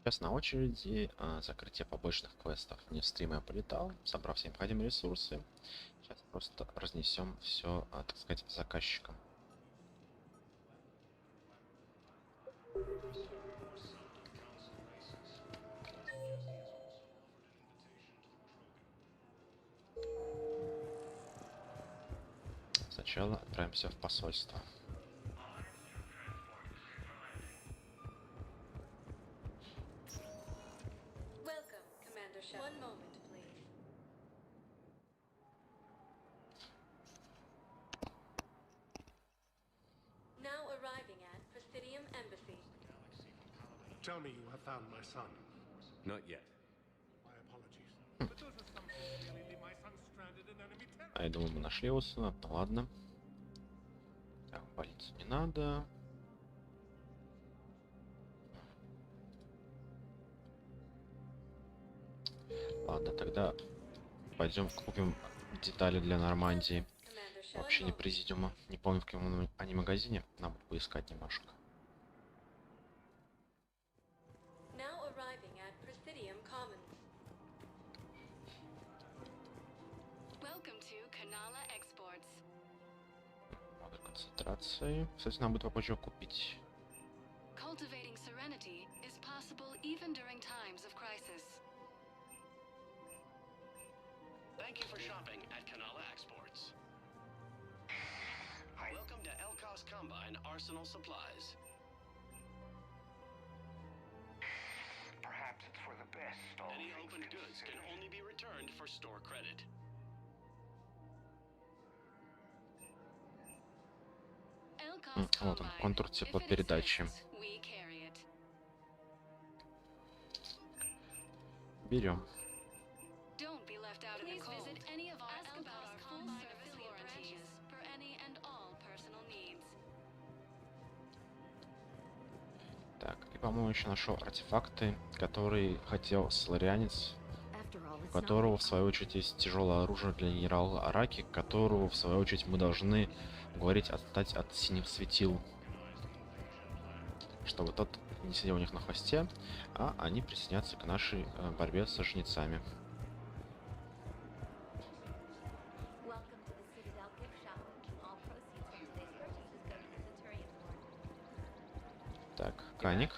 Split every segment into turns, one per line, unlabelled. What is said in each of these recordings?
Сейчас на очереди закрытие побочных квестов. Не в стриме я полетал, собрав все необходимые ресурсы. Сейчас просто разнесем все, так сказать, заказчикам. Сначала отправимся в посольство.
Tell me you have found my son.
Not yet.
My apologies. But those assumptions really leave my son stranded in enemy territory.
А я думаю, мы нашли его сына. Ну ладно. Так, палиться не надо. Ладно, тогда пойдем купим детали для Нормандии. Вообще не президиума. Не помню, в каком они магазине. Надо поискать немножко. Много концентрации. Кстати, нам будет попозже купить.
Thank you for shopping at Canala Exports. Welcome to Elkos Combine Arsenal Supplies.
Perhaps it's for the best.
Any opened goods can only be returned for store credit.
Вот он, контур теплопередачи. Берем. Так, и по-моему еще нашел артефакты, которые хотел сларианец, у которого в свою очередь есть тяжелое оружие для генерала Араки, которого в свою очередь мы должны уговорить отстать от синих светил, чтобы тот не сидел у них на хвосте, а они присоединятся к нашей борьбе со жнецами. Так, Каник,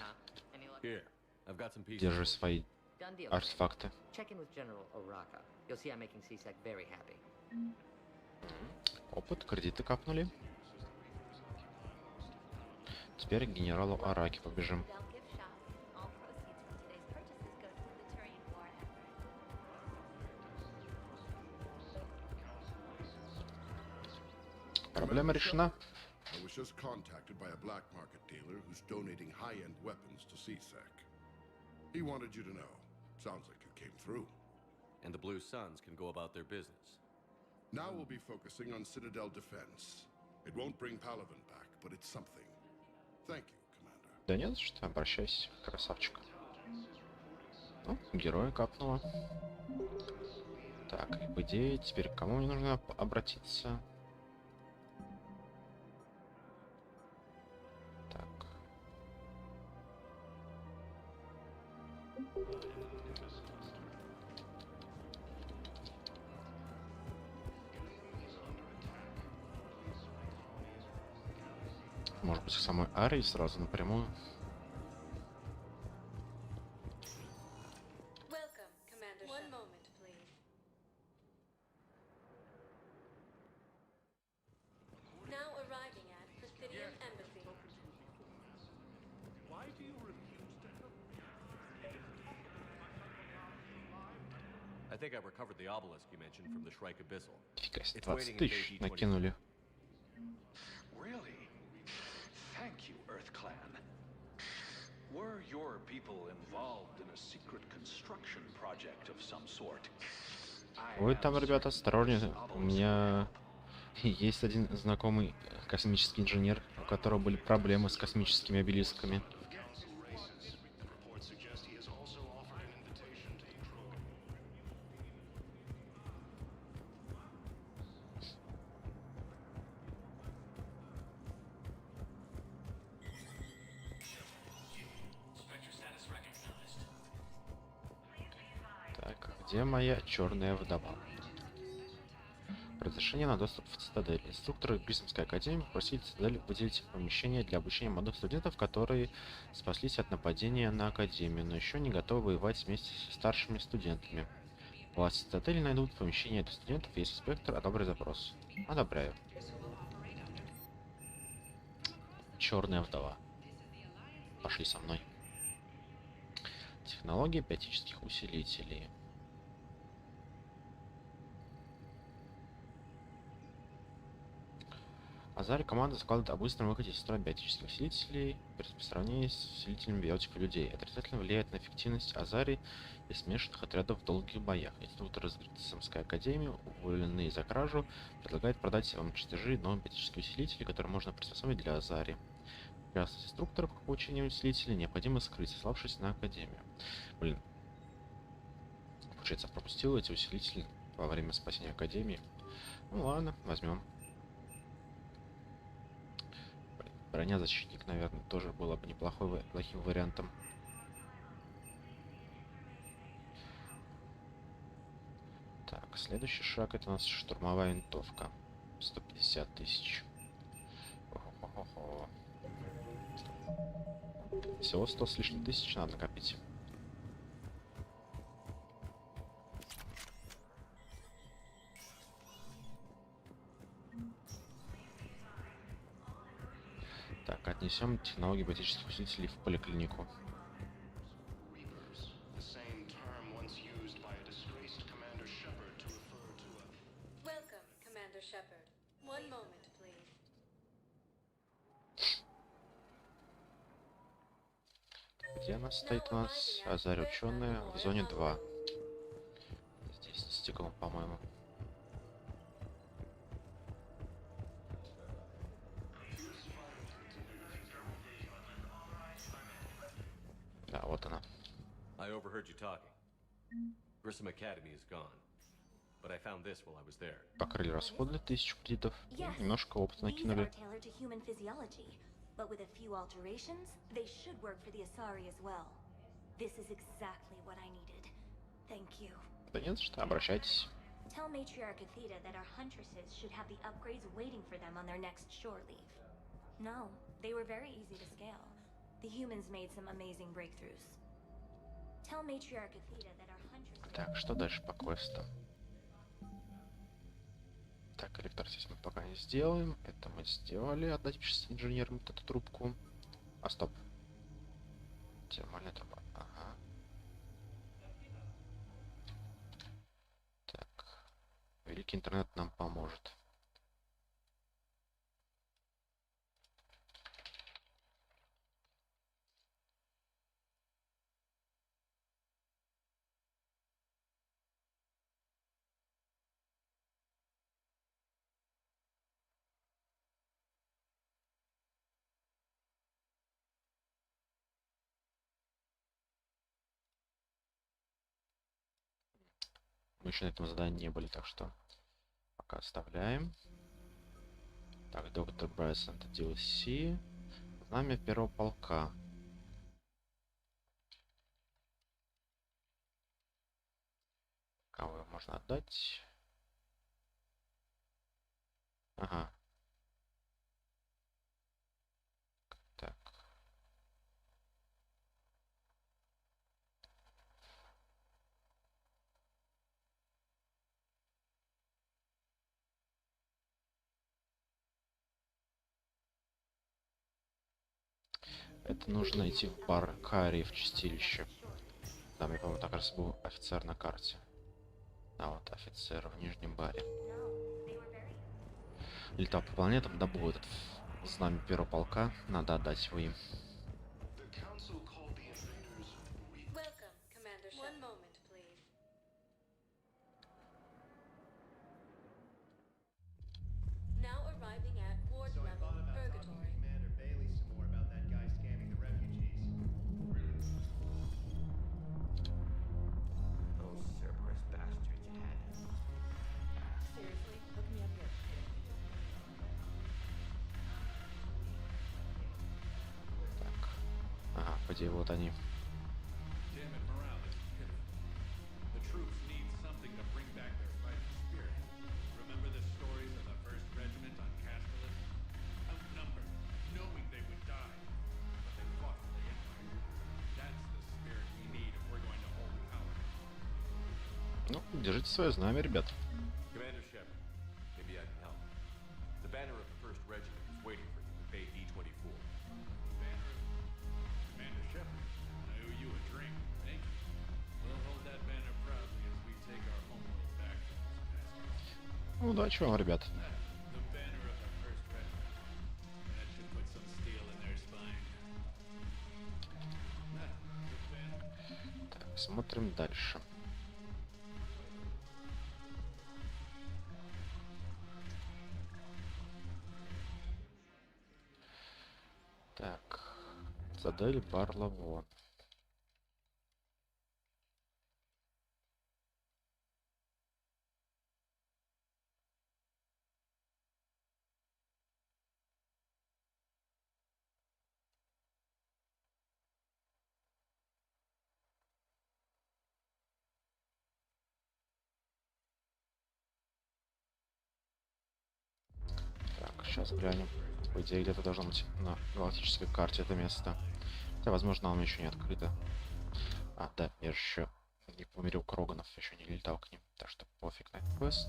держи свои артефакты. Опыт, кредиты капнули. Теперь к генералу Араки побежим. Проблема решена.
I was just contacted by a black market dealer who's donating high-end weapons to CSEC. He wanted you to know. Sounds like it came through.
And the Blue Suns can go about their business.
Now we'll be focusing on Citadel defense. It won't bring Paladin back, but it's something. Thank you, Commander.
Да нет, что, обращайся, красавчик. Ну, героя капнуло. Так, и по идее, теперь к кому мне нужно обратиться? Так. Может быть, к самой Арии сразу напрямую.
I think I recovered the obelisk you mentioned from the Shrike Abyssal.
Фига себе, 20 тысяч накинули.
Really? Thank you, Earth Clan. Were your people involved in a secret construction project of some sort?
Вы там, ребята, осторожнее. У меня есть один знакомый космический инженер, у которого были проблемы с космическими обелисками. Где моя черная вдова? Разрешение на доступ в цитадель. Инструкторы Грисомской академии попросили цитадель выделить помещение для обучения молодых студентов, которые спаслись от нападения на академию, но еще не готовы воевать вместе со старшими студентами. Власти цитадели найдут помещение для студентов, если инспектор одобрит запрос. Одобряю. Черная вдова. Пошли со мной. Технология биотических усилителей. Азари команда закладывает о быстром выходе из строя биотических усилителей по сравнению с усилителями биотиков людей. Это отрицательно влияет на эффективность Азари и смешанных отрядов в долгих боях. Инструктор из Грисомской академии, уволенный за кражу, предлагает продать вам чертежи новые биотические усилители, которые можно приспособить для Азари. Раз инструкторов по получению усилителей необходимо скрыть, сославшись на академию. Блин. Получается, пропустил эти усилители во время спасения академии. Ну ладно, возьмем. Броня-защитник, наверное, тоже было бы плохим вариантом. Так, следующий шаг — это у нас штурмовая винтовка. 150 тысяч. Всего 100 с лишним тысяч надо накопить. Так, отнесем технологии биотических усилителей в поликлинику. Где она стоит у нас? Азарь ученая в зоне 2. Здесь с стеклом, по-моему. Да, вот она.
I overheard you talking. Grissom Academy is gone. But I found this while I was there.
Покрыли расходы 1000 кредитов. Немножко опыта накинули.
But with a few alterations, they should work for the Asari as well. This is exactly what I needed. Thank you.
Да нет, что, обращайтесь.
Tell Matriarch Athena that our huntresses should have the upgrades waiting for them on their next shore leave. No, they were very easy to scale. The humans made some amazing breakthroughs. Tell Matriarch Athena that our huntresses...
Так, что дальше по квестам? Так, электросвязь мы пока не сделаем. Это мы сделали. Отдать общественным инженерам вот эту трубку. А, стоп. Термальная труба. Ага. Так. Великий интернет нам поможет. Мы еще на этом задании не были, так что пока оставляем. Так, доктор Брайсон, это DLC. Знамя первого полка. Кого его можно отдать? Ага. Так. Это нужно идти в бар Карри в чистилище. Там, я по-моему, так раз был офицер на карте. А вот офицер в нижнем баре. Летал по планетам, добыл этот знамя первого полка. Надо отдать его им. Ага, где вот они.
Damn it, morale is pitiful. The troops need
Ну, держите свое знамя, ребят.
Commander Shepard, maybe I can help. The banner of the 1st Regiment is waiting for you at Bay D-24.
Commander Shepard, I owe you a drink. Thank you. We'll hold that banner proudly as we take our homeworld back to this past.
Удачи вам, ребят.
The banner of the 1st Regiment. That should put some steel in their spine. The banner.
Так, смотрим дальше. Так, задали Барлово. Так, сейчас глянем. По идее, где-то должно быть на галактической карте это место. Хотя, возможно, оно еще не открыто. А, да, я же еще не по Мирим Кроганов еще не летал к ним. Так что пофиг на этот квест.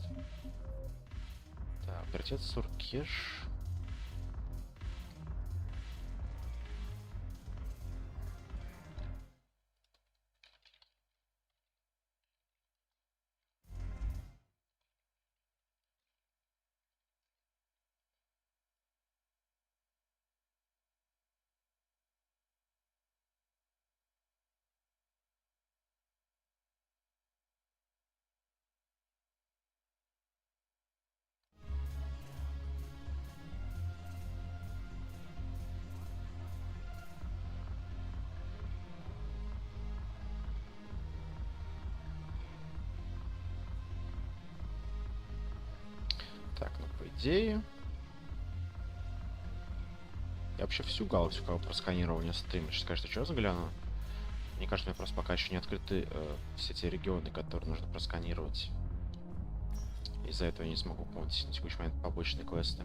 Так, братец Суркеш. Так, ну по идее... Я вообще всю галактику просканировал, не стримил. Сейчас, конечно, что загляну. Мне кажется, у меня просто пока еще не открыты все те регионы, которые нужно просканировать. Из-за этого я не смогу помнить на текущий момент побочные квесты.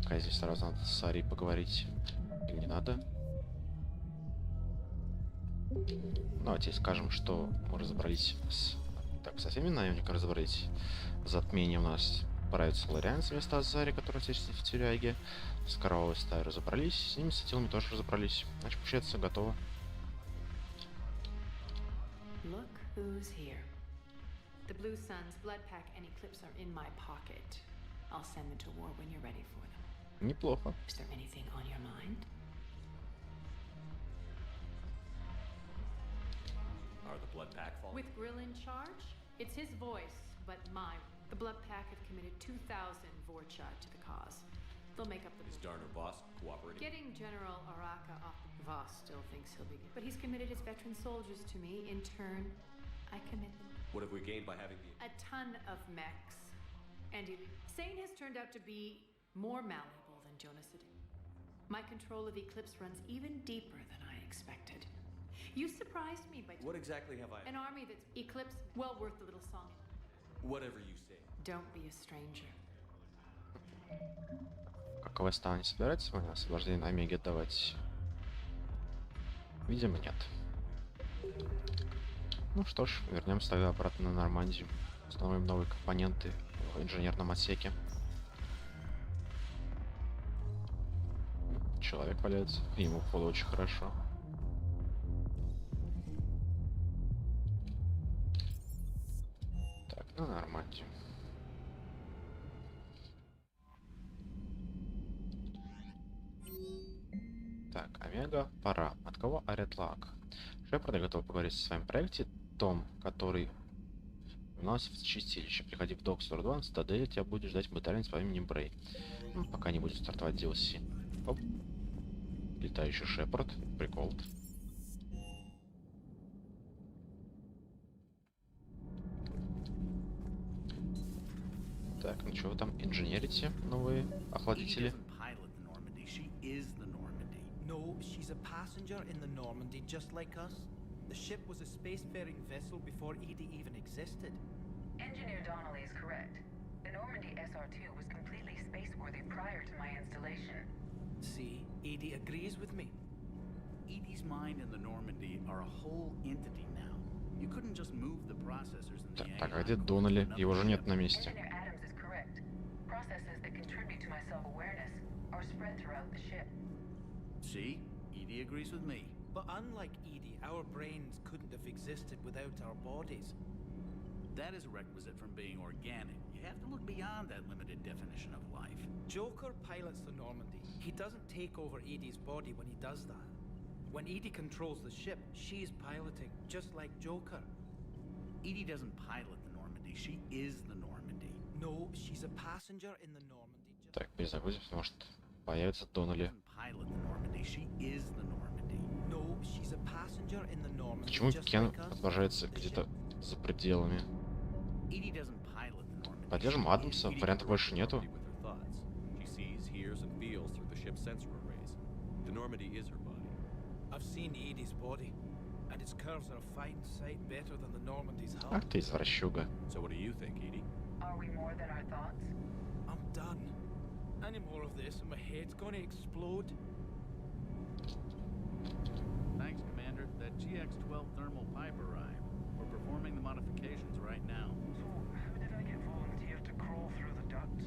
Пока здесь сразу надо с Ари поговорить. Или не надо? Давайте скажем, что мы разобрались с... Так, со всеми наемниками разобрались. Затмение у нас правится Лорианец вместо Азари, который здесь в тюряге. С Кровавой стаей разобрались. С ними, с сетилами тоже разобрались. Значит, получается, готово.
Look who's here. The Blue Suns, Bloodpack, and Eclipse are in my pocket. I'll send them to war when you're ready for them.
Неплохо.
Is there anything on your mind?
Are the Blood Pack falling?
With Grill in charge, it's his voice, but mine. The Bloodpack have committed 2,000 Vorcha to the cause. They'll make up the...
Is Darner Voss cooperating?
Getting General Araka off the... Voss still thinks he'll be good. But he's committed his veteran soldiers to me. In turn, I commit them.
What have we gained by having the...
A ton of mechs. And Sane has turned out to be more malleable than Jonas did. My control of Eclipse runs even deeper than I expected. You surprised me by...
What exactly have I...
An army that's Eclipse, well worth the little song.
Whatever you say.
Don't be a stranger.
Как квеста не собирается сегодня освобождение на Омеге давать? Видимо, нет. Ну что ж, вернемся тогда обратно на Нормандию. Установим новые компоненты в инженерном отсеке. Человек валяется, ему входу очень хорошо. Так, на Нормандию. Так, Омега, пора. От кого орет лак? Шепард, я готов поговорить о своем проекте, том, который у нас в чистилище. Приходи в док 42 на цитадели, тебя будет ждать батальон по имени Брей. Ну, пока не будет стартовать DLC. Оп. Летающий Шепард. Прикол. Так, ну что вы там инженерите? Новые охладители?
No, she's a passenger in the Normandy, just like us. The ship was a spacefaring vessel before Edie even existed.
Engineer Donnelly is correct. The Normandy SR-2 was completely spaceworthy prior to my installation.
See, Edie agrees with me.
Edie's mind and the Normandy are a whole entity now. You couldn't just move the processors in the
Так, а где Доннелли? Его же нет на месте.
Engineer Adams is correct. Processes that contribute to my self-awareness are spread throughout the ship.
See? Edie agrees with me.
But unlike Edie, our brains couldn't have existed without our bodies.
That is a requisite from being organic. You have to look beyond that limited definition of life.
Joker pilots the Normandy. He doesn't take over Edie's body when he does that. When Edie controls the ship, she's piloting, just like Joker.
Edie doesn't pilot the Normandy, she is the Normandy.
No, she's a passenger in the Normandy.
Так, перезагрузим, может появится Доннелли.
Pilot the Normandy, she is the Normandy.
No, she's a passenger in the Normandy.
Почему Кен отображается где-то за пределами?
Edie doesn't pilot the Normandy.
Поддержим Адамса, вариантов больше нету.
She sees, hears, and feels through the ship's sensor arrays. The Normandy is her body.
I've seen Edie's body, and its curves are a fine sight better than the Normandy's hull.
Ах ты извращуга.
So what do you think, Edie?
Are we more than our thoughts?
I'm done. Any more of this and my head's gonna explode.
Thanks, Commander. That GX-12 thermal pipe arrived. We're performing the modifications right now.
So, how did I get volunteered to crawl through the ducts?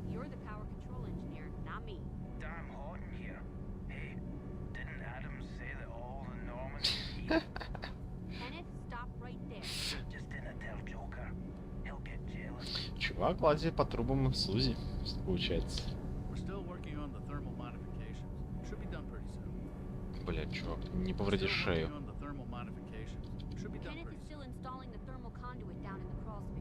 You're the power control engineer, not me.
Damn hot in here. Hey, didn't Adams say that all the Normans here?
Kenneth, stop right there.
Just didn't tell Joker. He'll get jealous.
Чувак лазит по трубам Сузи, получается.
We're still working on the thermal modifications. Should be done pretty soon.
Блять, чувак, не повреди шею.
On the thermal modifications. Should be done
Kenneth
pretty
is still installing the thermal conduit down in the crawl space.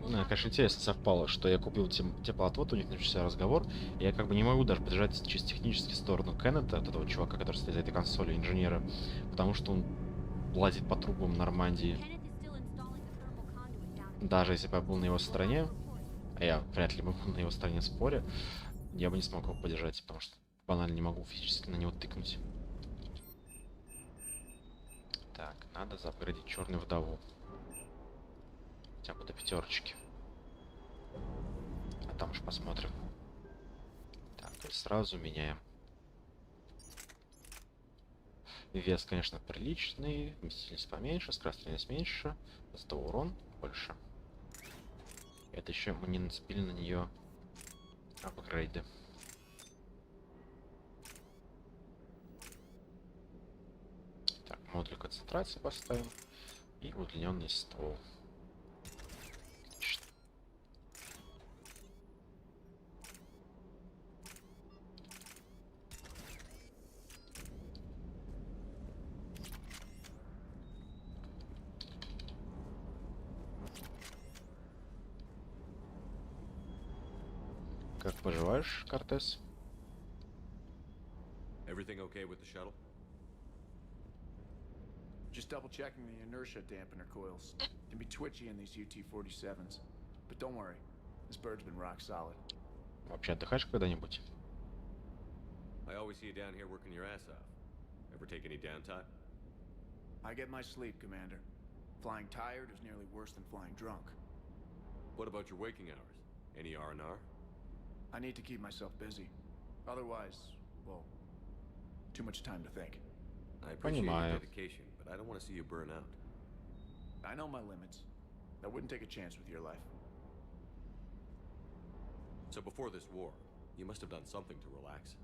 Ну, конечно, интересно совпало, что я купил теплоотвод, у них начался разговор, и я как бы не могу даже поддержать чисто технически сторону Кеннета, вот этого чувака, который стоит за этой консолью, инженера, потому что он лазит по трубам Нормандии. Даже если бы я был на его стороне, а я вряд ли бы был на его стороне в споре, я бы не смог его поддержать, потому что банально не могу физически на него тыкнуть. Так, надо заапгрейдить черную вдову. Хотя бы до 5. А там уж посмотрим. Так, и сразу меняем. Вес, конечно, приличный. Вместительность поменьше, скорострельность меньше. Зато урон больше. Это еще мы не нацепили на нее апгрейды. Так, модуль концентрации поставим. И удлиненный ствол. Отлично. Как поживаешь, Кортес?
Everything okay with the shuttle?
Just double checking the inertia dampener coils. Can be twitchy in these UT-47s. But don't worry, this bird's been rock solid.
Вообще отдыхаешь когда-нибудь?
I always see you down here working your ass off. Ever take any downtime?
I get my sleep, Commander. Flying tired is nearly worse than flying drunk.
What about your waking hours? Any R&R?
I need to keep myself busy. Otherwise, well, too much time to think.
I appreciate your dedication, but I don't want to see you burn out.
I know my limits. I wouldn't take a chance with your life.
So before this war, you must have done something to relax.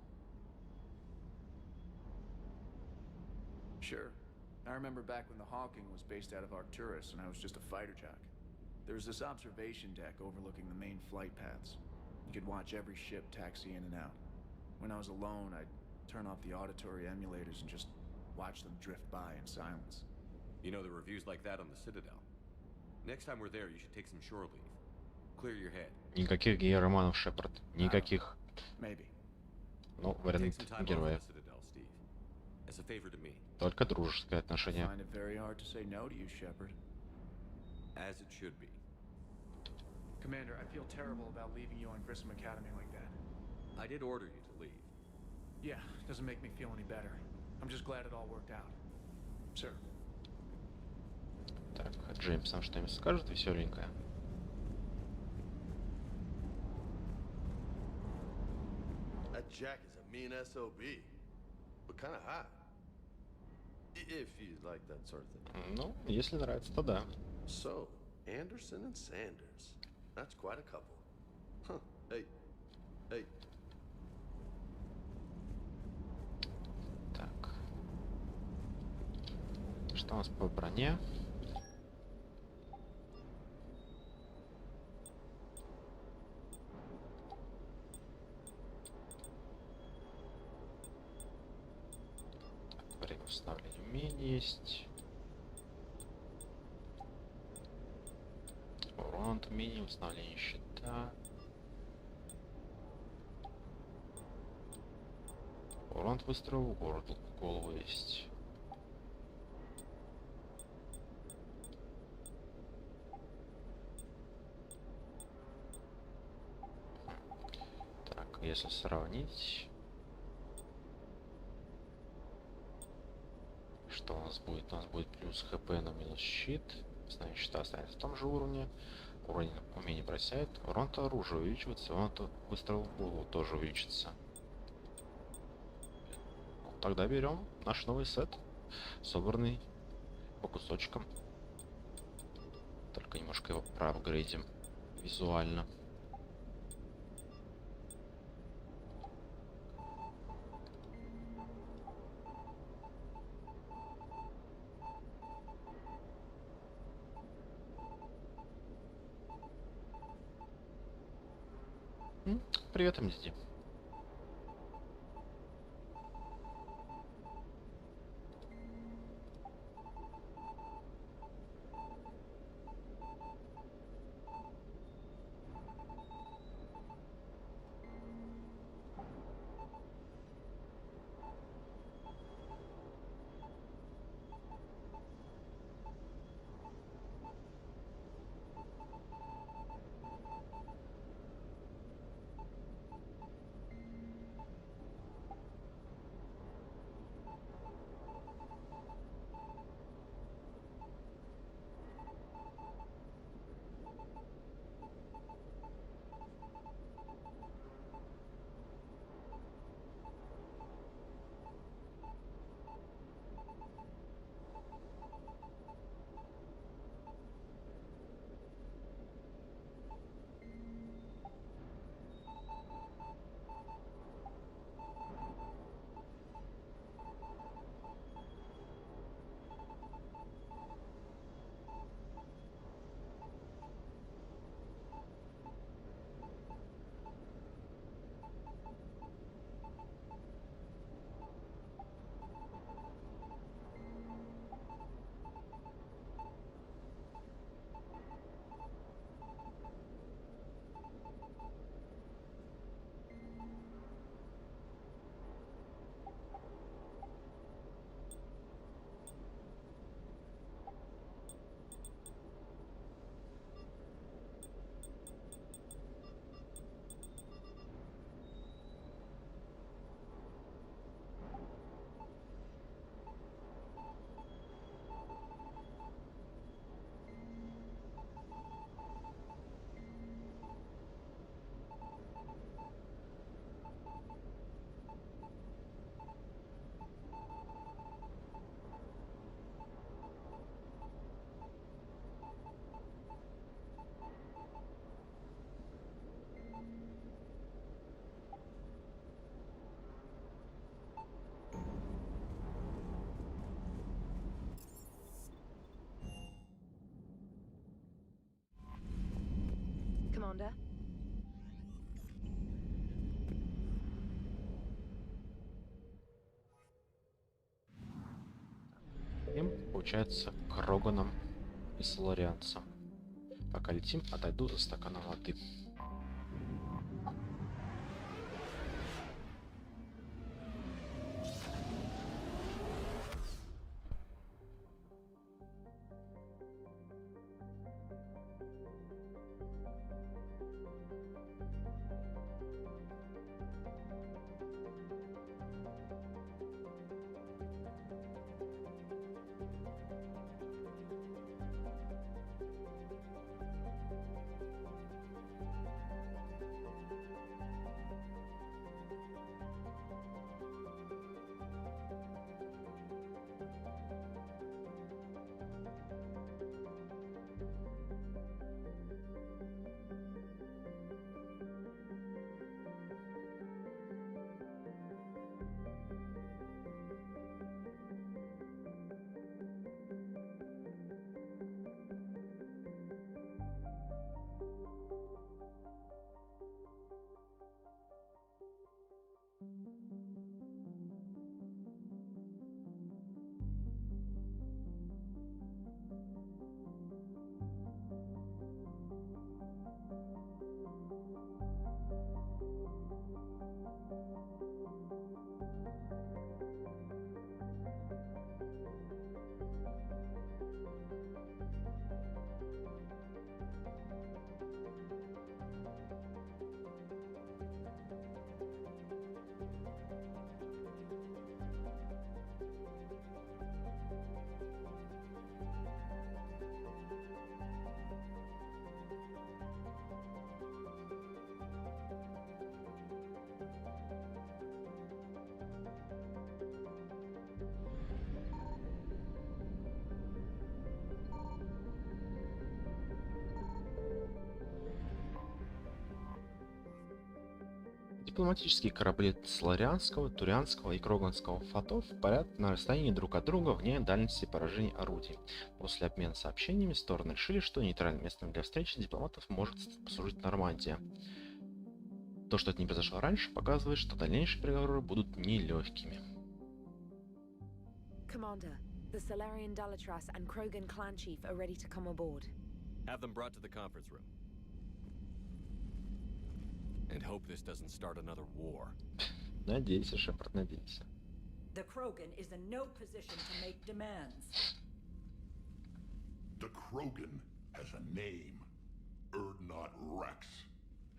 Sure. I remember back when the Hawking was based out of Arcturus and I was just a fighter jock. There was this observation deck overlooking the main flight paths. You could watch every ship taxi in and out. When I was alone, I'd turn off the auditory emulators and just watch them drift by in silence.
You know, the reviews like that on the Citadel. Next time we're there, you should take some shore leave. Clear your head.
Никаких гей-романов, Шепард. Никаких.
Maybe.
Ну, вариант героя.
As a favor to me.
Только дружеское отношение.
I find it very hard to say no to you, Shepard.
As it should be.
Commander, I feel terrible about leaving you on Grissom Academy like that.
I did order you to leave.
Yeah, doesn't make me feel any better. I'm just glad it all worked out. Sir.
Так, Джеймс нам что-нибудь скажет веселенькое?
That Jack is a mean SOB, but kind of hot.
If you like that sort of thing.
Ну, если нравится, то да.
So, Anderson and Sanders. That's quite a couple. Huh. Hey.
Так. Что у нас по броне? Так, время установления умений есть. Урон от умений, установление щита. Урон от выстрела в голову есть. Так, если сравнить, что у нас будет? У нас будет плюс хп на минус щит. Установление щита останется в том же уровне. Уровень умения бросает. Урон от оружия увеличивается. Урон от выстрела в голову тоже увеличится. Тогда берем наш новый сет, собранный по кусочкам. Только немножко его проапгрейдим визуально. Привет, MSD.
Commander?
Им, получается, Кроганом и Соларианцем. Пока летим, отойду за стаканом воды. Дипломатические корабли Сларианского, Турианского и Кроганского флотов парят на расстоянии друг от друга вне дальности поражения орудий. После обмена сообщениями стороны решили, что нейтральным местом для встречи дипломатов может послужить Нормандия. То, что это не произошло раньше, показывает, что дальнейшие переговоры будут нелегкими.
Commander, the Solarian Dalatras and Krogan clan chief are ready to come aboard.
Have them brought to the conference room. And hope this doesn't start another war.
Надейся, Шепард, надейся.
The Krogan is in no position to make demands.
The Krogan has a name. Erdnot Rex.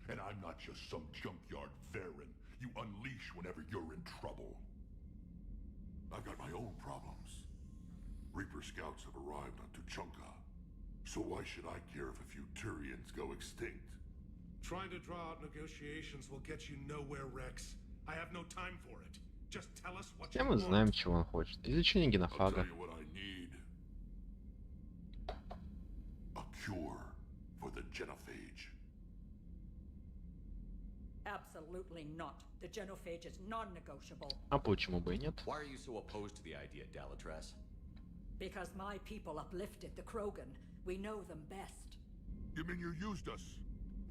And I'm not just some junkyard Varen you unleash whenever you're in trouble. I've got my own problems. Reaper scouts have arrived on Tuchanka. So why should I care if a few Turians go extinct?
Trying to draw out negotiations will get you nowhere, Rex. I have no time for it. Just tell us what
Все
you
мы
want.
знаем, чего он хочет. Изучение генофага.
A cure for the genophage.
Absolutely not. The genophage is non-negotiable.
А почему бы и нет?
Why are you so opposed to the idea, Dalatras?
Because my people uplifted the Krogan. We know them best.
You mean you used us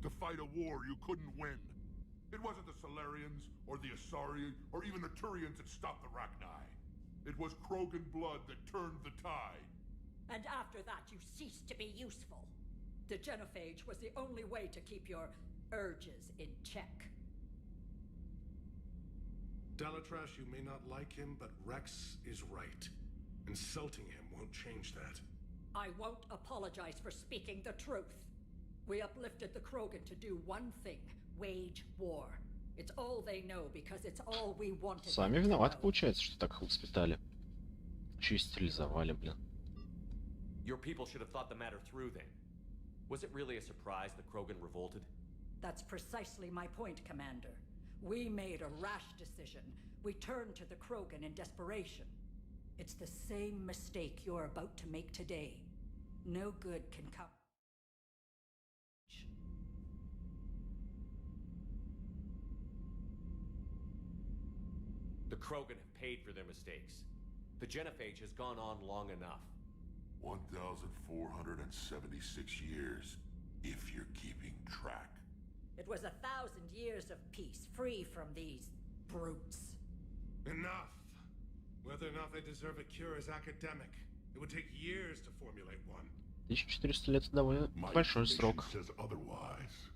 to fight a war you couldn't win? It wasn't the Solarians, or the Asari, or even the Turians that stopped the Rachni. It was Krogan blood that turned the tide.
And after that, you ceased to be useful. The genophage was the only way to keep your urges in check.
Dalatras, you may not like him, but Rex is right. Insulting him won't change that.
I won't apologize for speaking the truth. We uplifted the Krogan to do one thing: wage war. It's all they know because it's all we wanted.
Сами виноваты, получается, что так их воспитали. Еще и стерилизовали, блин.
Your people should have thought the matter through then. Was it really a surprise the Krogan revolted?
That's precisely my point, Commander. We made a rash decision. We turned to the Krogan in desperation. It's the same mistake you're about to make today. No good can come.
The Krogan have paid for their mistakes. The genophage has gone on long enough.
1,476 years, if you're keeping track.
It was 1,000 years of peace, free from these brutes.
Enough! Whether or not they deserve a cure is academic. It would take years to formulate one.
1400 лет — это довольно большой срок.
Says otherwise.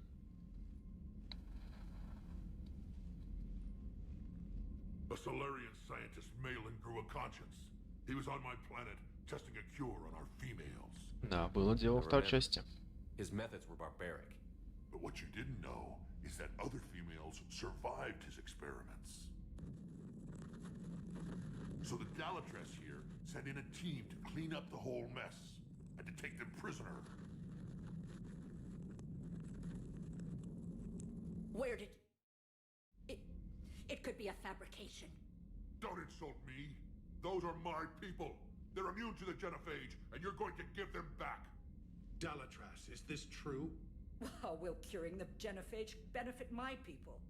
A Solarian scientist, Malin, grew a conscience. He was on my planet, testing a cure on our females.
Да, было дело во второй части.
His methods were barbaric.
But what you didn't know is that other females survived his experiments. So the Dalatras here sent in a team to clean up the whole mess and to take them prisoner.
Where did... It could be a fabrication.
Don't insult me. Those are my people. They're immune to the genophage, and you're going to give them back.
Dalatras, is this true?
How will curing the genophage benefit my people?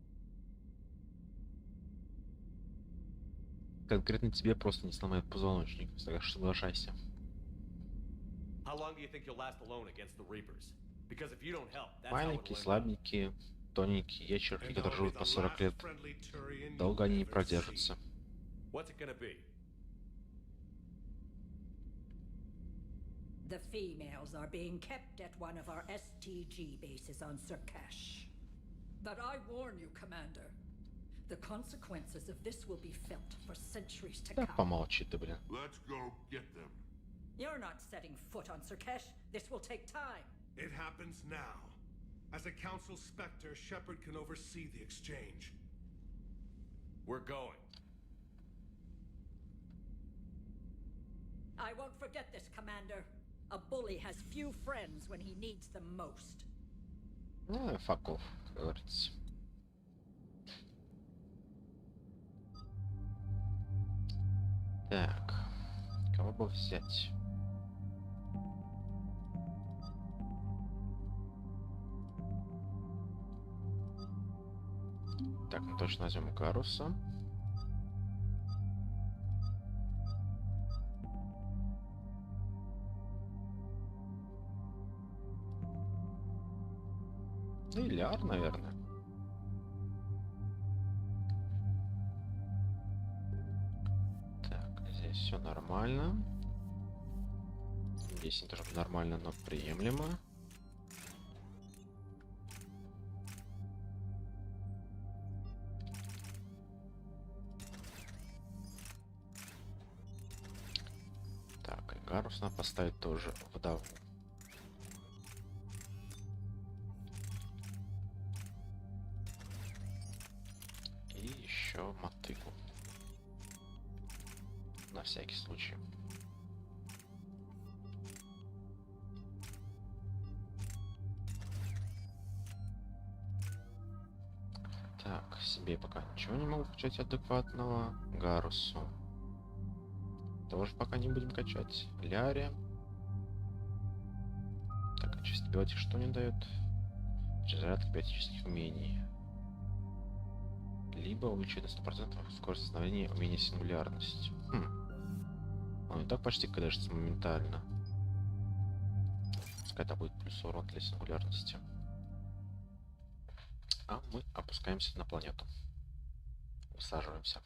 Конкретно тебе просто не сломают позвоночник, так что соглашайся.
How long do you think you'll last alone against the Reapers? Because if you don't help, that's how
Маленькие,
it'll end up.
слабенькие, тоненькие ящерки, которые живут по 40 лет. Долго они не продержатся.
What's it gonna be?
The females are being kept at one of our STG bases on Surkash. But I warn you, Commander, the consequences of this will be felt for centuries to
Да
come.
помолчи ты, блин.
Let's go get them.
You're not setting foot on Surkash. This will take time.
It happens now. As a Council Spectre, Shepard can oversee the exchange.
We're going.
I won't forget this, Commander. A bully has few friends when he needs them most.
Fuck off, как говорится. Так, кого бы взять? Так, мы точно возьмем Гаруса. И Ляр, наверное. Так, здесь все нормально. Здесь не тоже нормально, но приемлемо. Так, и Гарус надо поставить тоже вдову. И еще мотыгу. На всякий случай. Так, себе пока ничего не могу качать адекватного. Гарусу тоже пока не будем качать. Ляре. Так, а чисто биотик что не дает? Разряд биотических умений. Либо увеличивает на 100% скорость становления умения сингулярность. Он и так почти кэдэшится моментально. Пускай это будет плюс урон для сингулярности. А мы опускаемся на планету. Усаживаемся.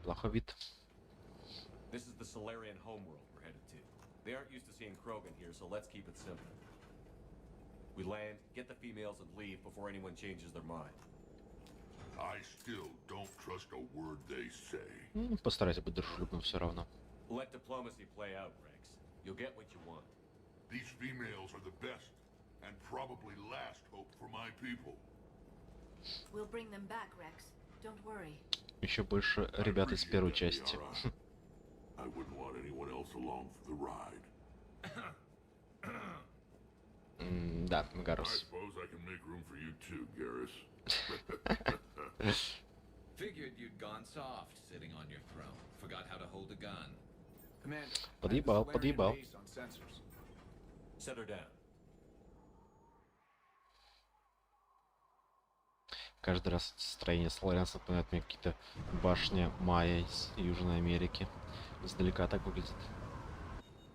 Плохой вид.
This is the Solarian homeworld we're headed to. They aren't used to seeing Krogan here, so let's keep it simple. We land, get the females, and leave before anyone changes their mind.
I still don't trust a word they say.
Постарайся быть дружелюбным все равно.
Let diplomacy play out, Rex. You'll get what you want.
These females are the best and probably last hope for my people.
We'll bring them back, Rex. Don't worry.
Еще больше ребят из первой части.
I wouldn't want anyone else along for the ride.
Да, Гарус.
I suppose I can make room for you too, Garrus.
Figured you'd gone soft sitting on your throne. Forgot how to hold a gun.
Подъебал, подъебал.
Set her down.
Каждый раз строение Соларианца напоминает мне какие-то башни майя из Южной Америки. Издалека так выглядит.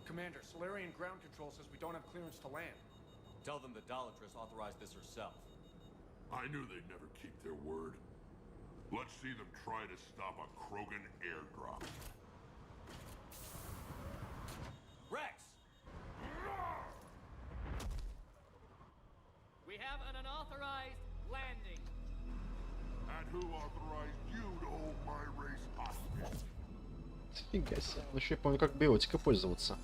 Commander, Solarian ground control says we don't have clearance to land.
Tell them the Dolatress authorized this herself.
I knew they'd never keep their word. Let's see them try to stop a Krogan airdrop.
Rex!
We have an unauthorized landing.
And who authorized you to hold my race hostage?
Фига себе. Ну еще я помню, как биотикой пользоваться.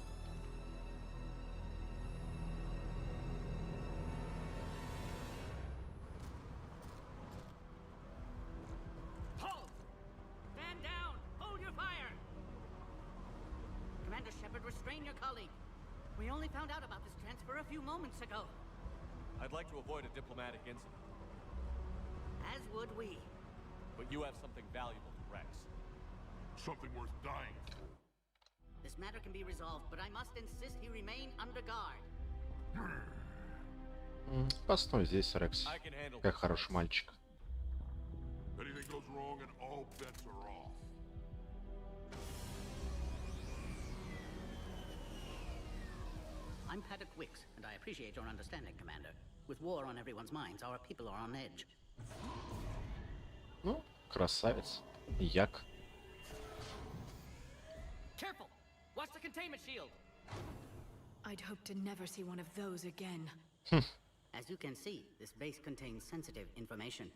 Halt! Stand down! Hold your fire!
Commander Shepard, restrain your colleague. We only found out about this transfer a few moments ago.
I'd like to avoid a diplomatic incident.
As would we.
But you have something valuable to Rex.
Something worth dying for.
This matter can be resolved, but I must insist he remain under guard.
Постой здесь, Рекс. Как хороший мальчик.
Anything goes wrong and all bets are off.
I'm Paddock Wicks, and I appreciate your understanding, Commander. With war on everyone's minds, our people are on edge.
Ну, красавец. Як.
Careful! Watch the containment shield!
I'd hope to never see one of those again.
As you can see, this base contains sensitive information.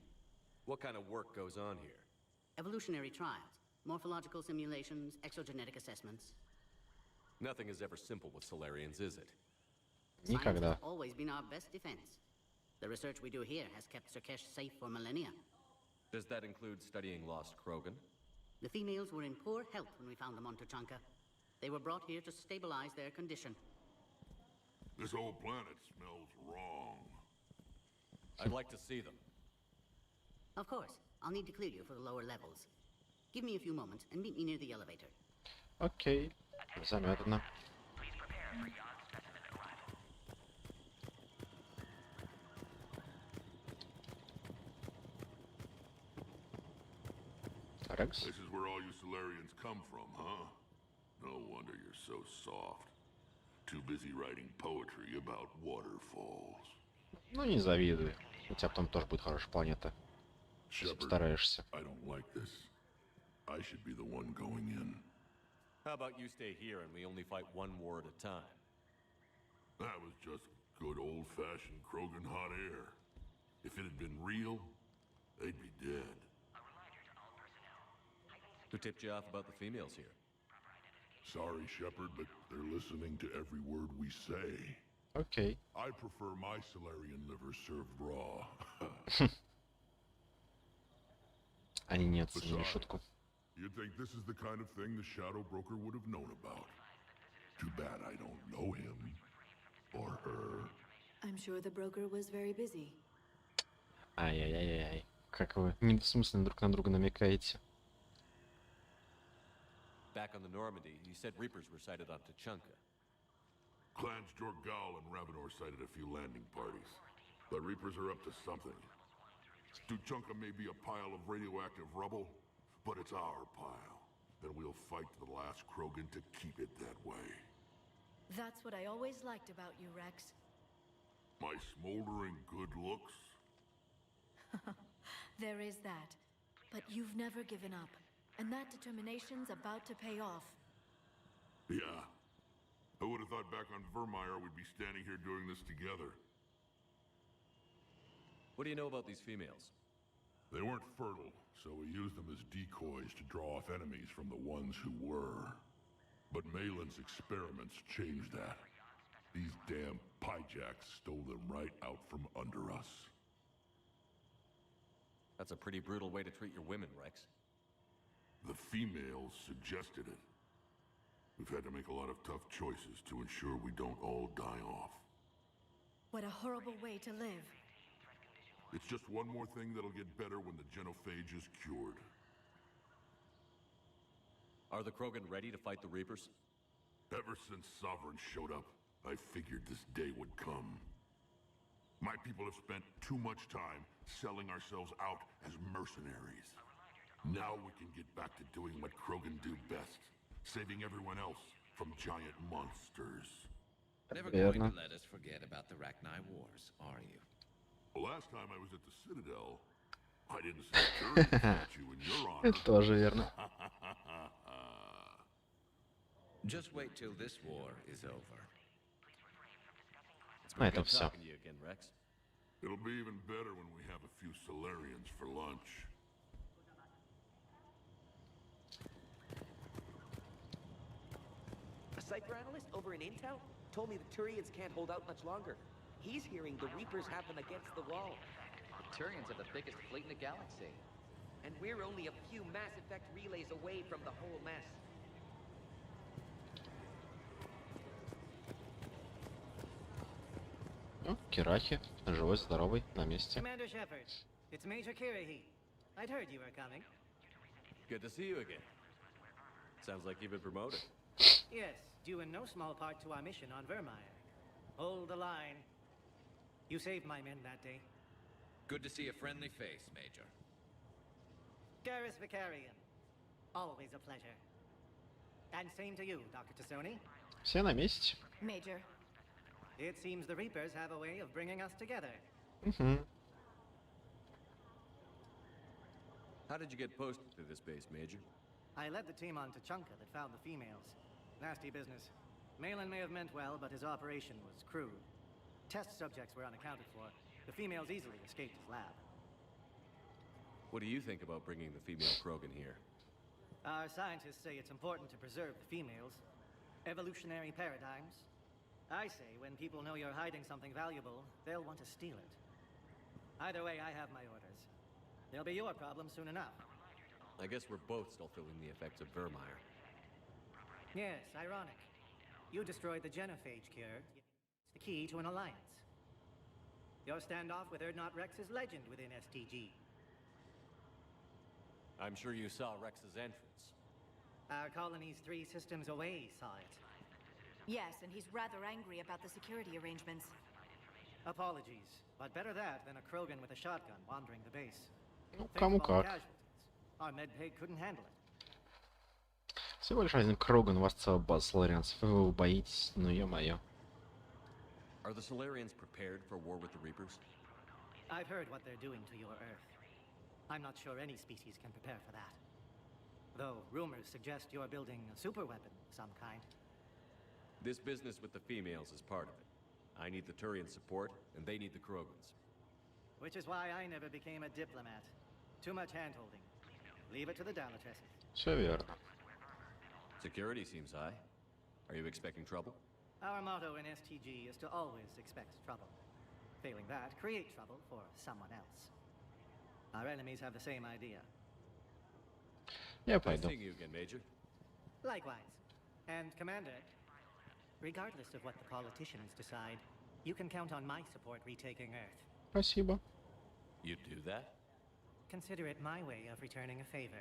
What kind of work goes on here?
Evolutionary trials, morphological simulations, exogenetic assessments.
Nothing is ever simple with Solarians, is it?
Science
Никогда.
has always been our best defense. The research we do here has kept Surkesh safe for millennia.
Does that include studying lost Krogan?
The females were in poor health when we found them on Tuchanka. They were brought here to stabilize their condition.
This whole planet smells wrong.
I'd like to see them.
Of course, I'll need to clear you for the lower levels. Give me a few moments and meet me near the elevator.
Окей. Заметно. Рекс?
This is where all you Solarians come from, huh? No wonder you're so soft. Too busy writing poetry about waterfalls.
Ну не завидуй. У тебя потом тоже будет хорошая планета. Если постараешься.
I don't like this. I should be the one going in.
How about you stay here and we only fight one war at a time?
That was just good old-fashioned Krogan hot air. If it had been real, they'd be dead.
Who tipped you off about the females here?
Sorry, Shepard, but they're listening to every word we say.
Okay.
I prefer my Solarian liver served raw.
Они не оценили шутку.
You'd think this is the kind of thing the Shadow Broker would have known about. Too bad I don't know him. Or her.
I'm sure the broker was very busy.
Ай-яй-яй-яй. Как вы недвусмысленно друг на друга намекаете.
Back on the Normandy, you said Reapers were sighted on Tuchanka.
Clans Jorgal and Ravenor sighted a few landing parties. The Reapers are up to something. Tuchanka may be a pile of radioactive rubble, but it's our pile. And we'll fight to the last Krogan to keep it that way.
That's what I always liked about you, Rex.
My smoldering good looks?
There is that. But you've never given up. And that determination's about to pay off.
Yeah. I would have thought back on Vermeer we'd be standing here doing this together.
What do you know about these females?
They weren't fertile, so we used them as decoys to draw off enemies from the ones who were. But Malin's experiments changed that. These damn pyjacks stole them right out from under us.
That's a pretty brutal way to treat your women, Rex.
The females suggested it. We've had to make a lot of tough choices to ensure we don't all die off.
What a horrible way to live.
It's just one more thing that'll get better when the genophage is cured.
Are the Krogan ready to fight the Reapers?
Ever since Sovereign showed up, I figured this day would come. My people have spent too much time selling ourselves out as mercenaries. Now we can get back to doing what Krogan do best, saving everyone else from giant monsters.
Never going to let us forget about the Rachni Wars, are you?
The last time I was at the Citadel, I didn't see a Turian statue in your honor.
Это тоже верно.
Just wait till this war is over.
На этом все.
It'll be even better when we have a few Solarians for lunch.
A cipher analyst over in Intel told me the Turians can't hold out much longer. He's hearing the Reapers have them against the wall.
The Turians have the biggest fleet in the galaxy.
And we're only a few Mass Effect relays away from the whole mess.
Ну, Кирахи, живой, здоровый, на месте.
Commander Shepard, it's Major Kirahi. I'd heard you were coming.
Good to see you again. Sounds like you've been promoted.
Yes, due in no small part to our mission on Vermeer. Hold the line. You saved my men that day.
Good to see a friendly face, Major.
Garrus Vicarian. Always a pleasure. And same to you, Dr. Tassoni.
Все на месте.
Major.
It seems the Reapers have a way of bringing us together.
How did you get posted to this base, Major?
I led the team on Tuchanka that found the females. Nasty business. Malin may have meant well, but his operation was crude. Test subjects were unaccounted for. The females easily escaped his lab.
What do you think about bringing the female Krogan here?
Our scientists say it's important to preserve the females. Evolutionary paradigms. I say when people know you're hiding something valuable, they'll want to steal it. Either way, I have my orders. They'll be your problem soon enough.
I guess we're both still feeling the effects of Vermeer.
Yes, ironic. You destroyed the genophage cure. It's the key to an alliance. Your standoff with Erdnot Rex is legend within STG.
I'm sure you saw Rex's entrance.
Our colony's 3 systems away saw it.
Yes, and he's rather angry about the security arrangements.
Apologies, but better that than a Krogan with a shotgun wandering the base.
Ну, кому как.
Our medbay couldn't handle it.
Всего лишь один Кроган, у вас целая база соларианцев, и вы боитесь, ну ё-моё.
Are the Solarians prepared for war with the Reapers?
I've heard what they're doing to your Earth. I'm not sure any species can prepare for that. Though rumors suggest you're building a super weapon of some kind.
This business with the females is part of it. I need the Turian support, and they need the Krogans.
Which is why I never became a diplomat. Too much hand-holding. Leave it to the Dalatresses.
Все верно.
Security seems high. Are you expecting trouble?
Our motto in STG is to always expect trouble. Failing that, create trouble for someone else. Our enemies have the same idea.
Я
Nice
пойду.
seeing you again, Major.
Likewise. And Commander, regardless of what the politicians decide, you can count on my support retaking Earth.
Спасибо.
You do that?
Consider it my way of returning a favor.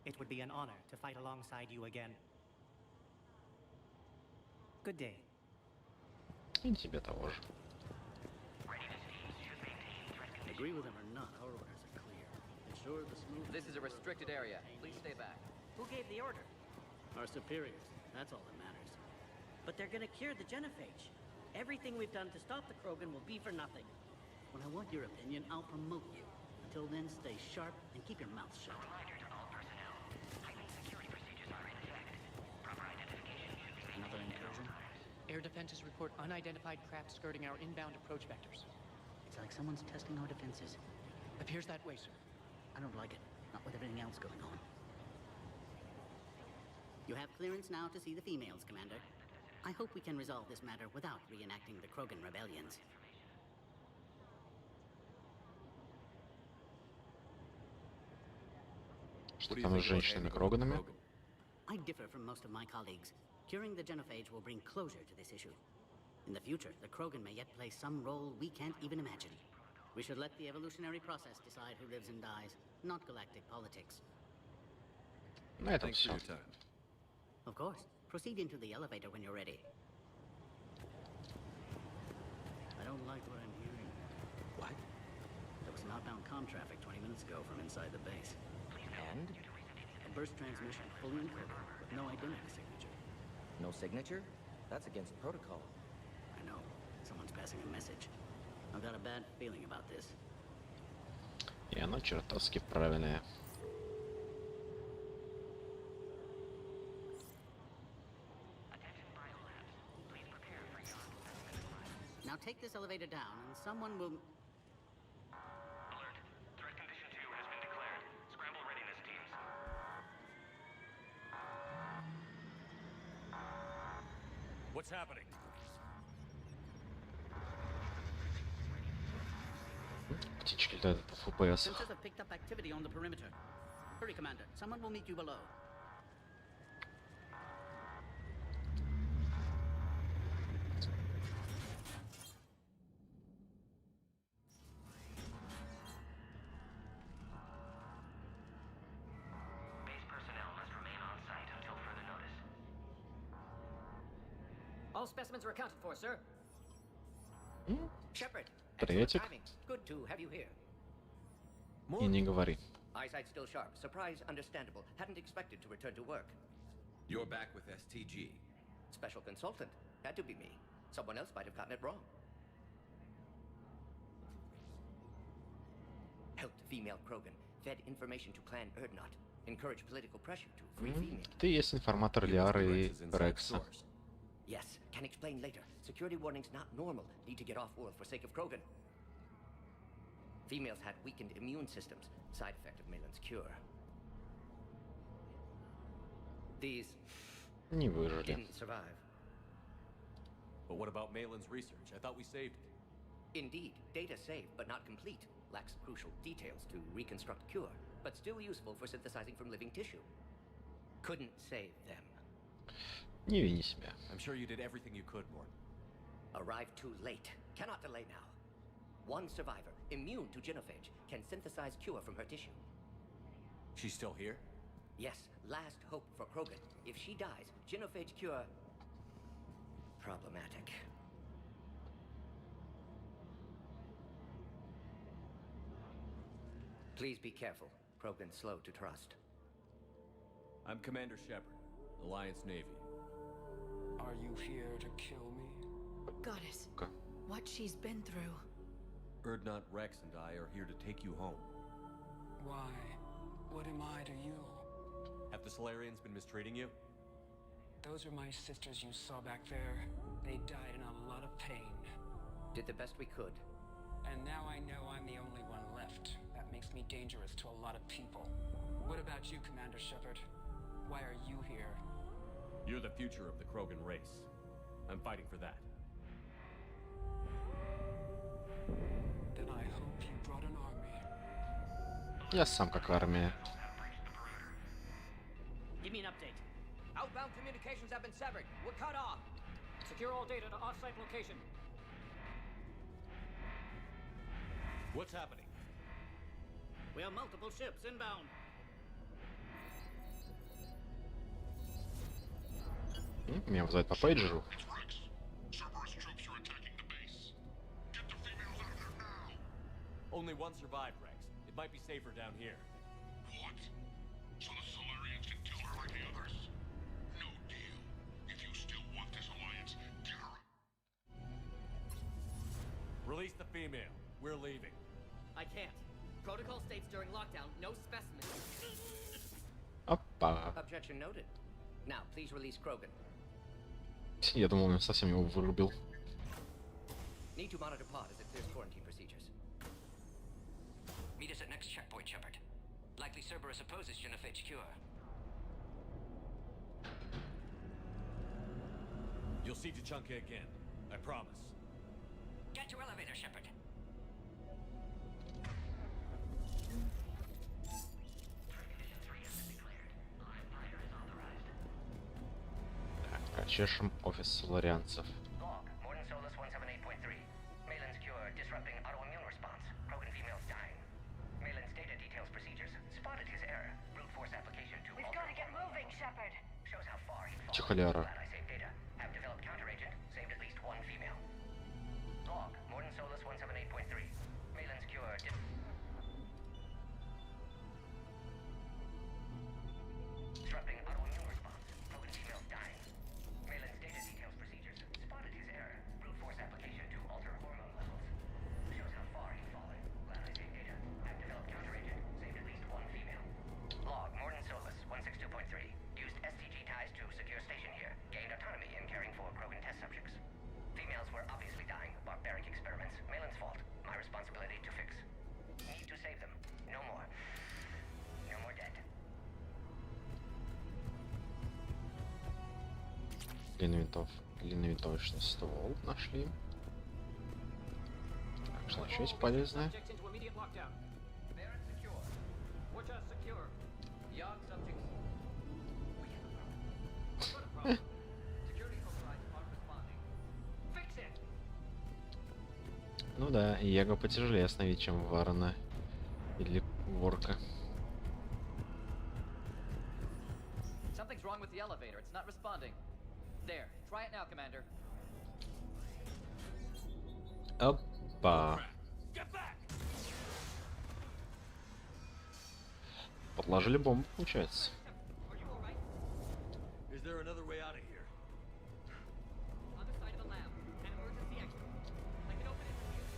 It would be an honor to fight alongside you again. Good day.
И тебе того же.
Agree with him or not, our orders are clear. Ensure the smooth...
This is a restricted area. Please stay back.
Who gave the order? Our superiors. That's all that matters.
But they're gonna cure the genophage. Everything we've done to stop the Krogan will be for nothing.
When I want your opinion, I'll promote you. Until then, stay sharp and keep your mouth shut. Another incursion?
Air defenses report unidentified craft skirting our inbound approach vectors.
It's like someone's testing our defenses.
Appears that way, sir.
I don't like it. Not with everything else going on. You have clearance now to see the females, Commander. I hope we can resolve this matter without reenacting the Krogan rebellions.
Что там с женщинами Кроганами?
I differ from most of my colleagues. Curing the genophage will bring closure to this issue. In the future, the Krogan may yet play some role we can't even imagine. We should let the evolutionary process decide who lives and dies, not galactic politics.
На этом все.
Of course. Proceed into the elevator when you're ready. I don't like what I'm hearing. What? There was an outbound comm traffic 20 minutes ago from inside the base.
And?
A burst transmission, fully encoded, with no identity signature.
No signature? That's against protocol.
I know. Someone's passing a message. I've got a bad feeling about this.
И оно чертовски правильное.
Now take this elevator down and someone will...
Alert. Threat condition 2 has been declared. Scramble readiness teams.
What's happening?
Птички летают по ФПС.
Sensors have picked up activity on the perimeter. Hurry, Commander. Someone will meet you below.
Base personnel must remain on site until further notice.
All specimens are accounted for, sir. Shepard.
Приветик.
Good to have you here.
И не говори.
Eyesight still sharp. Surprise understandable. Hadn't expected to return to work.
You're back with STG.
Special consultant. Had to be me. Someone else might have gotten it wrong. Helped female Krogan. Fed information to Clan Erdnot. Encouraged political pressure to free female.
Ты есть информатор Лиары и Рекса.
Yes, can explain later. Security warnings not normal. Need to get off world for sake of Krogan. Females had weakened immune systems. Side effect of Malin's cure. These
Не выжили.
didn't survive.
But what about Malin's research? I thought we saved it.
Indeed, data saved but not complete. Lacks crucial details to reconstruct cure, but still useful for synthesizing from living tissue. Couldn't save them.
Не вини себя.
I'm sure you did everything you could, Mort.
Arrived too late. Cannot delay now. One survivor, immune to genophage, can synthesize cure from her tissue.
She's still here?
Yes, last hope for Krogan. If she dies, genophage cure... problematic. Please be careful. Krogan slow to trust.
I'm Commander Shepard, Alliance Navy.
Are you here to kill me?
Goddess, what she's been through.
Erdnot Rex and I are here to take you home.
Why? What am I to you?
Have the Solarians been mistreating you?
Those are my sisters you saw back there. They died in a lot of pain.
Did the best we could.
And now I know I'm the only one left. That makes me dangerous to a lot of people. What about you, Commander Shepard? Why are you here?
You're the future of the Krogan race. I'm fighting for that.
Then I hope you brought an army.
Я сам как армия.
Give me an update.
Outbound communications have been severed. We're cut off.
Secure all data to off-site location.
What's happening?
We have multiple ships inbound.
Меня вызывают по пейджеру.
Only one survived, Rex. It might be safer down here.
What? So the Solarians can kill her like the others? No deal. If you still want this alliance, get her.
Release the female. We're leaving.
I can't. Protocol states during lockdown, no specimens.
Опа.
Objection noted. Now, please release Krogan.
Я думал, он совсем его вырубил.
Need to monitor pod as it clears quarantine procedures.
Meet us at next checkpoint, Shepard. Likely Cerberus opposes genophage cure.
You'll see Tachanka again. I promise.
Get to elevator, Shepard.
Так, чешем офис соларианцев.
Log, Morden Solus 178.3. Malin's cure disrupting autoimmune response. Krogan females dying. Malin's data details procedures. Spotted his error. Brute force application to
We've got to get moving, Shepard.
Shows how far he fallen.
Чехоляра.
Glad I saved data. Have developed counteragent. Saved at least one female. Log, Morden Solus 178.3. Malin's cure disrupting autoimmune response. Krogan females dying. Malin's data details procedures. Spotted his error. Brute force application to alter hormone levels. Shows how far he's fallen. Glad I saved data. Have developed counteragent. Saved at least one female. Log, Morden Solus 162.3. Used STG ties to secure station here. Gained autonomy in caring for Krogan test subjects. Females were obviously dying. Barbaric experiments. Malin's fault. My responsibility to fix. Need to save them. No more. No more dead.
Длинновинтовочный ствол нашли. Так, что еще есть полезное?
Subjects into immediate lockdown.
Baron secure.
Watch us secure.
Young subjects.
Got a problem.
Security overrides aren't responding.
Fix it.
Ну да, Его потяжелее остановить, чем Варена или Ворка.
Something's wrong with the elevator. It's not responding. There. Try it now, Commander.
Опа. Подложили бомбу, получается.
Is there another way out of here?
Other side of the lab. An emergency exit. I can open it from here.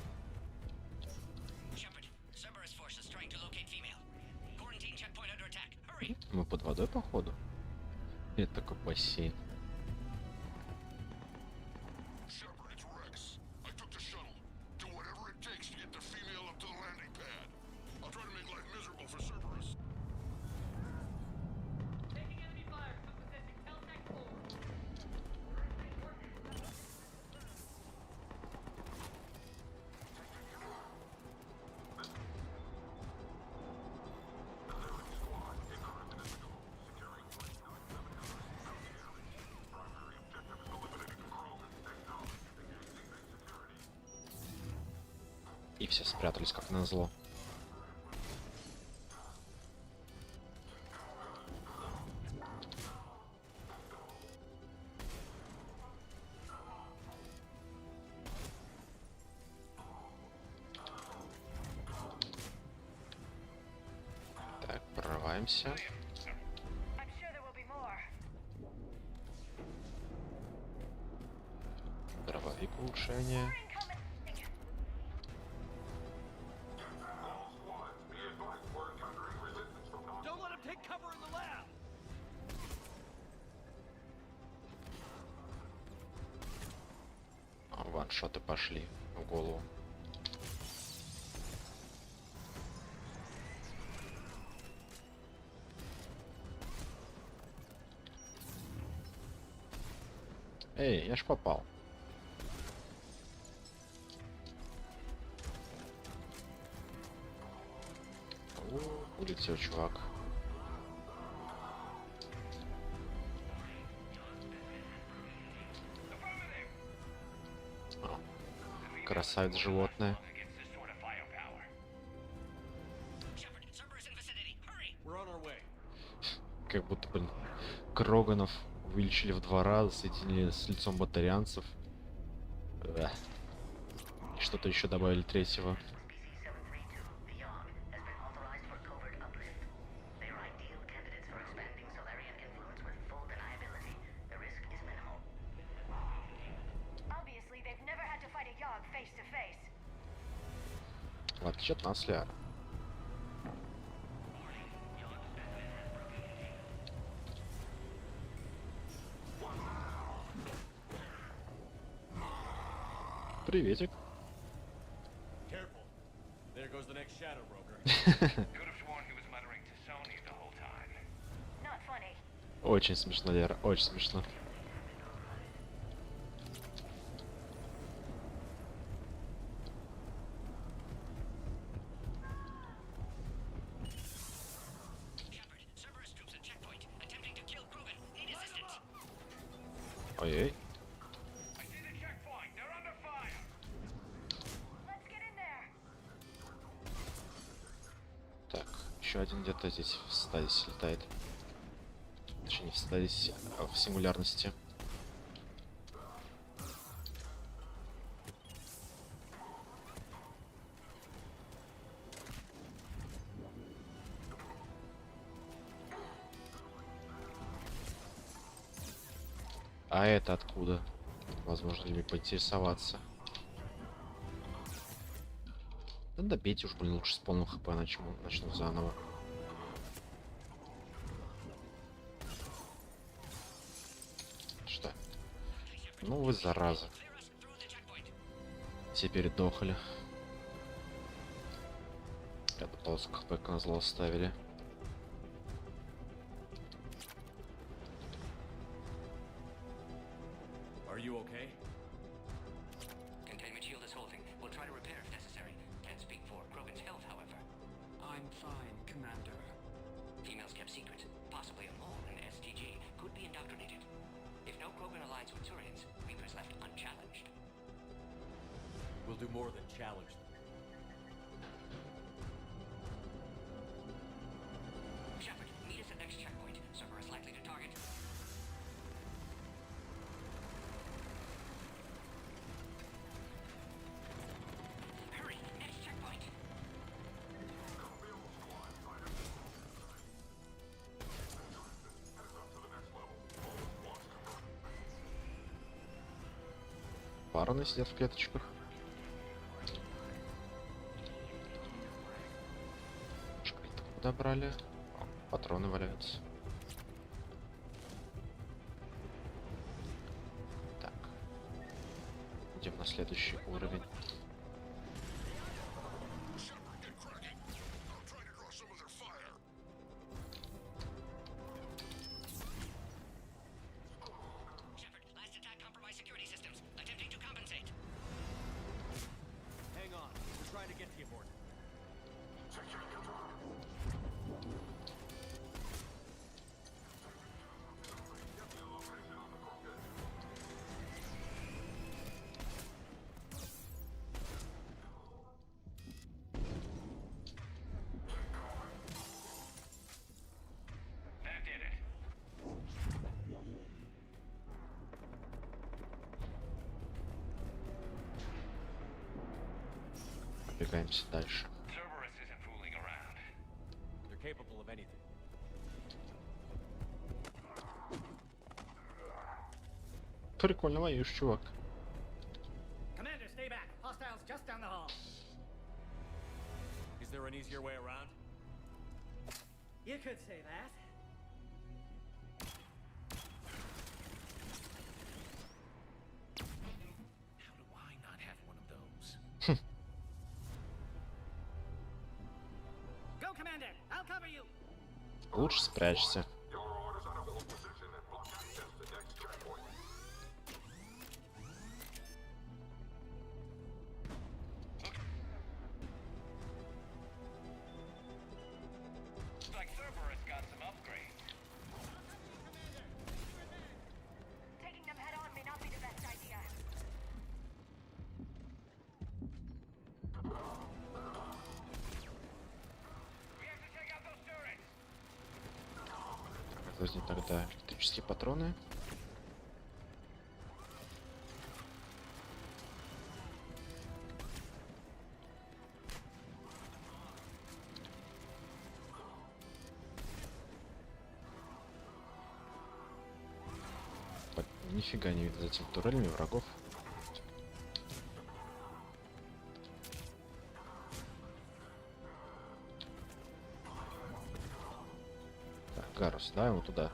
Shepard, Cerberus forces trying to locate female. Quarantine checkpoint under attack. Hurry!
Мы под водой, походу. Это такой бассейн.
Shepard, it's Rex. I took the shuttle. Do whatever it takes to get the female up to the landing pad. I'll try to make life miserable for Cerberus.
Taking enemy fire. Possessing Teltec 4.
И все спрятались, как назло. Так, общаемся. Дробовик улучшения. Ваншоты пошли в голову. Эй, я ж попал. Улетел чувак. Красавец животное. Как будто, блин, Кроганов увеличили в 2 раза, соединили с лицом батарианцев. И что-то еще добавили третьего. В отличие от нас, Ляр. Приветик. Очень смешно, Лера, очень смешно. Ой-ой. Так, еще один где-то здесь в стадисе летает. Точнее, не в стадисе, а в сингулярности. А это откуда? Возможно ли мне поинтересоваться? Да добейте уж, блин, лучше с полным хп начну заново. Что? Ну вы зараза. Теперь дохали. Это полоску хп на зло ставили.
We'll do more than challenge them.
Shepard, meet us at next checkpoint. Cerberus likely to target. Hurry, next checkpoint.
Парни сидят в клеточках. Добрали. О, патроны валяются. Так. Идем на следующий уровень. Двигаемся дальше.
They're capable of anything.
Прикольно воюешь, чувак.
Commander, stay back. Hostiles just down the hall.
Is there an easier way around?
You could say that.
How do I not have one of those?
Go, Commander. I'll cover you.
Лучше спрячься.
Like Cerberus got some upgrades.
Taking them head on may not be the best idea.
We have to take out those turrets.
Возьми тогда электрические патроны. Нифига не видно за этими турелями врагов. Так, Гарус, давай ему туда.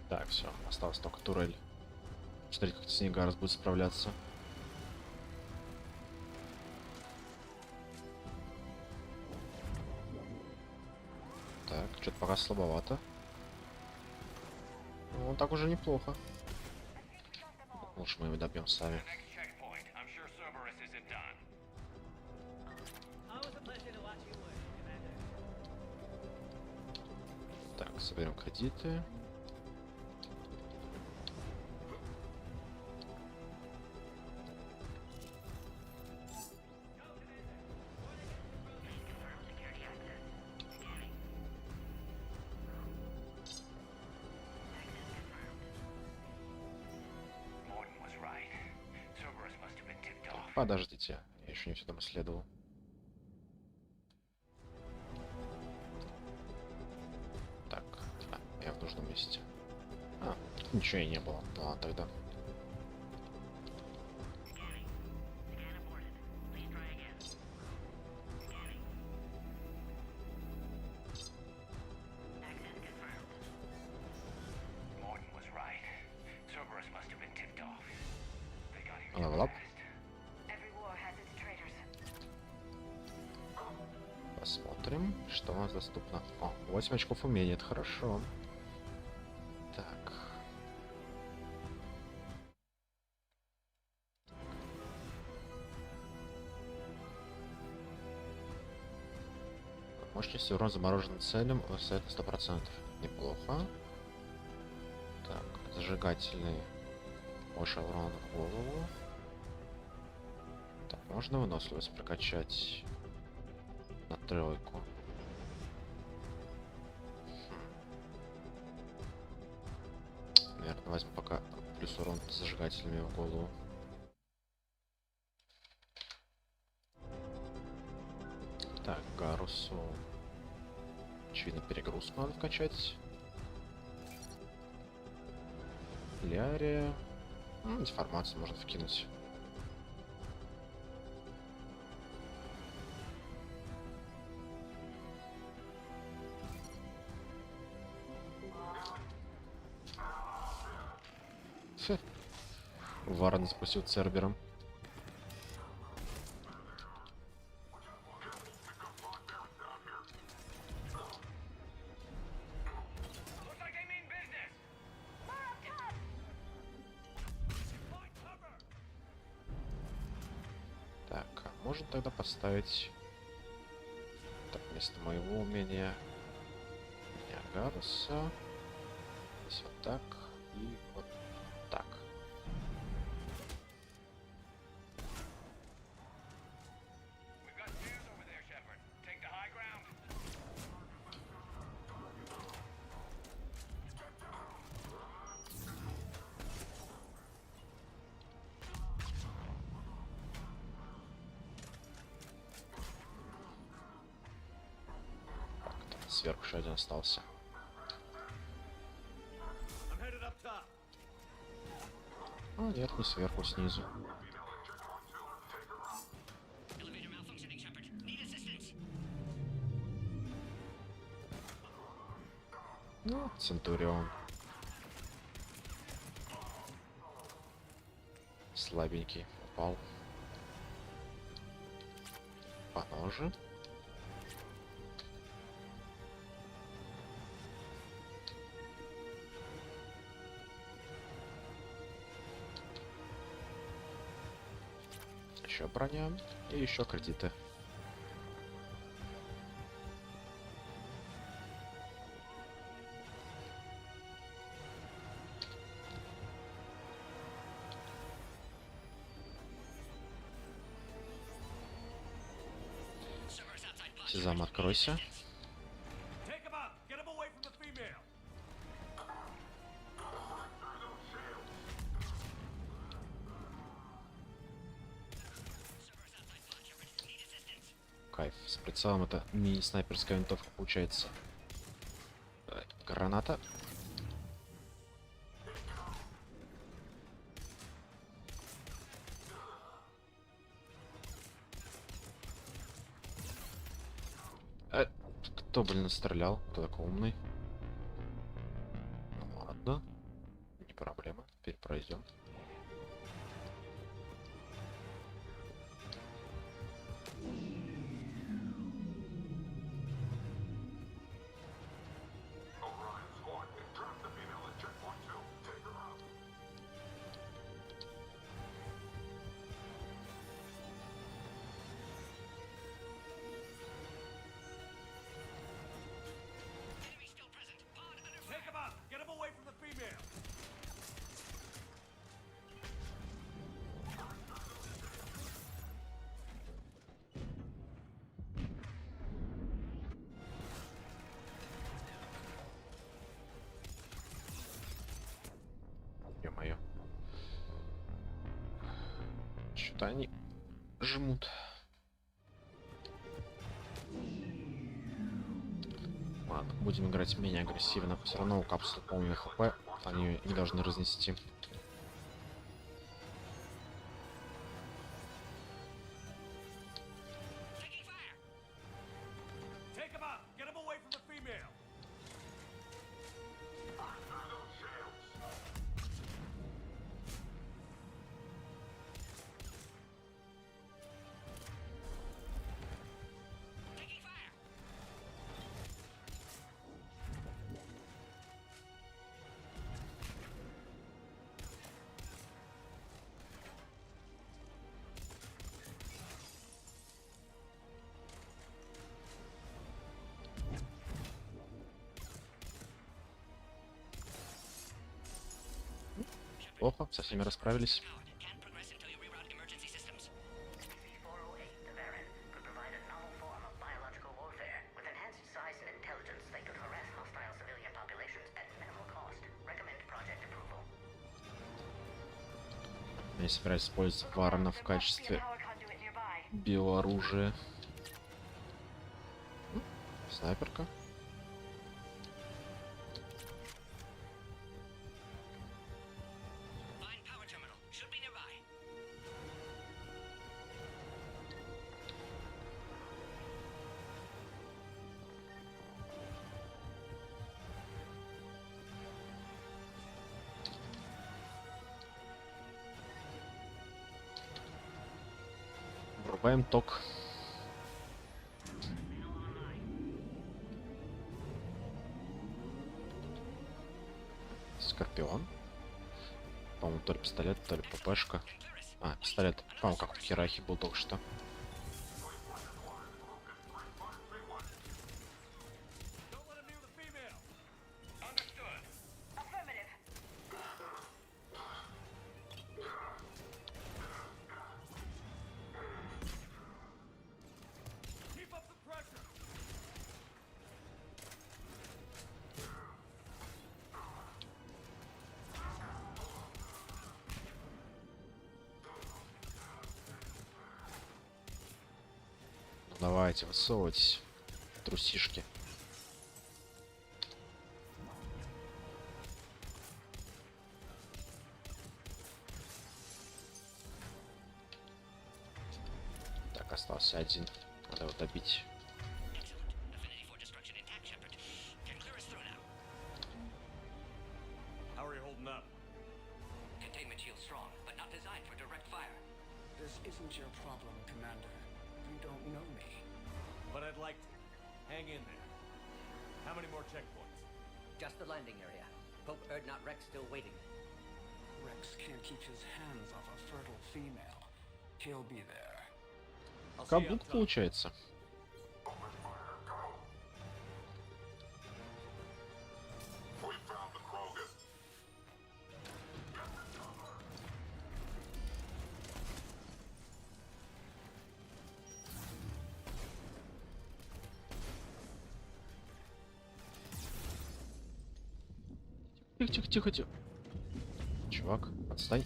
Так, все, осталась только турель. Смотрите, как с ней Гарус будет справляться. Так, что-то пока слабовато. Ну, так уже неплохо. Лучше мы его добьем сами.
Checkpoint. I'm sure Cerberus isn't done.
Always a pleasure to watch you work, Commander.
Так, соберем кредиты. Подождите, я еще не все там исследовал. Так, я в нужном месте. Ничего и не было. Ну ладно, тогда. Level up. Посмотрим, что у нас доступно. О, 8 очков умения, это хорошо. Так. Мощность урон замороженным целям высота 100%. Неплохо. Так, зажигательный. Больше урона в голову. Так, можно выносливость прокачать на 3. Наверное, возьму пока плюс урон с зажигательными в голову. Так, Гарусу очевидно перегрузку надо вкачать. Лярия. Информацию можно вкинуть. Варн спустил Цербером. Так, а можно тогда поставить так, вместо моего умения Гаруса. Здесь вот так. И вот так. Сверху еще один остался. А, нет, не сверху, снизу. Ну, Центурион. Слабенький упал. Поножи. Еще броня и еще кредиты. Сезам, откройся. Кайф. С прицелом это мини-снайперская винтовка получается. Граната. Кто, блин, стрелял? Кто такой умный? Ну ладно. Не проблема. Перепройдем. Ё-моё. Что-то они жмут. Ладно, будем играть менее агрессивно. Все равно у капсулы полный хп. Они не должны разнести. Плохо, со всеми расправились. Я собираюсь использовать Варна в качестве биооружия. Снайперка. Врубаем ток. Скорпион. По-моему, то ли пистолет, то ли ППшка. А, пистолет. По-моему, как в Херахе был только что. Давайте, высовывайтесь, трусишки. Так, остался один. Надо его добить.
How are you holding up?
Containment shield strong, but not designed for direct fire. This isn't your problem, Commander. You don't know me.
But I'd like to. Hang in there. How many more checkpoints?
Just the landing area. Pope Erdnot Rex still waiting.
Rex can't keep his hands off a fertile female. He'll be there.
Каблук получается. Тихо, тихо, тихо, тихо. Чувак, отстань.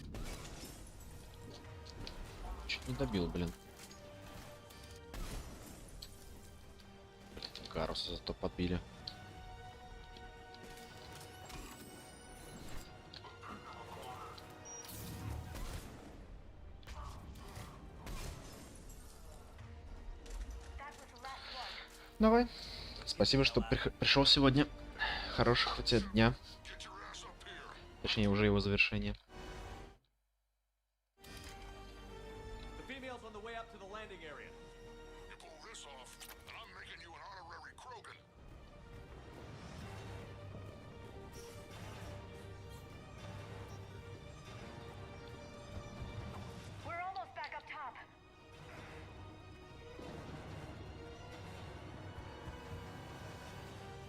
Чуть не добил, блин. Гаруса зато подбили. Давай. Спасибо, что пришел сегодня. Хороших у тебя дня. Точнее, уже его завершение.
The female's on the way up to the landing area.
You pull this off, and I'm making you an honorary Krogan.
We're almost back up top.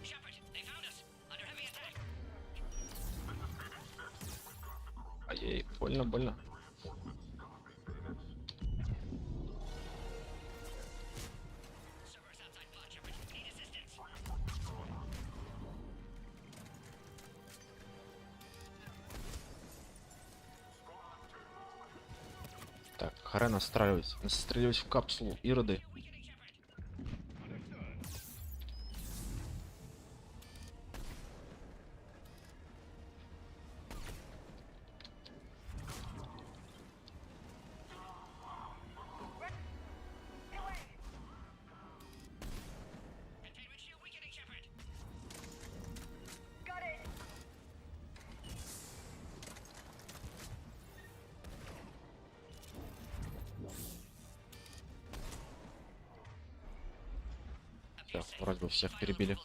Shepard, they found us. Under heavy attack.
Ай-яй, больно, больно. Так, хара настреливать в капсулу ироды.
Got it.
Все, вроде бы всех перебили.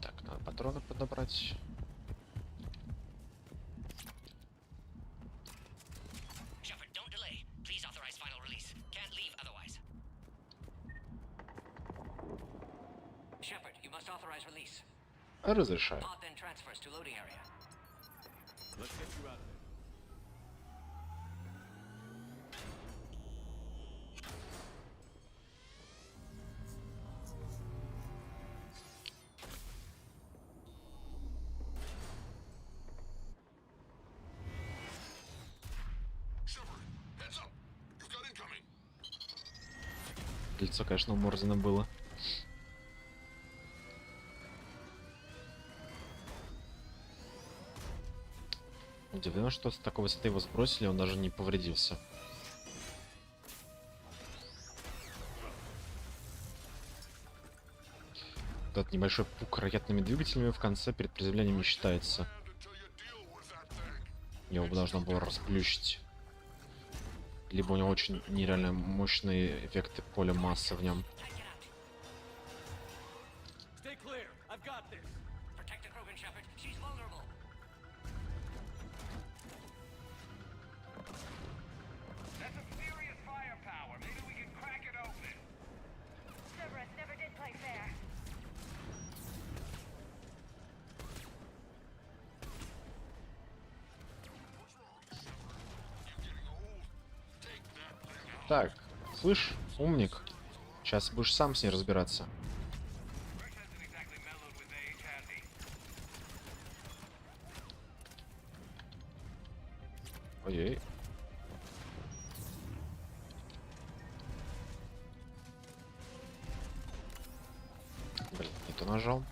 Так, надо патроны подобрать.
Shepard, don't delay. Please authorize final release. Can't leave otherwise. Shepard, you must authorize release.
Разрешаю.
Pod then transfers to loading area.
Let's get you out of there.
Shepard, heads up. You've got incoming.
Лицо, конечно, уморзано было. Удивлен, что с такой высоты его сбросили, он даже не повредился. Этот небольшой пук ракетными двигателями в конце перед приземлением не считается. Его бы должно было расплющить. Либо у него очень нереально мощные эффекты поля массы в нем.
Stay clear. I've got this.
Protect the Krogan, Shepard. She's vulnerable.
That's a serious firepower. Maybe we can crack it open.
Cerberus never did play fair.
Так, слышь, умник. Сейчас будешь сам с ней разбираться. Ой-ой. что нажал.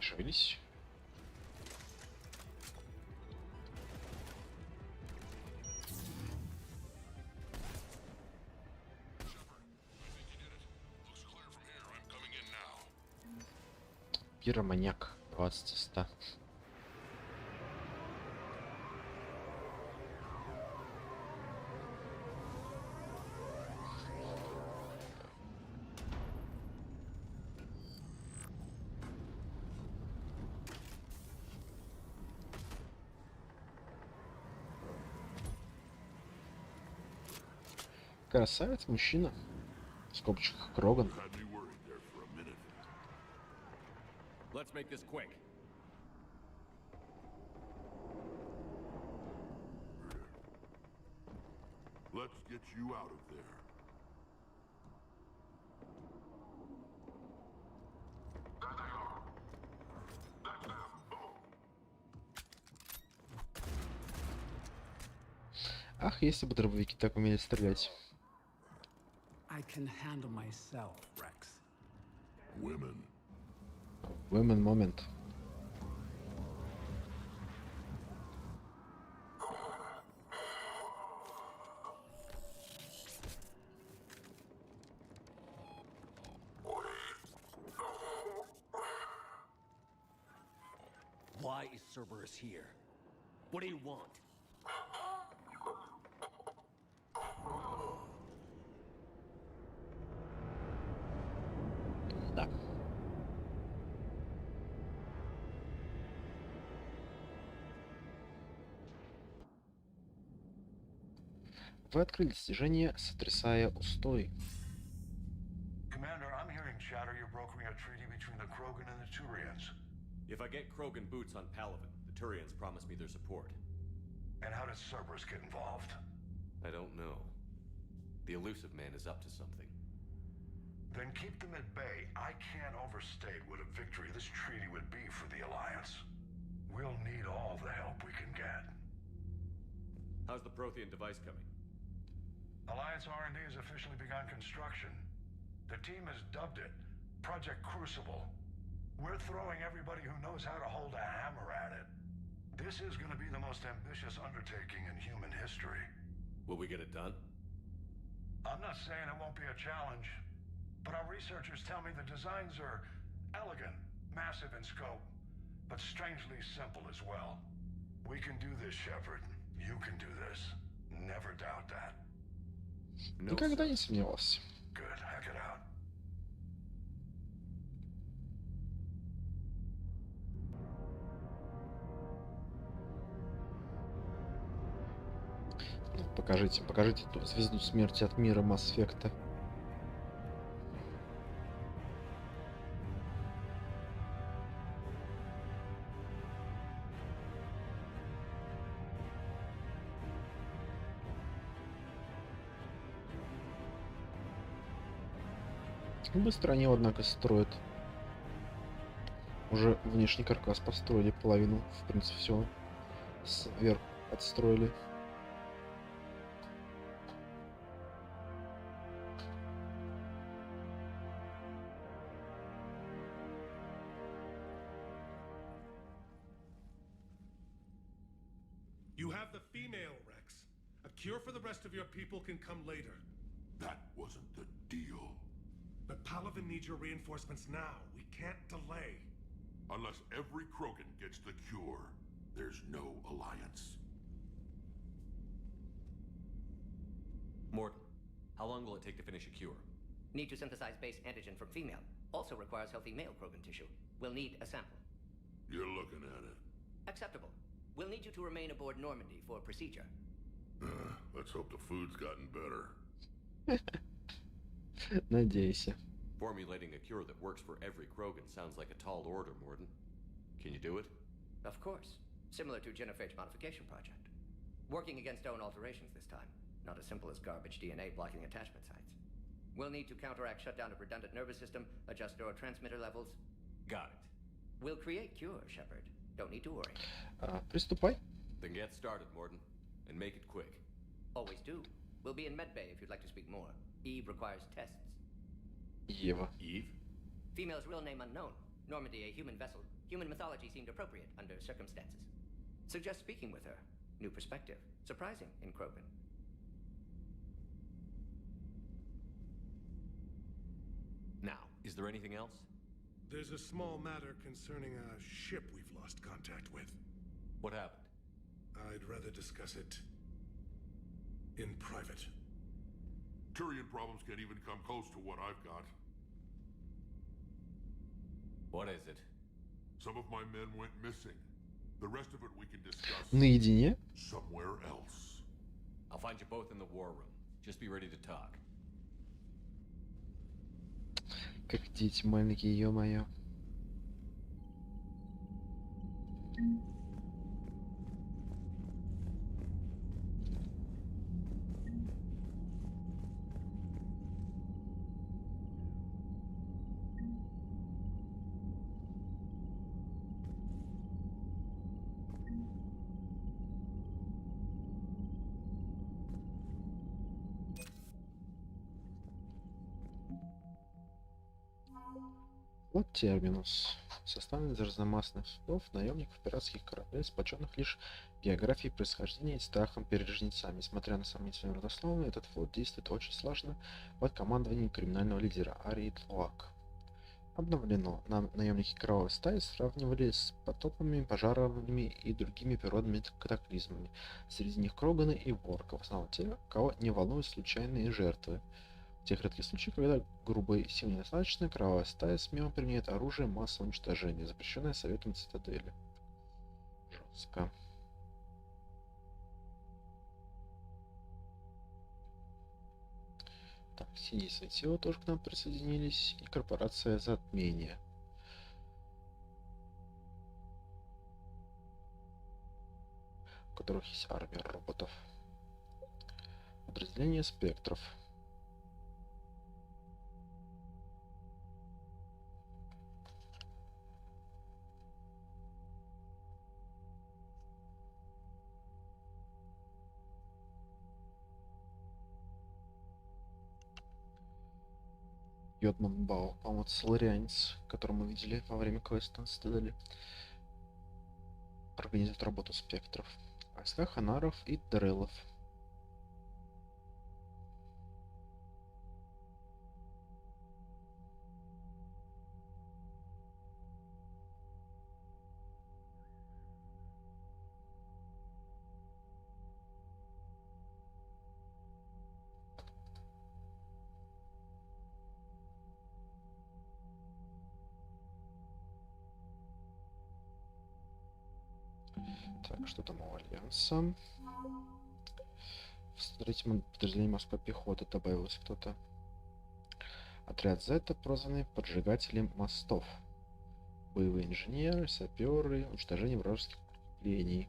Шевелись. Пироманьяк 20 из 100. Красавец, мужчина. В скобочках Кроган.
Let's make this quick.
Let's get you out of there.
Ах, если бы дробовики так умели стрелять.
I can handle myself, Rex.
Women.
Women moment.
Why is Cerberus here? What do you want?
Да. Вы открыли достижение, сотрясая устой.
Commander, I'm hearing chatter you're brokering a treaty between the Krogan and the Turians.
If I get Krogan boots on Palaven, the Turians promise me their support.
And how does Cerberus get involved?
I don't know. The elusive man is up to something.
Then keep them at bay. I can't overstate what a victory this treaty would be for the Alliance. We'll need all the help we can get.
How's the Prothean device coming?
Alliance R&D has officially begun construction. The team has dubbed it Project Crucible. We're throwing everybody who knows how to hold a hammer at it. This is going to be the most ambitious undertaking in human history.
Will we get it done?
I'm not saying it won't be a challenge, but our researchers tell me the designs are elegant, massive in scope, but strangely simple as well. We can do this, Shepard. You can do this. Never doubt that.
Никогда не сомневался.
Good, hack it out.
Покажите эту звезду смерти от мира Mass Effect. Быстро они, однако, строят. Уже внешний каркас построили, половину, в принципе, все сверху отстроили.
You have the female, Rex. A cure for the rest of your people can come later.
That wasn't the deal.
But Palaven needs your reinforcements now. We can't delay.
Unless every Krogan gets the cure, there's no alliance.
Morton, how long will it take to finish a cure?
Need to synthesize base antigen from female. Also requires healthy male Krogan tissue. We'll need a sample.
You're looking at it.
Acceptable. We'll need you to remain aboard Normandy for procedure.
Let's hope the food's gotten better.
Надейся.
Formulating a cure that works for every Krogan sounds like a tall order, Morden. Can you do it?
Of course. Similar to genophage modification project. Working against own alterations this time. Not as simple as garbage DNA blocking attachment sites. We'll need to counteract shutdown of redundant nervous system, adjust neurotransmitter levels.
Got it.
We'll create cure, Shepard. Don't need to worry.
Приступай.
Then get started, Morden. And make it quick.
Always do. We'll be in medbay if you'd like to speak more. Eve requires tests.
Ева.
Eve?
Female's real name unknown. Normandy, a human vessel. Human mythology seemed appropriate under circumstances. Suggest speaking with her. New perspective. Surprising in Krogan.
Now, is there anything else?
There's a small matter concerning a ship we've lost contact with.
What happened?
I'd rather discuss it in private.
Turian problems can't even come close to what I've got.
What is it?
Some of my men went missing. The rest of it we can discuss
Наедине?
somewhere else.
I'll find you both in the war room. Just be ready to talk.
Как дети маленькие, ё-моё. Вот терминус. Составлен из разномастных слов, наемников, пиратских кораблей, сплоченных лишь географией происхождения и страхом перед жнецами. Несмотря на сомнительную родословную, этот флот действует очень слаженно под командованием криминального лидера Арии Тлуак. Обновлено. Наемники кровавой стаи сравнивали с потопами, пожарами и другими природными катаклизмами. Среди них Кроганы и Ворка, в основном те, кого не волнуют случайные жертвы. В тех редких случаях, когда грубые силы недостаточно, кровавая стая смело применяет оружие массового уничтожения, запрещенное Советом Цитадели. Жестко. Так, синие светила тоже к нам присоединились, и корпорация Затмения. У которых есть армия роботов. Подразделение спектров. Йодман Бау, по-моему, это соларианец, которого мы видели во время квеста на Цитадели. Организует работу спектров. Войска Ханаров и Дрелов. Так, что там у Альянса? Смотрите, подразделение морской пехоты добавилось кто-то. Отряд Зета, прозванный поджигателем мостов. Боевые инженеры, саперы, уничтожение вражеских укреплений.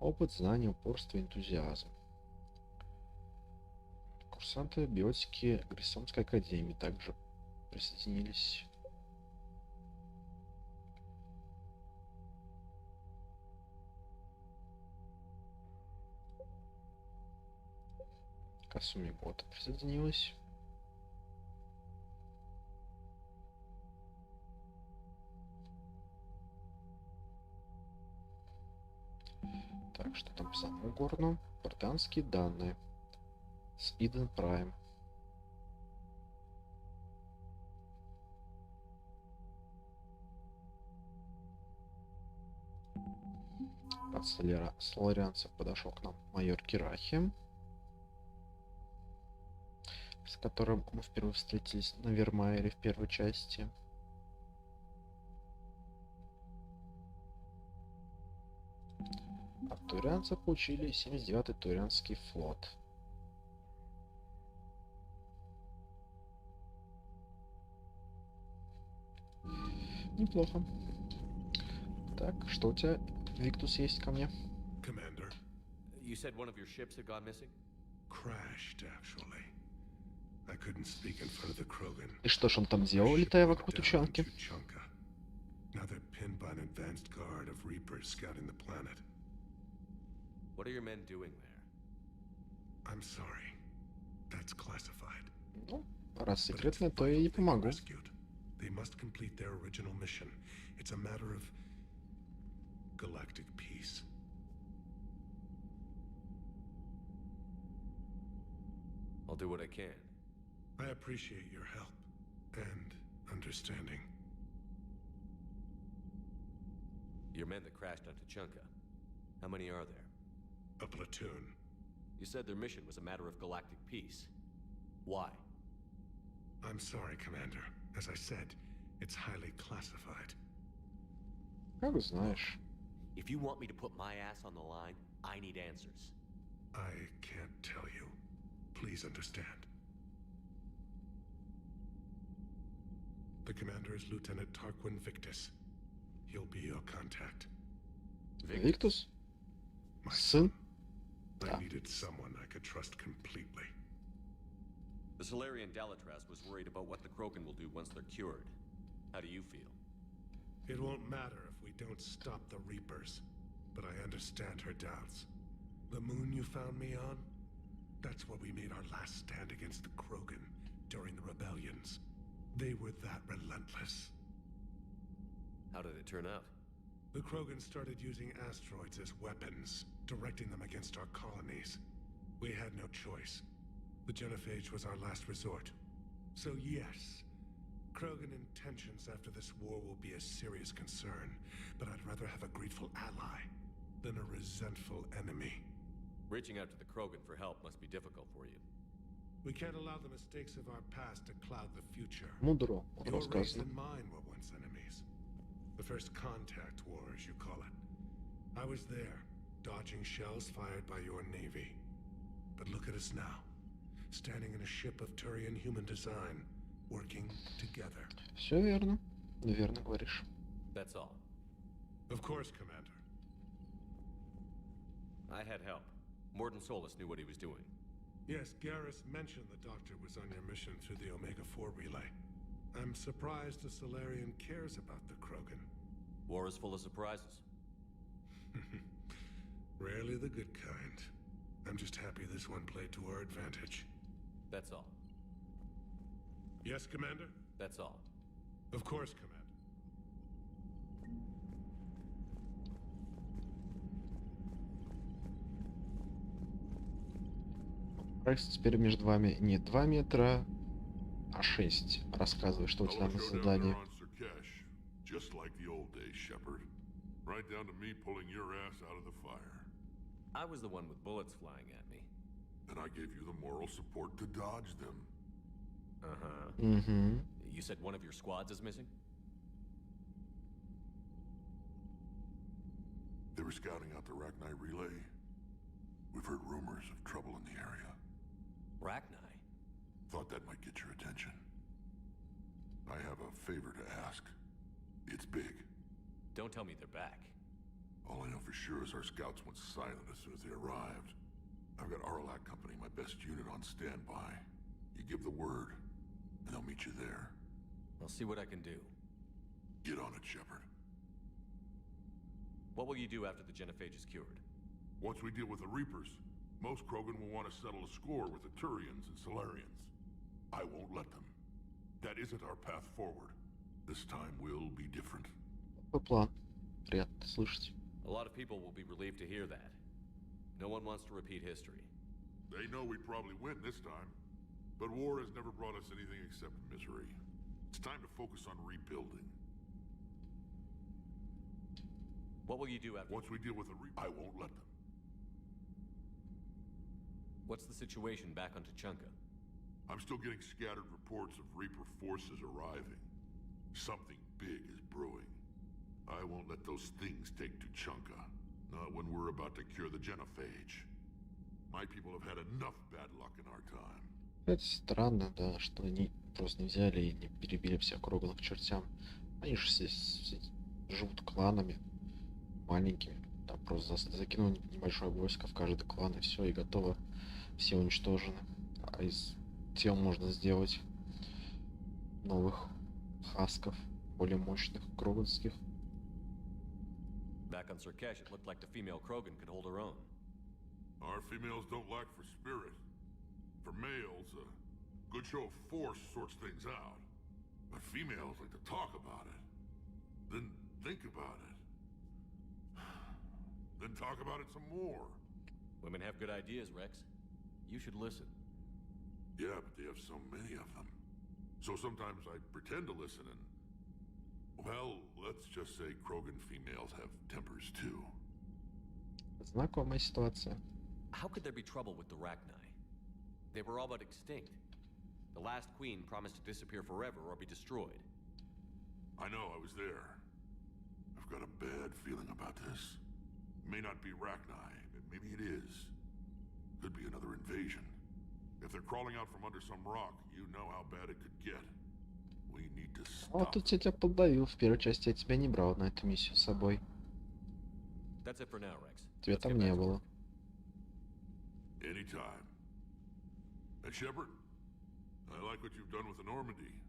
Опыт, знания, упорство, энтузиазм. Курсанты биотики Гриссонской академии также присоединились. Касуми Гота присоединилась. Так, что там по самому горну? Британские данные. С Иден Прайм. От соларианцев подошел к нам майор Кирахи, с которым мы впервые встретились на Вермайере в первой части. От турианцев получили 79-й турианский флот. Неплохо. Так, что у тебя, Виктус, есть ко мне?
Commander.
You said one of your ships had gone missing?
Crashed, actually. I couldn't speak in front of the Krogan.
И что ж он там делал, летая вокруг тучанки?
Now they're pinned by an advanced guard of Reapers scouting the planet.
What are your men doing there?
I'm sorry. That's classified.
Ну, раз секретно, то я и помогу.
They must complete their original mission. It's a matter of galactic peace.
I'll do what I can.
I appreciate your help and understanding.
Your men that crashed on Tuchanka. How many are there?
A platoon.
You said their mission was a matter of galactic peace. Why?
I'm sorry, Commander. As I said, it's highly classified.
Как знаешь.
If you want me to put my ass on the line, I need answers.
I can't tell you. Please understand. The commander is Lieutenant Tarquin Victus. He'll be your contact.
Victus? Сын?
I needed someone I could trust completely.
The Solarian Dalatras was worried about what the Krogan will do once they're cured. How do you feel?
It won't matter if we don't stop the Reapers, but I understand her doubts. The moon you found me on? That's where we made our last stand against the Krogan during the rebellions. They were that relentless.
How did it turn out?
The Krogan started using asteroids as weapons, directing them against our colonies. We had no choice. The Genophage was our last resort. So yes, Krogan intentions after this war will be a serious concern, but I'd rather have a grateful ally than a resentful enemy.
Reaching out to the Krogan for help must be difficult for you.
We can't allow the mistakes of our past to cloud the future.
Мудро
Your race
рассказано.
and mine were once enemies. The first contact war, as you call it. I was there, dodging shells fired by your navy. But look at us now, standing in a ship of Turian human design, working together.
Все верно. Верно говоришь.
That's all.
Of course, Commander.
I had help. Morton Solus knew what he was doing.
Yes, Garrus mentioned the Doctor was on your mission through the Omega-4 relay. I'm surprised the Solarian cares about the Krogan.
War is full of surprises.
Rarely the good kind. I'm just happy this one played to our advantage.
That's all.
Yes, Commander?
That's all.
Of course, Commander.
Рекс, теперь между вами не 2 метра, а 6. Рассказывай, что у тебя на задании.
Just like the old days, Shepard. Right down to me pulling your ass out of the fire.
I was the one with bullets flying at me.
And I gave you the moral support to dodge them.
Uh-huh.
Mm-hmm.
You said one of your squads is missing?
They were scouting out the Rachni relay. We've heard rumors of trouble in the area.
Rachni?
Thought that might get your attention. I have a favor to ask. It's big.
Don't tell me they're back.
All I know for sure is our scouts went silent as soon as they arrived. I've got Arlac Company, my best unit, on standby. You give the word, and they'll meet you there.
I'll see what I can do.
Get on it, Shepard.
What will you do after the Genophage is cured?
Once we deal with the Reapers, most Krogan will want to settle a score with the Turians and Solarians. I won't let them. That isn't our path forward. This time will be different.
Какой план? Приятно слышать.
A lot of people will be relieved to hear that. No one wants to repeat history.
They know we probably win this time, but war has never brought us anything except misery. It's time to focus on rebuilding.
What will you do after?
Once we deal with the I won't let them.
What's the situation back on Tuchanka?
I'm still getting scattered reports of Reaper forces arriving. Something big is brewing. I won't let those things take Tuchanka. Not when we're about to cure the Genophage. My people have had enough bad luck in our time.
Это странно, да, что они просто не взяли и не перебили всех Кроганов к чертям. Они же все живут кланами маленькими. Там просто закинул небольшое войско в каждый клан, и все, и готово. Все уничтожены. А из тел можно сделать новых хасков, более мощных, кроганских.
Back on Sirkesh, it looked like the female Krogan could hold her own.
Our females don't lack for spirit. For males, a good show of force sorts things out. But females like to talk about it. Then think about it. Then talk about it some more.
Women have good ideas, Rex. You should listen.
Yeah, but they have so many of them. So sometimes I pretend to listen and... Well, let's just say Krogan females have tempers too.
Знакомая ситуация.
How could there be trouble with the Rachni? They were all but extinct. The last queen promised to disappear forever or be destroyed.
I know, I was there. I've got a bad feeling about this. May not be Rachni, maybe it is. Could be another invasion. If they're crawling out from under some rock, you know how bad it could get. We need to stop.
Вот тут я тебя поддавил. В первой части я тебя не брал на эту миссию с собой.
That's it for now, Rex.
Тебя там не было.
Anytime. And Shepard, I like what you've done with the Normandy.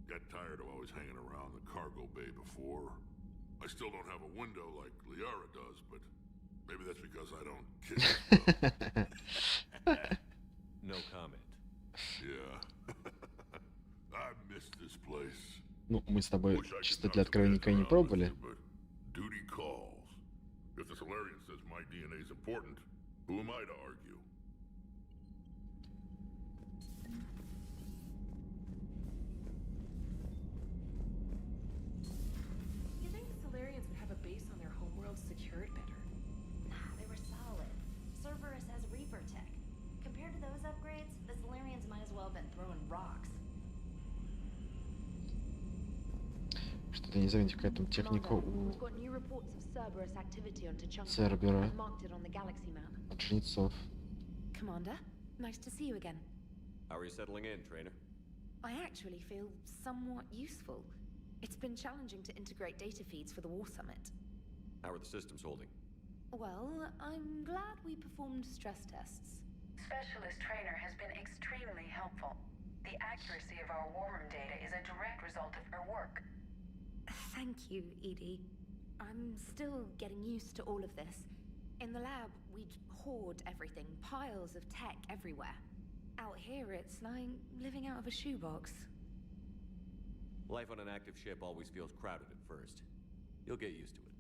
Got tired of always hanging around the cargo bay before. I still don't have a window like Liara does, but maybe that's because I don't kiss as well.
No comment.
Yeah. I miss this place.
Ну, мы с тобой чисто для откровения никогда не пробовали.
Duty calls. If the Solarian says my DNA is important, who am I to argue?
You think the Solarians would have a base on their homeworld secured better?
Nah, they were solid. Cerberus has Reaper tech. Compared to those upgrades, the Solarians might as well have been throwing rocks.
Что-то не заметил какая-то техника у Цербера от жнецов.
Commander, nice to see you again.
How are you settling in, trainer?
I actually feel somewhat useful. It's been challenging to integrate data feeds for the War Summit.
How are the systems holding?
Well, I'm glad we performed stress tests.
Specialist Trainer has been extremely helpful. The accuracy of our war room data is a direct result of her work.
Thank you, Edie. I'm still getting used to all of this. In the lab, we'd hoard everything, piles of tech everywhere. Out here, it's like living out of a shoebox.
Life on an active ship always feels crowded at first. You'll get used to it.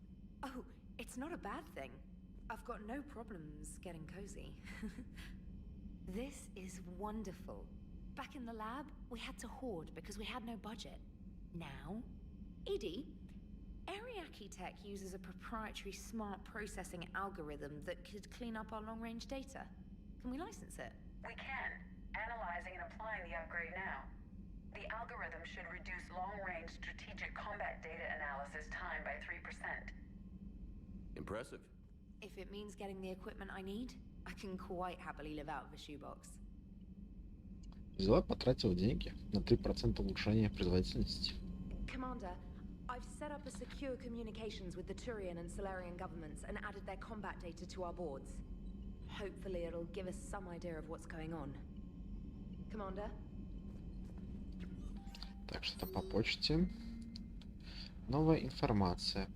Oh, it's not a bad thing. I've got no problems getting cozy. This is wonderful. Back in the lab, we had to hoard because we had no budget. Now, Edie, Ariake Tech uses a proprietary smart processing algorithm that could clean up our long-range data. Can we license it?
We can. Analyzing and applying the upgrade now. The algorithm should reduce long-range strategic combat data analysis time by 3%.
Impressive.
If it means getting the equipment I need, I can quite happily live out of a shoebox.
Взяла, потратила деньги на 3% улучшения производительности.
Commander, I've set up a secure communications with the Turian and Solarian governments and added their combat data to our boards. Hopefully it'll give us some idea of what's going on. Commander?
Так, что там по почте? Новая информация.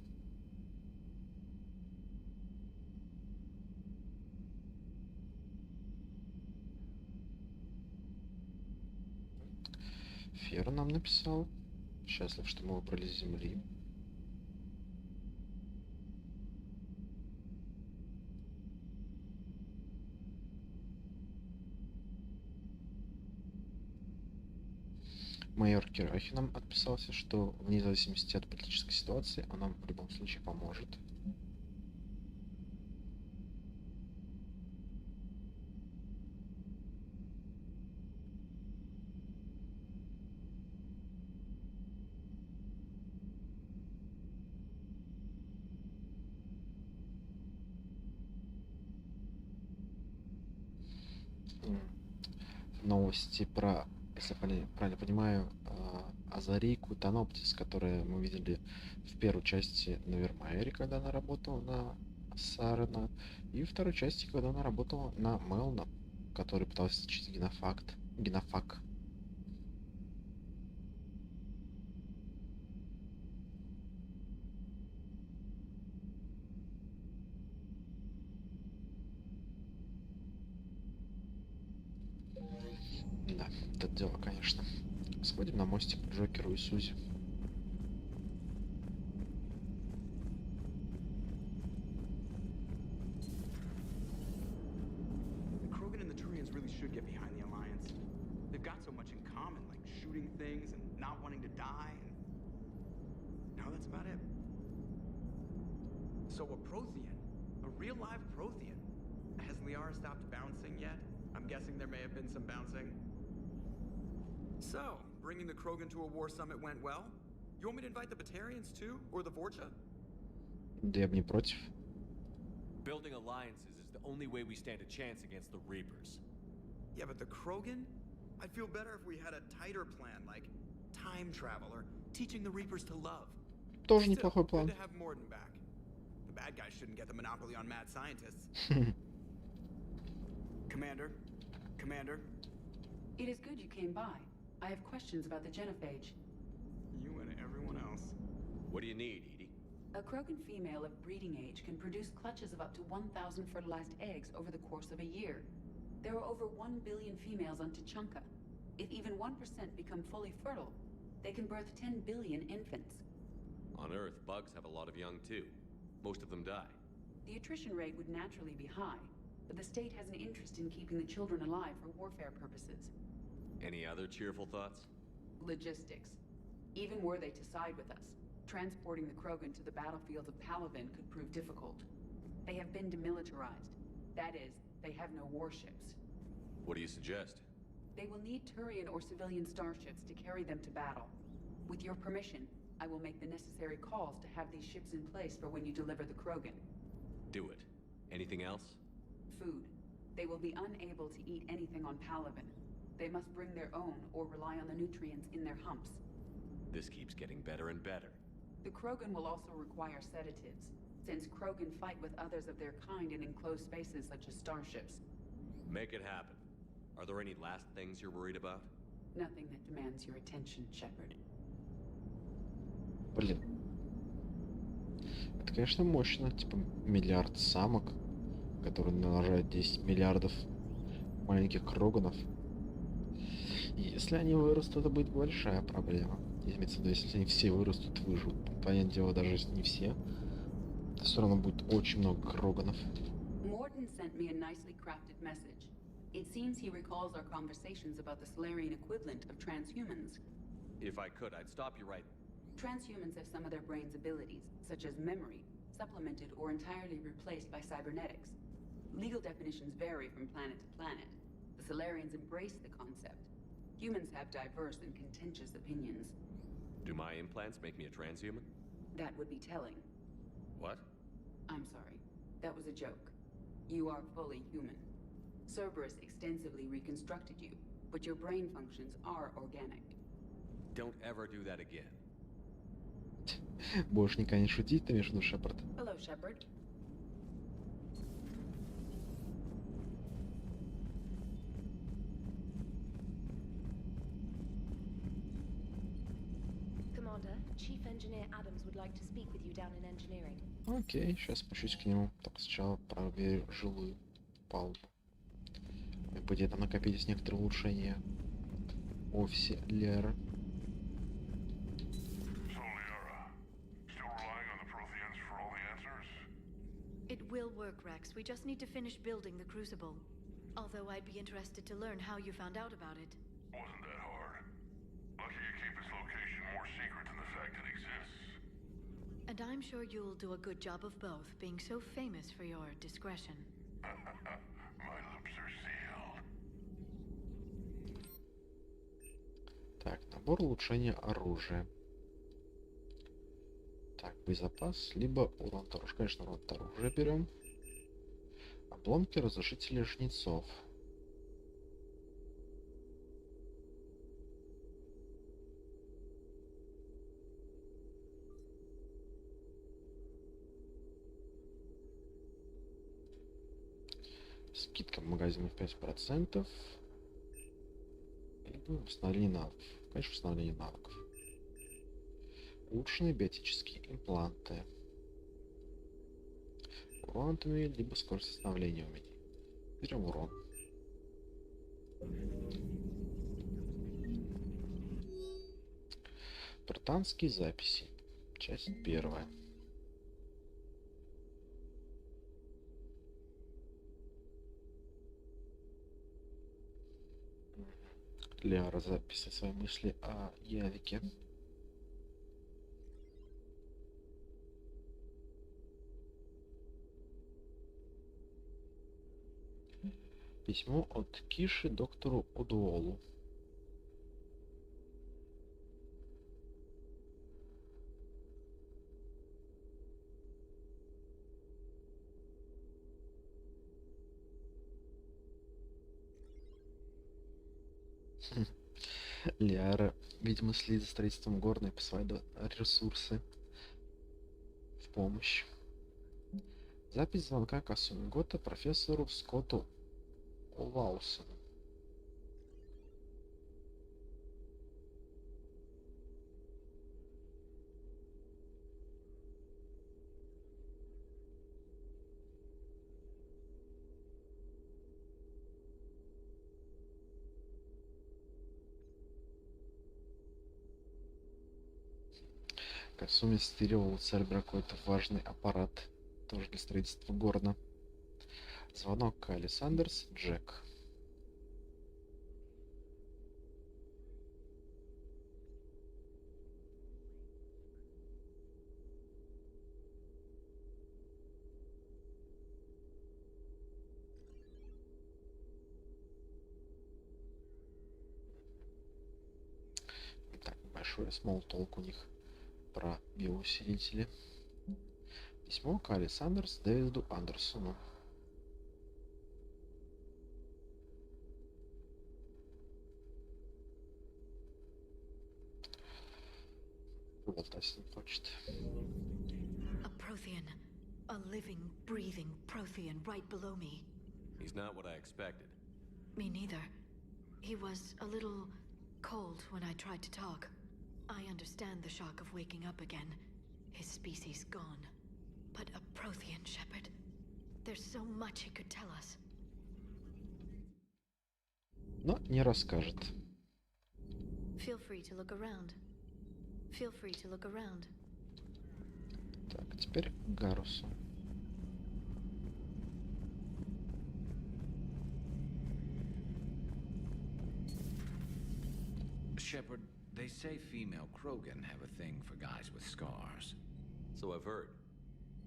Фер нам написал. Счастлив, что мы выбрали с Земли. Майор Кирахи нам отписался, что вне зависимости от политической ситуации он нам в любом случае поможет. Новости про, если я правильно понимаю, Азарийку Таноптис, которую мы видели в первой части на Вермаэре, когда она работала на Сарена, и в второй части, когда она работала на Мелна, который пытался изучить генофак. Да, это дело, конечно. Сходим на мостик к Джокеру и Сузи.
The Krogan and the Turians really should get behind the Alliance. They've got so much in common, like shooting things and not wanting to die. And no, that's about it. So a Prothean, a real live Prothean. Has Liara stopped bouncing yet? I'm guessing there may have been some bouncing. So, bringing the Krogan to a war summit went well? You want me to invite the Batarians too? Or the Vorcha?
Да я бы не против.
Building alliances is the only way we stand a chance against the Reapers.
Yeah, but the Krogan? I'd feel better if we had a tighter plan, like time travel or teaching the Reapers to love.
Тоже неплохой план.
Good to have Morden back. The bad guys shouldn't get the monopoly on mad scientists. Commander? Commander?
It is good you came by. I have questions about the genophage.
You and everyone else.
What do you need, Edie?
A Krogan female of breeding age can produce clutches of up to 1,000 fertilized eggs over the course of a year. There are over 1 billion females on Tuchanka. If even 1% become fully fertile, they can birth 10 billion infants.
On Earth, bugs have a lot of young too. Most of them die.
The attrition rate would naturally be high, but the state has an interest in keeping the children alive for warfare purposes.
Any other cheerful thoughts?
Logistics. Even were they to side with us, transporting the Krogan to the battlefields of Palaven could prove difficult. They have been demilitarized. That is, they have no warships.
What do you suggest?
They will need Turian or civilian starships to carry them to battle. With your permission, I will make the necessary calls to have these ships in place for when you deliver the Krogan.
Do it. Anything else?
Food. They will be unable to eat anything on Palaven. They must bring their own or rely on the nutrients in their humps.
This keeps getting better and better.
The Krogan will also require sedatives, since Krogan fight with others of their kind in enclosed spaces such as starships.
Make it happen. Are there any last things you're worried about?
Nothing that demands your attention, Shepard.
Блин. Это, конечно, мощно. Типа миллиард самок, которые нарожают 10 миллиардов маленьких Кроганов. И если они вырастут, это будет большая проблема. Имеется в виду, если они все вырастут, выживут. Понятное дело, даже если не все, то все равно будет очень много Кроганов.
Morden sent me a nicely crafted message. It seems he recalls our conversations about the Solarian equivalent of transhumans.
If I could, I'd stop you right.
Transhumans have some of their brain's abilities, such as memory, supplemented or entirely replaced by cybernetics. Legal definitions vary from planet to planet. The Solarians embrace the concept. Humans have diverse and contentious opinions.
Do my implants make me a transhuman?
That would be telling.
What?
I'm sorry. That was a joke. You are fully human. Cerberus extensively reconstructed you, but your brain functions are organic.
Don't ever do that again.
Больше никогда не шутить, ты имеешь в виду, Шепард?
Hello, Shepard.
Commander, Chief Engineer Adams would like to speak with you down in engineering.
Окей, сейчас спущусь к нему. Так, сначала проверю жилую палубу. И по идее там накопились некоторые улучшения в офисе Леры.
It will work, Rex. We just need to finish building the Crucible. Although I'd be interested to learn how you found out about it.
Wasn't that hard. Lucky you keep its location more secret than the fact it exists.
And I'm sure you'll do a good job of both, being so famous for your discretion.
My lips are sealed.
Так, набор улучшения оружия. Так, боезапас, либо урон от оружия. Конечно, урон от оружия берем. Обломки разрушителя жнецов. Скидка в магазине в 5%. И восстановление навыков. Конечно, восстановление навыков. Улучшенные биотические импланты. Урон от умений, либо скорость восстановления умений. Берем урон. Британские записи. Часть 1. Ляра записи свои мысли о Явике. Письмо от Киши доктору Удуолу. Ляра, видимо, следит за строительством горной по свои ресурсы в помощь. Запись звонка Касуми Гота профессору Скотту Лаусону. Касуми стырил у Цербера какой-то важный аппарат, тоже для строительства города. Звонок Кайли Сандерс, Джек. Так, большой смолтолк у них про биоусилители. Письмо Кайли Сандерс Дэвиду Андерсону. Болтать не хочет.
A Prothean. A living, breathing Prothean right below me.
He's not what I expected.
Me neither. He was a little cold when I tried to talk. I understand the shock of waking up again. His species gone. But a Prothean, Shepard. There's so much he could tell us.
Но не расскажет.
Feel free to look around. Feel free to look around.
Так, теперь к Гарусу.
Shepard, they say female Krogan have a thing for guys with scars.
So I've heard.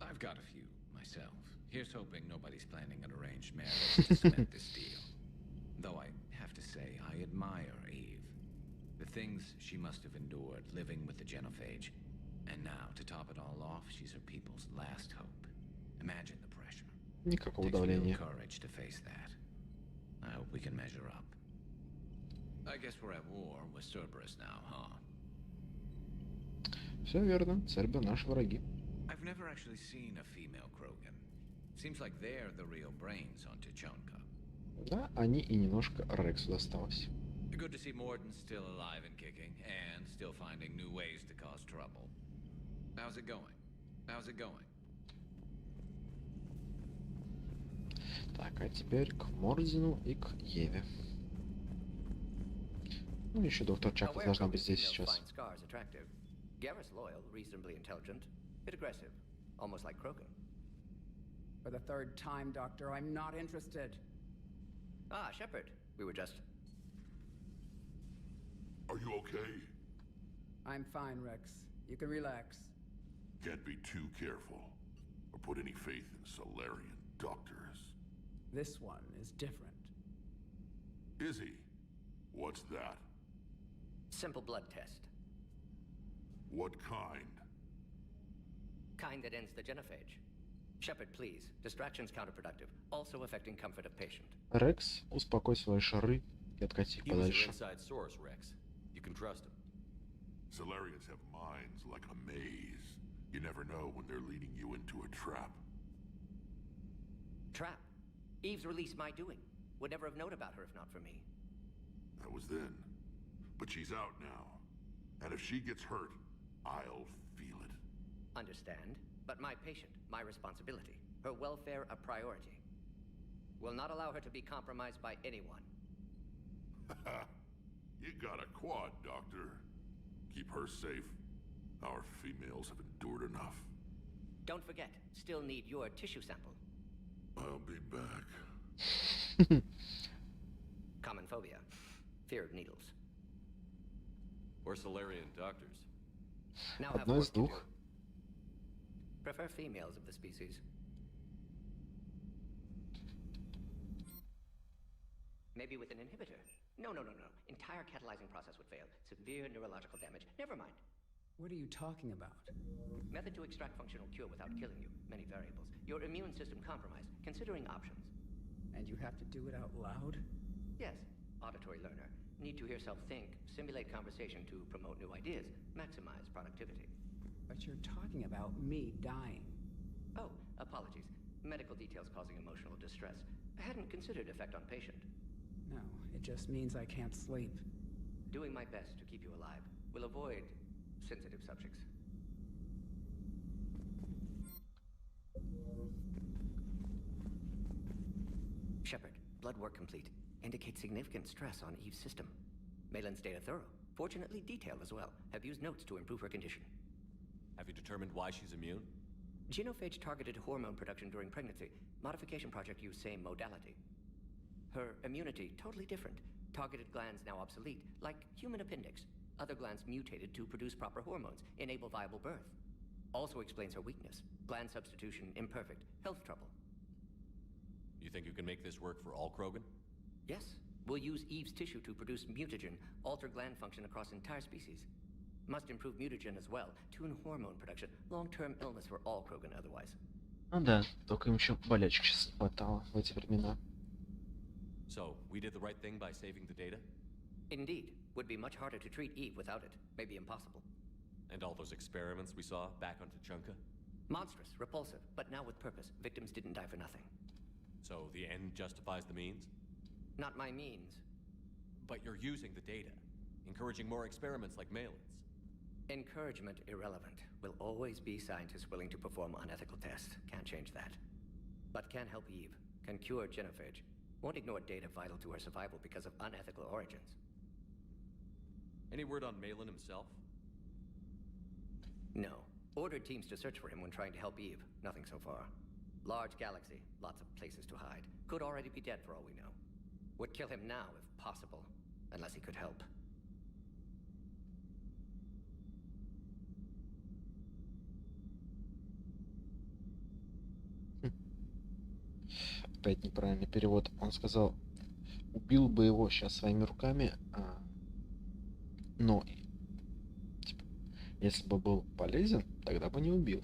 I've got a few myself. Here's hoping nobody's planning an arranged marriage to cement this deal. Though I have to say, I admire Eve. The things she must have endured living with the genophage. And now, to top it all off, she's her people's last hope. Imagine the pressure.
Никакого
Takes real
давления.
courage to face that. I hope we can measure up. I guess we're at war with Cerberus now, huh?
Все верно, Цербер наши враги.
I've never actually seen a female Krogan. Seems like they're the real brains on Tuchonka.
Да, они и немножко Рексу досталось.
Good to see Morden still alive and kicking, and still finding new ways to cause trouble. How's it going? How's it going?
Так, а теперь к Мордину и к Еве. Ну, еще доктор Чакла должна быть здесь сейчас.
Garrus loyal, reasonably intelligent, bit aggressive, almost like Krogan.
For the third time, Doctor, I'm not interested.
Ah, Shepard, we were just...
Are you okay?
I'm fine, Rex. You can relax.
Can't be too careful, or put any faith in Solarian doctors.
This one is different.
Is he? What's that?
Simple blood test.
What kind?
Kind that ends the genophage. Shepard, please. Distraction's counterproductive, also affecting comfort of patient.
Рекс, успокой свои шары и откати их
He was
подальше.
your inside source, Rex. You can trust him.
Solarians have minds like a maze. You never know when they're leading you into a trap.
Trap? Eve's release my doing. Would never have known about her if not for me.
That was then. But she's out now. And if she gets hurt, I'll feel it.
Understand, but my patient, my responsibility. Her welfare a priority. Will not allow her to be compromised by anyone.
You got a quad, Doctor. Keep her safe. Our females have endured enough.
Don't forget, still need your tissue sample.
I'll be back.
Common phobia. Fear of needles.
Or Solarian doctors.
Now have
Одно из
work to do.
двух.
Prefer females of the species. Maybe with an inhibitor. No. Entire catalyzing process would fail. Severe neurological damage. Never mind.
What are you talking about?
Method to extract functional cure without killing you. Many variables. Your immune system compromised. Considering options.
And you have to do it out loud?
Yes. Auditory learner. Need to hear self think. Simulate conversation to promote new ideas. Maximize productivity.
But you're talking about me dying.
Oh, apologies. Medical details causing emotional distress. I hadn't considered effect on patient.
No, it just means I can't sleep.
Doing my best to keep you alive. Will avoid sensitive subjects. Shepard, blood work complete. Indicates significant stress on Eve's system. Malin's data thorough. Fortunately detailed as well. Have used notes to improve her condition.
Have you determined why she's immune?
Genophage targeted hormone production during pregnancy. Modification project used same modality. Her immunity totally different. Targeted glands now obsolete, like human appendix. Other glands mutated to produce proper hormones, enable viable birth. Also explains her weakness. Gland substitution imperfect. Health trouble.
You think you can make this work for all Krogan?
Yes. We'll use Eve's tissue to produce mutagen, alter gland function across entire species. Must improve mutagen as well, tune hormone production. Long-term illness for all Krogan otherwise.
Ну да, только им еще болячек сейчас не хватало в эти времена.
So, we did the right thing by saving the data?
Indeed. Would be much harder to treat Eve without it. Maybe impossible.
And all those experiments we saw back on Tuchanka?
Monstrous, repulsive, but now with purpose. Victims didn't die for nothing.
So the end justifies the means?
Not my means.
But you're using the data, encouraging more experiments like Malin's.
Encouragement irrelevant. Will always be scientists willing to perform unethical tests. Can't change that. But can help Eve. Can cure genophage. Won't ignore data vital to her survival because of unethical origins.
Any word on Malin himself?
No. Ordered teams to search for him when trying to help Eve. Nothing so far. Large galaxy. Lots of places to hide. Could already be dead for all we know. Would kill him now if possible. Unless he could help.
Опять неправильный перевод. Он сказал, убил бы его сейчас своими руками, но типа, если бы был полезен, тогда бы не убил.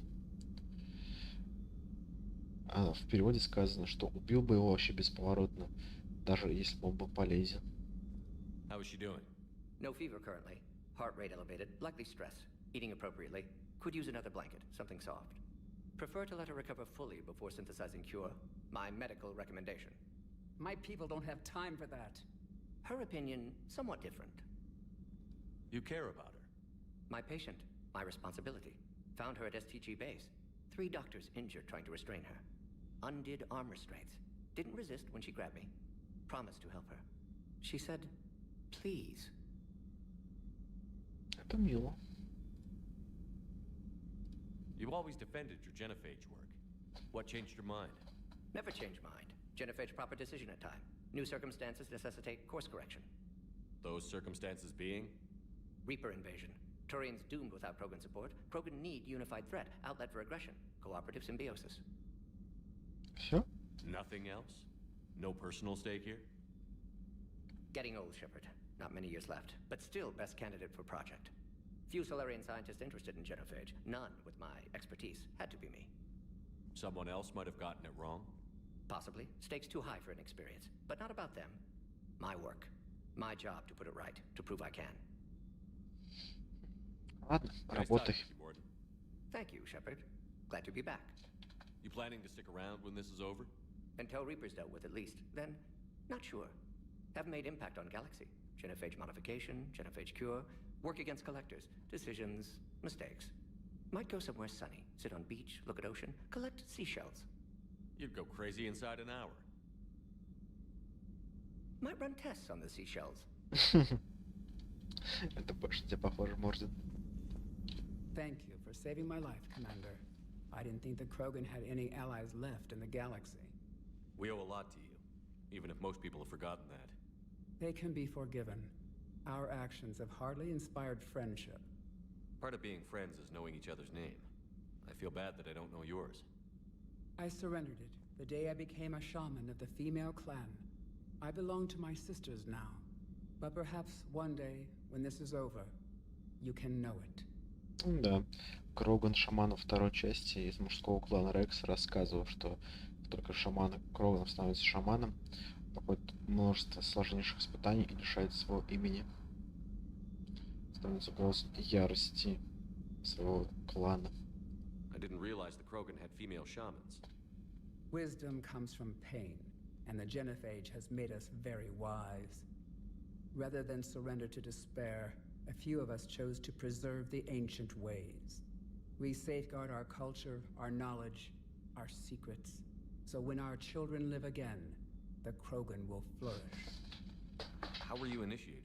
А в переводе сказано, что убил бы его вообще бесповоротно, даже если бы он был полезен.
How is she doing?
No fever currently. Heart rate elevated, likely stress. Eating appropriately. Could use another blanket, something soft. Prefer to let her recover fully before synthesizing cure. My medical recommendation.
My people don't have time for that.
Her opinion, somewhat different.
You care about her?
My patient, my responsibility. Found her at STG base. 3 doctors injured trying to restrain her. Undid arm restraints. Didn't resist when she grabbed me. Promised to help her. She said, please.
Это мило.
You always defended your genophage work. What changed your mind?
Never change mind. Genophage proper decision at time. New circumstances necessitate course correction.
Those circumstances being?
Reaper invasion. Turians doomed without Krogan support. Krogan need unified threat. Outlet for aggression. Cooperative symbiosis.
Все?
Nothing else? No personal stake here?
Getting old, Shepard. Not many years left. But still best candidate for project. Few Solarian scientists interested in genophage. None with my expertise. Had to be me.
Someone else might have gotten it wrong?
Possibly. Stakes too high for an experience. But not about them. My work. My job to put it right. To prove I can.
Ладно,
Nice
работай.
talking to you,
Thank you, Shepard. Glad to be back.
You planning to stick around when this is over?
Until Reapers dealt with, at least. Then, not sure. Have made impact on Galaxy. Genophage modification, genophage cure, work against collectors, decisions, mistakes. Might go somewhere sunny, sit on beach, look at ocean, collect seashells.
You'd go crazy inside an hour.
Might run tests on the seashells.
Это больше тебе похоже, Мордин.
Thank you for saving my life, Commander. I didn't think the Krogan had any allies left in the galaxy.
We owe a lot to you, even if most people have forgotten that.
They can be forgiven. Our actions have hardly inspired friendship.
Part of being friends is knowing each other's name. I feel bad that I don't know yours.
I surrendered it the day I became a shaman of the female clan. I belong to my sisters now. But perhaps one day, when this is over, you can know it.
Да. Кроган, шаман во второй части из мужского клана Рекс, рассказывал, что только шаман Кроганом становится шаманом, проходит множество сложнейших испытаний и лишает своего имени. Становится голос ярости своего клана.
I didn't realize the Krogan had female shamans.
Wisdom comes from pain, and the genophage has made us very wise. Rather than surrender to despair, a few of us chose to preserve the ancient ways. We safeguard our culture, our knowledge, our secrets. So when our children live again, the Krogan will flourish.
How were you initiated?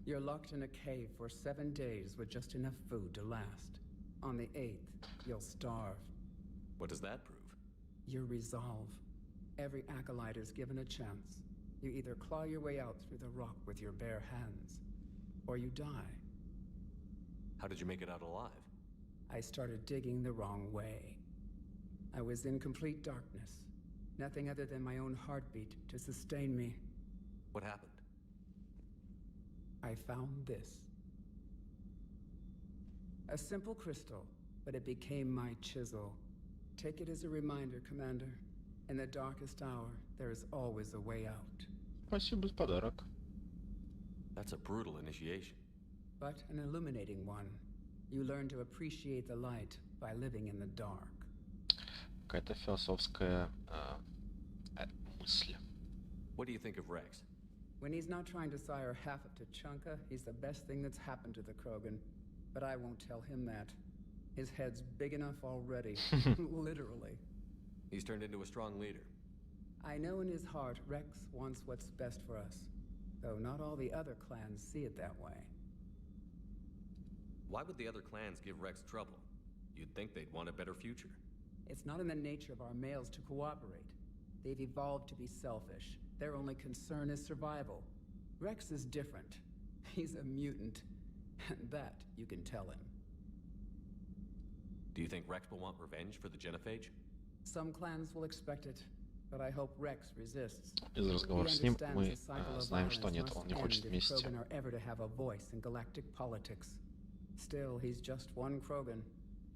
You're locked in a cave for 7 days with just enough food to last. On the 8th, you'll starve.
What does that prove?
Your resolve. Every acolyte is given a chance. You either claw your way out through the rock with your bare hands, or you die.
How did you make it out alive?
I started digging the wrong way. I was in complete darkness. Nothing other than my own heartbeat to sustain me.
What happened?
I found this. A simple crystal, but it became my chisel. Take it as a reminder, Commander. In the darkest hour, there is always a way out.
Спасибо за подарок.
That's a brutal initiation.
But an illuminating one. You learn to appreciate the light by living in the dark.
Какая-то философская мысль.
What do you think of Rex?
When he's not trying to sire half of Tuchanka, he's the best thing that's happened to the Krogan. But I won't tell him that. His head's big enough already. Literally.
He's turned into a strong leader.
I know in his heart Rex wants what's best for us, though not all the other clans see it that way.
Why would the other clans give Rex trouble? You'd think they'd want a better future.
It's not in the nature of our males to cooperate. They've evolved to be selfish. Their only concern is survival. Rex is different. He's a mutant, and that you can tell him.
Do you think Rex will want revenge for the genophage?
Some clans will expect it, but I hope Rex resists.
Из разговора с ним мы знаем, что нет, он не хочет мести.
Krogan are ever to have a voice in galactic politics. Still, he's just one Krogan.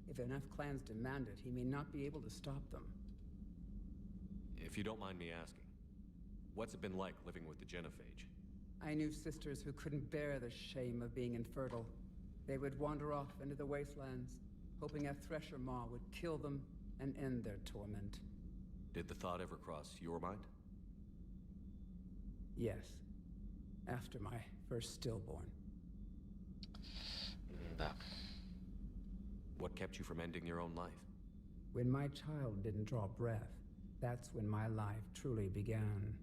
If enough clans demand it, he may not be able to stop them.
If you don't mind me asking, what's it been like living with the genophage?
I knew sisters who couldn't bear the shame of being infertile. They would wander off into the wastelands, hoping a thresher maw would kill them and end their torment.
Did the thought ever cross your mind?
Yes. After my first stillborn.
Да.
What kept you from ending your own life?
When my child didn't draw breath, that's when my life truly began.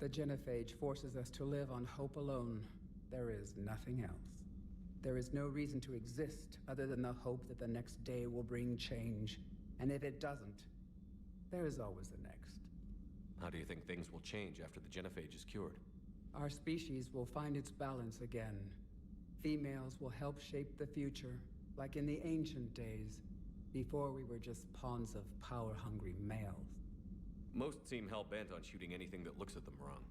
The genophage forces us to live on hope alone. There is nothing else. There is no reason to exist other than the hope that the next day will bring change. And if it doesn't, there is always the next.
How do you think things will change after the genophage is cured?
Our species will find its balance again. Females will help shape the future, like in the ancient days, before we were just pawns of power-hungry males.
Most seem hell-bent on shooting anything that looks at them wrong.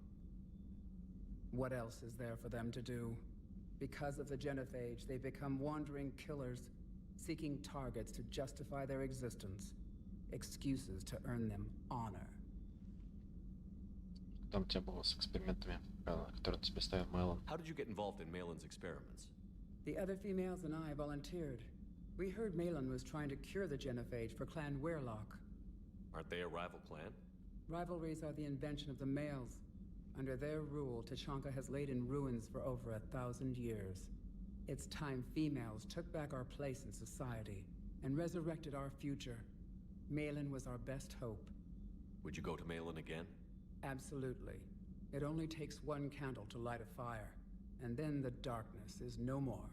What else is there for them to do? Because of the genophage, they become wandering killers, seeking targets to justify their existence, excuses to earn them honor.
Там тебя было с экспериментами, которые тебе ставил Мэлон.
How did you get involved in Malin's experiments?
The other females and I volunteered. We heard Malin was trying to cure the genophage for Clan Weirlock.
Aren't they a rival clan?
Rivalries are the invention of the males. Under their rule, Tachanka has laid in ruins for over 1,000 years. It's time females took back our place in society and resurrected our future. Malin was our best hope.
Would you go to Malin again?
Absolutely. It only takes one candle to light a fire, and then the darkness is no more.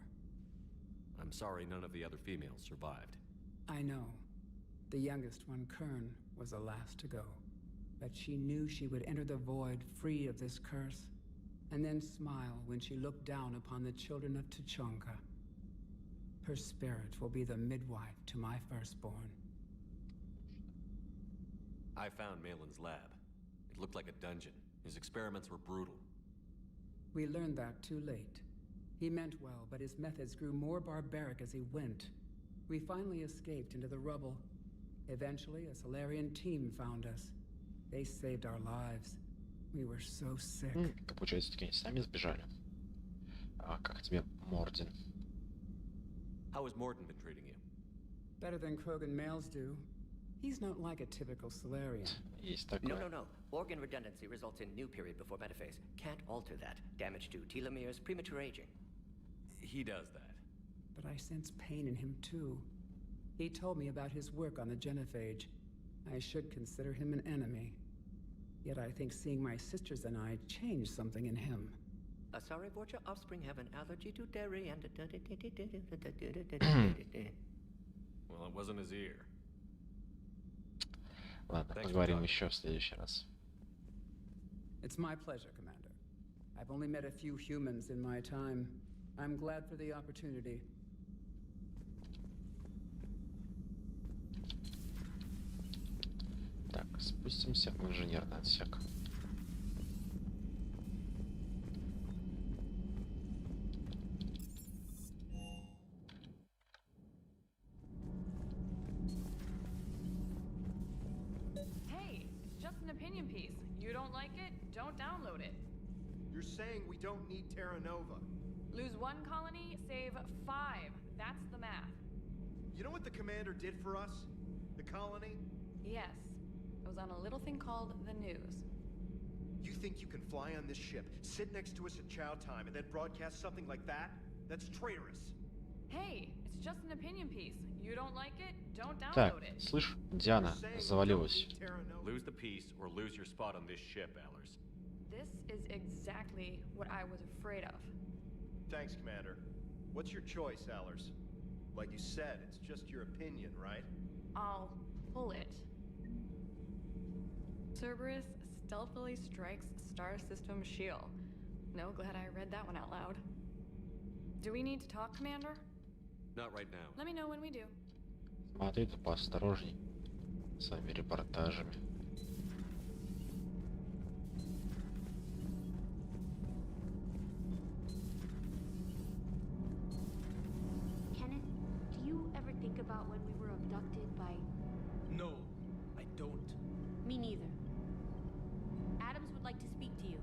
I'm sorry none of the other females survived.
I know. The youngest one, Kern, was the last to go. But she knew she would enter the void free of this curse, and then smile when she looked down upon the children of Tachanka. Her spirit will be the midwife to my firstborn.
I found Malin's lab. It looked like a dungeon. His experiments were brutal.
We learned that too late. He meant well, but his methods grew more barbaric as he went. We finally escaped into the rubble. Eventually, a Solarian team found us. They saved our lives. We were so sick.
Так получается, таки они сами сбежали. А как тебе Морден?
How has Morden been treating you?
Better than Krogan males do. He's not like a typical Solarian.
Есть такое.
No. Organ redundancy results in new period before metaphase. Can't alter that. Damage to telomeres, premature aging.
He does that.
But I sense pain in him too. He told me about his work on the genophage. I should consider him an enemy. Yet I think seeing my sisters and I changed something in him.
Sorry, Borgia offspring have an allergy to dairy and...
Well, it wasn't his ear.
Ладно, поговорим еще в следующий раз.
It's my pleasure, Commander. I've only met a few humans in my time. I'm glad for the opportunity.
Так, спустимся в инженерный отсек.
Hey, it's just an opinion piece. You don't like it? Don't download it.
You're saying we don't need Terra Nova.
Lose one colony, save 5. That's the math.
You know what the commander did for us? The colony?
Yes. It was on a little thing called the news.
You think you can fly on this ship, sit next to us at chow time, and then broadcast something like that? That's traitorous.
Hey, it's just an opinion piece. You don't like it? Don't
Так,
download it.
слышь, Диана завалилась.
Lose the piece or lose your spot on this ship, Allers.
This is exactly what I was afraid of.
Thanks, Commander. What's your choice, Allers? Like you said, it's just your opinion, right?
I'll pull it. Cerberus stealthily strikes Star System shield. No, glad I read that one out loud. Do we need to talk, Commander?
Not right now.
Let me know when we do.
Смотри, ты поосторожней с своими репортажами.
Kenneth, do you ever think about when we were abducted by...
No, I don't.
Me neither. Adams would like to speak to you.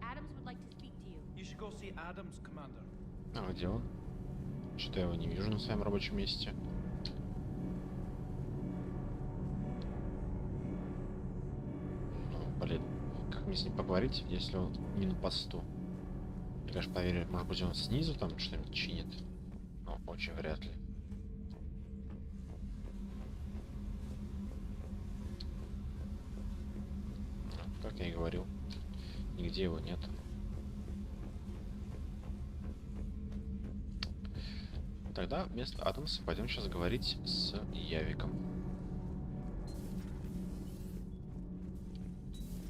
Adams would like to speak to you.
You should go see Adams, Commander.
А где он? Что-то я его не вижу на своем рабочем месте. Ну, блин, как мне с ним поговорить, если он не на посту? Я, конечно, поверю, может быть, он снизу там что-нибудь чинит. Но очень вряд ли. Как я и говорил, нигде его нет. Тогда вместо Адамса пойдем сейчас говорить с Явиком.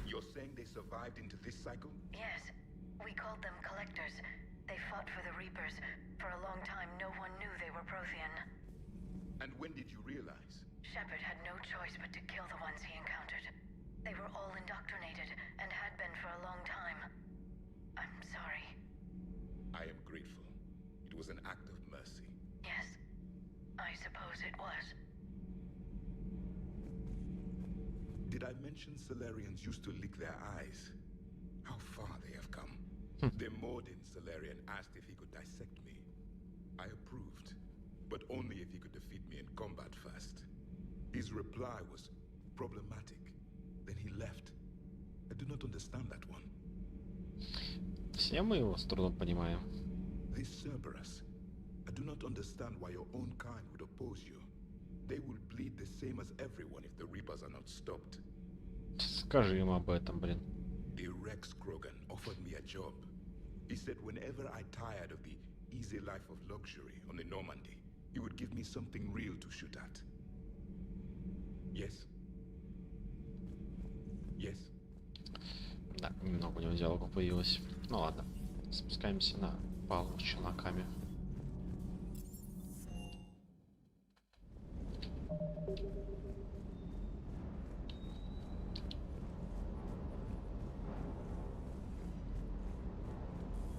You're saying they survived into this cycle?
Yes. We called them collectors. They fought for the Reapers. For a long time, no one knew they were Prothean.
And when did you realize?
Shepard had no choice but to kill the ones he encountered. They were all indoctrinated, and had been for a long time. I'm sorry.
I am grateful. It was an act of mercy.
Yes, I suppose it was.
Did I mention Solarians used to lick their eyes? How far they have come. The Morden Solarian asked if he could dissect me. I approved, but only if he could defeat me in combat first. His reply was,
problematic. Then he left. I do not understand that one.
Все мы его с трудом понимаем.
This Cerberus. I do not understand why your own kind would oppose you. They will bleed the same as everyone if the Reapers are not stopped.
Скажи им об этом, блин.
The Rex Krogan offered me a job. He said whenever I tired of the easy life of luxury on the Normandy, he would give me something real to shoot at. Yes? Yes?
Да, немного у него диалогов появилось. Ну ладно, спускаемся на палубу с челноками.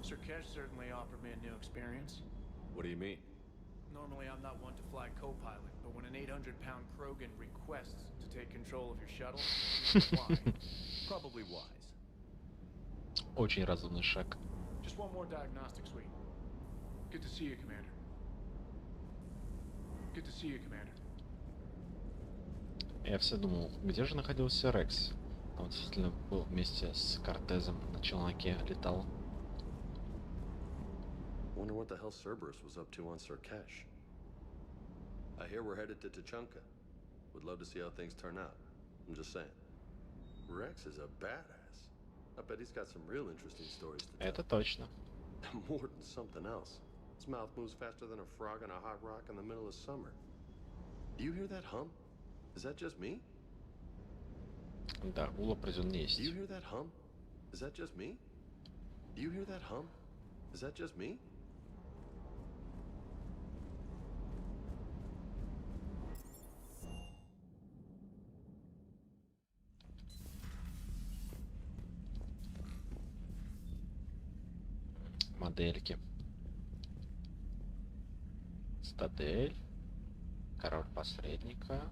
Sir Kesh certainly offered me a new experience.
What do you mean?
Normally I'm not one to fly co-pilot, but when an 800-pound Krogan requests to take control of your shuttle, why?
Probably wise.
Очень разумный шаг.
Just one more diagnostic suite. Good to see you, Commander. Good to see you, Commander.
Я все думал, где же находился Рекс? Он действительно был вместе с Кортезом на челноке, летал.
Wonder what the hell Cerberus was up to on Sir Kesh. I hear we're headed to Tuchanka. Would love to see how things turn out. I'm just saying. Rex is a badass. I bet he's got some real interesting stories to tell.
Это точно.
More than something else. His mouth moves faster than a frog on a hot rock in the middle of summer. Do you hear that hum? Is that just me?
Да, гул определенно есть.
Do you hear that hum? Is that just me? Do you hear that hum? Is that just me?
Модельки. Стадель. Корабль посредника.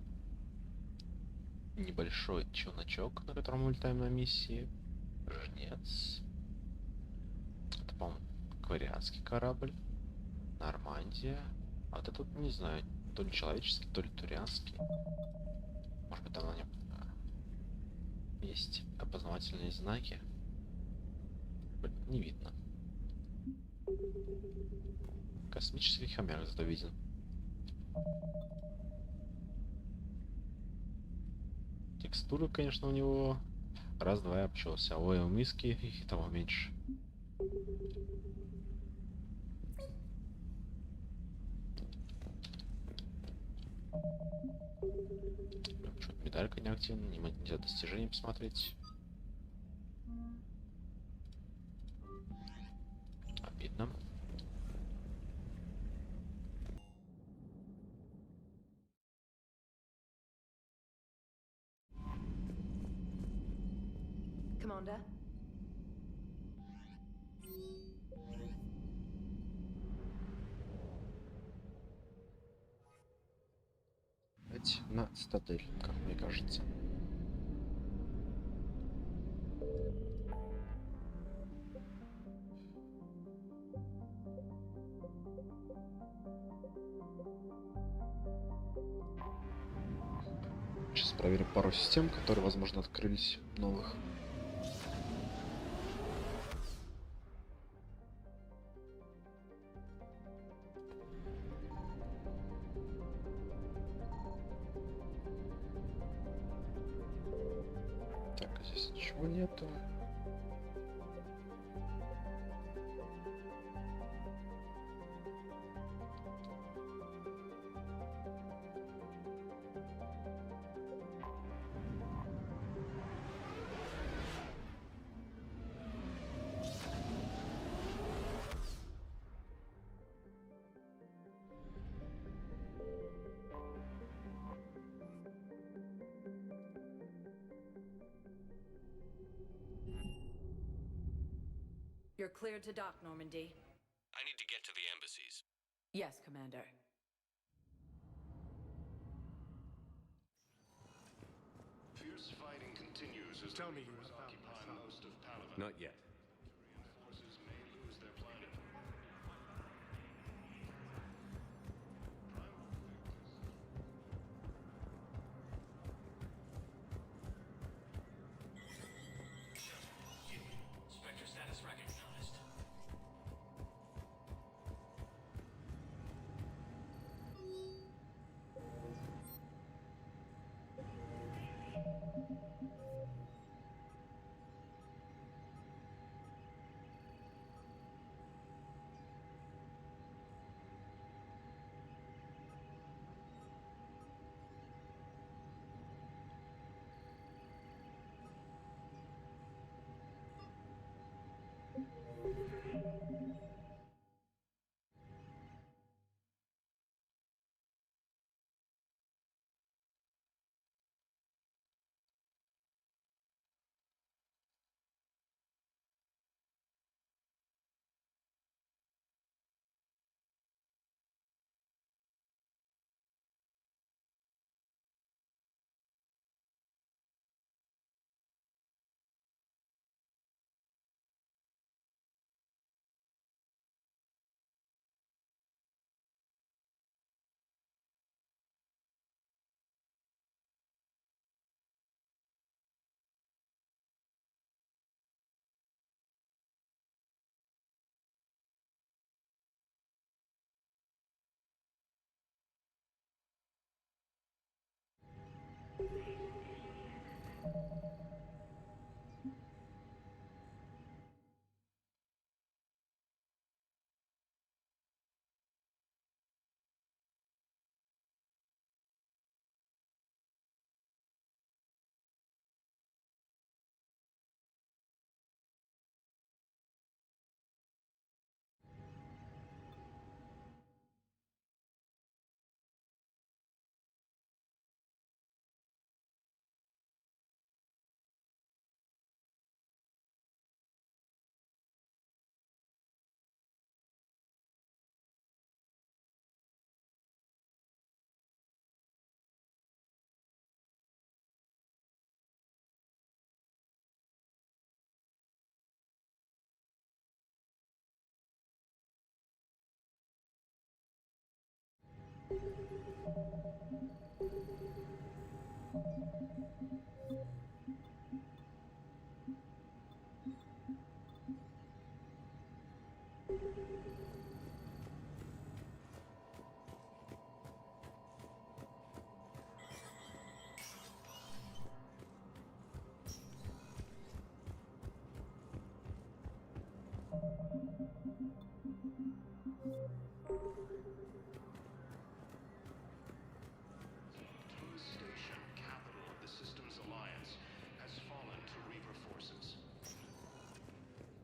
Небольшой челночок, на котором мы летаем на миссии. Жнец. Это, по-моему, квариатский корабль. Нормандия. А вот это тут, не знаю, то ли человеческий, то ли турианский. Может быть, там на нем есть опознавательные знаки. Не видно. Космический хомяк зато виден. Текстура, конечно, у него раз-два и обчелся, а у миски и того меньше. Что-то медалька неактивна, нельзя достижения посмотреть. Обидно.
Commander?
Опять на стадель, как мне кажется. Сейчас проверим пару систем, которые, возможно, открылись новых. Так, здесь ничего нету.
You're cleared to dock, Normandy.
I need to get to the embassies.
Yes, Commander.
Fierce fighting continues as
Tell
the
me you
Reapers
have found
occupy
my son.
most of Palaven.
Not yet.
Tyrian forces may lose their planet.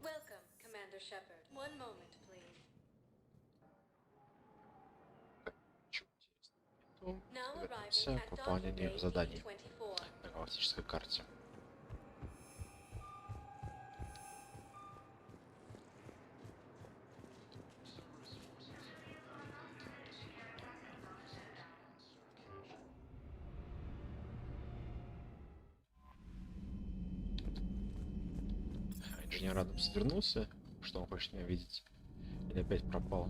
Welcome, Commander Shepard. One moment, please. Now arriving at
Выполнение
docking
заданий
bay D24.
на галактической карте. Инженер Адамс вернулся, что он хочет меня видеть, или опять пропал.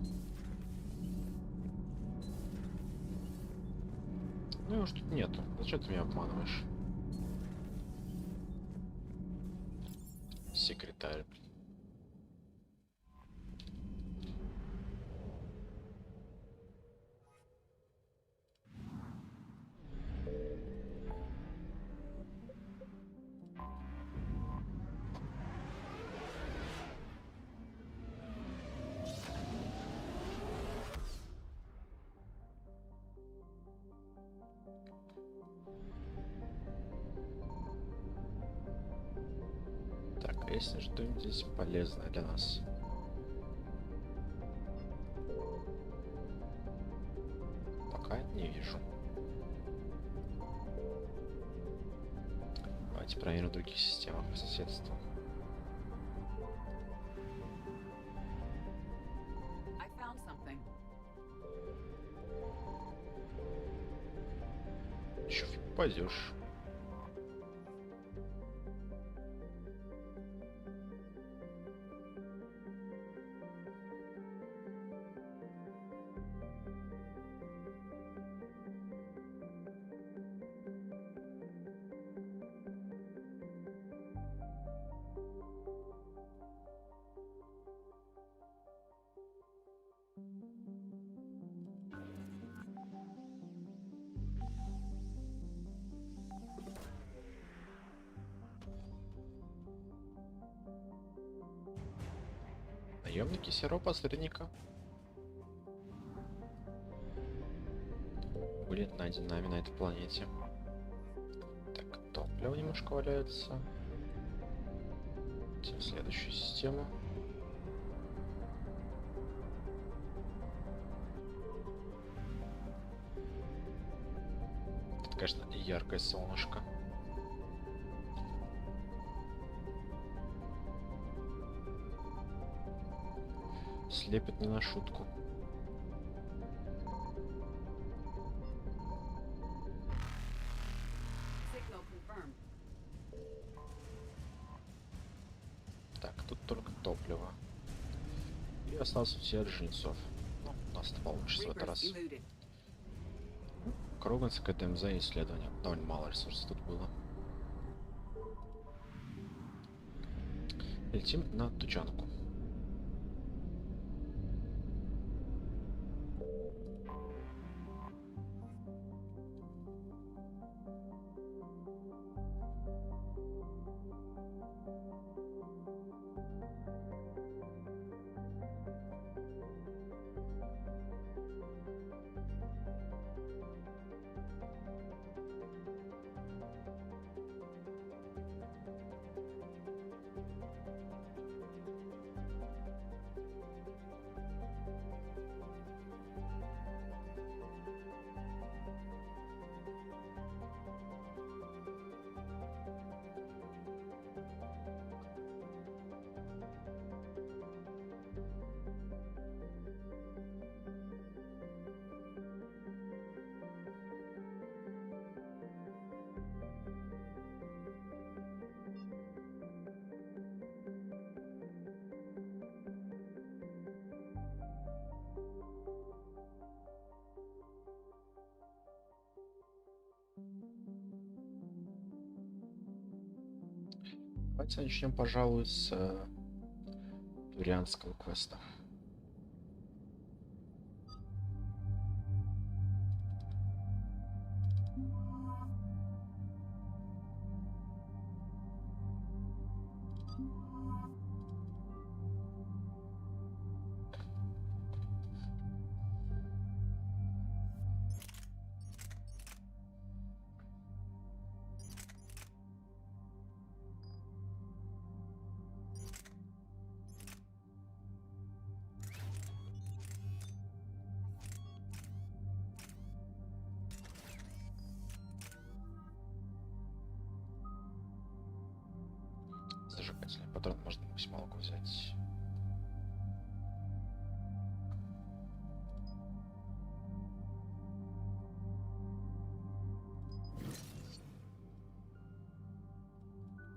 Ну его ж тут нету. Зачем ты меня обманываешь? Секретарь. Так, а если что-нибудь здесь полезное для нас? Пока не вижу. Давайте проверим в других системах по соседству.
I found something.
Еще фиг попадешь. Наемники серого посредника были найдены нами на этой планете. Так, топливо немножко валяется. Идем в следующую систему. Тут, конечно, яркое солнышко. Слепит не на шутку.
Signal confirmed.
Так, тут только топливо. И остался все от жнецов. Ну, у нас это получится в этот
Reapers
раз.
eluded.
Кроганское ДМЗ исследование. Довольно мало ресурсов тут было. Летим на Тучанку. Давайте начнем, пожалуй, с турианского квеста. Зажигательный патрон можно максималку взять.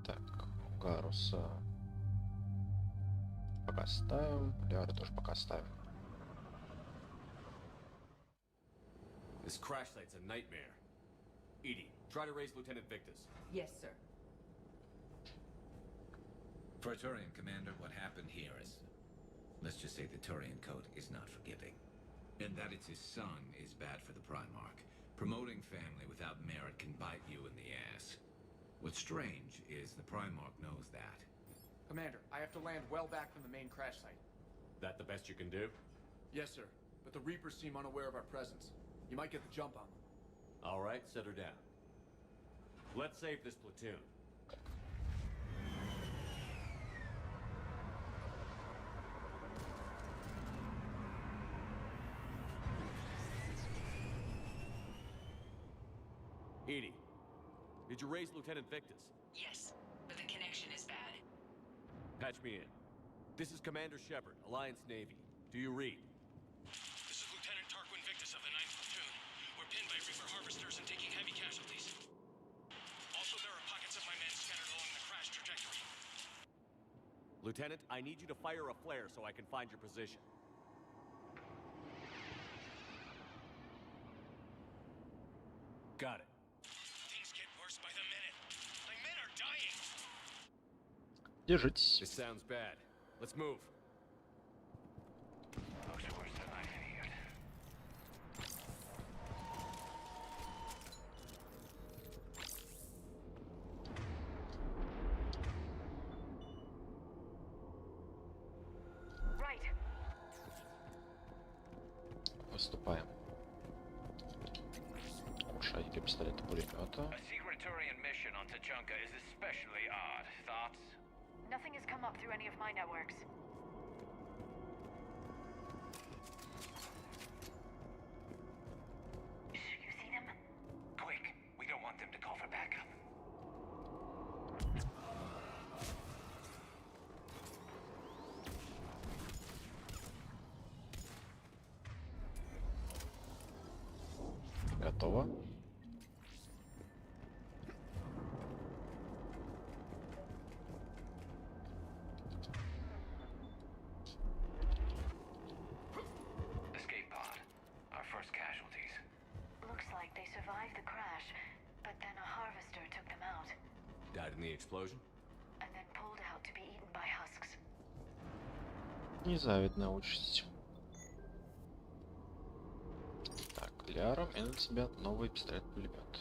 Так, Гаруса пока ставим, Ляру тоже пока ставим.
This crash site's a nightmare. Edie, try to raise Lieutenant Victus.
Yes, sir.
For a Turian commander, what happened here is... Let's just say the Turian code is not forgiving. And that it's his son is bad for the Primarch. Promoting family without merit can bite you in the ass. What's strange is the Primarch knows that.
Commander, I have to land well back from the main crash site.
That the best you can do?
Yes, sir. But the Reapers seem unaware of our presence. You might get the jump on them.
All right, set her down. Let's save this platoon. Edie, did you raise Lieutenant Victus?
Yes, but the connection is bad.
Patch me in. This is Commander Shepard, Alliance Navy. Do you read?
This is Lieutenant Tarquin Victus of the 9th Platoon. We're pinned by Reaper harvesters and taking heavy casualties. Also, there are pockets of my men scattered along the crash trajectory.
Lieutenant, I need you to fire a flare so I can find your position. Got it.
Things get worse by the minute. My men are dying.
Держитесь.
This sounds bad. Let's move.
Looks worse than I feared.
Right.
Выступаем. Шайка пистолета пулемета.
A secret Turian mission on Tachanka is especially odd. Thoughts?
Nothing has come up through any of my networks. You see them?
Quick, we don't want them to call for backup.
Готово.
Escape pod. Our first casualties.
Looks like they survived the crash, but then a harvester took them out,
Died in the explosion?
and then pulled out to be eaten by husks.
Незавидная участь. Так, Ляра, и на тебя новый пистолет-пулемет.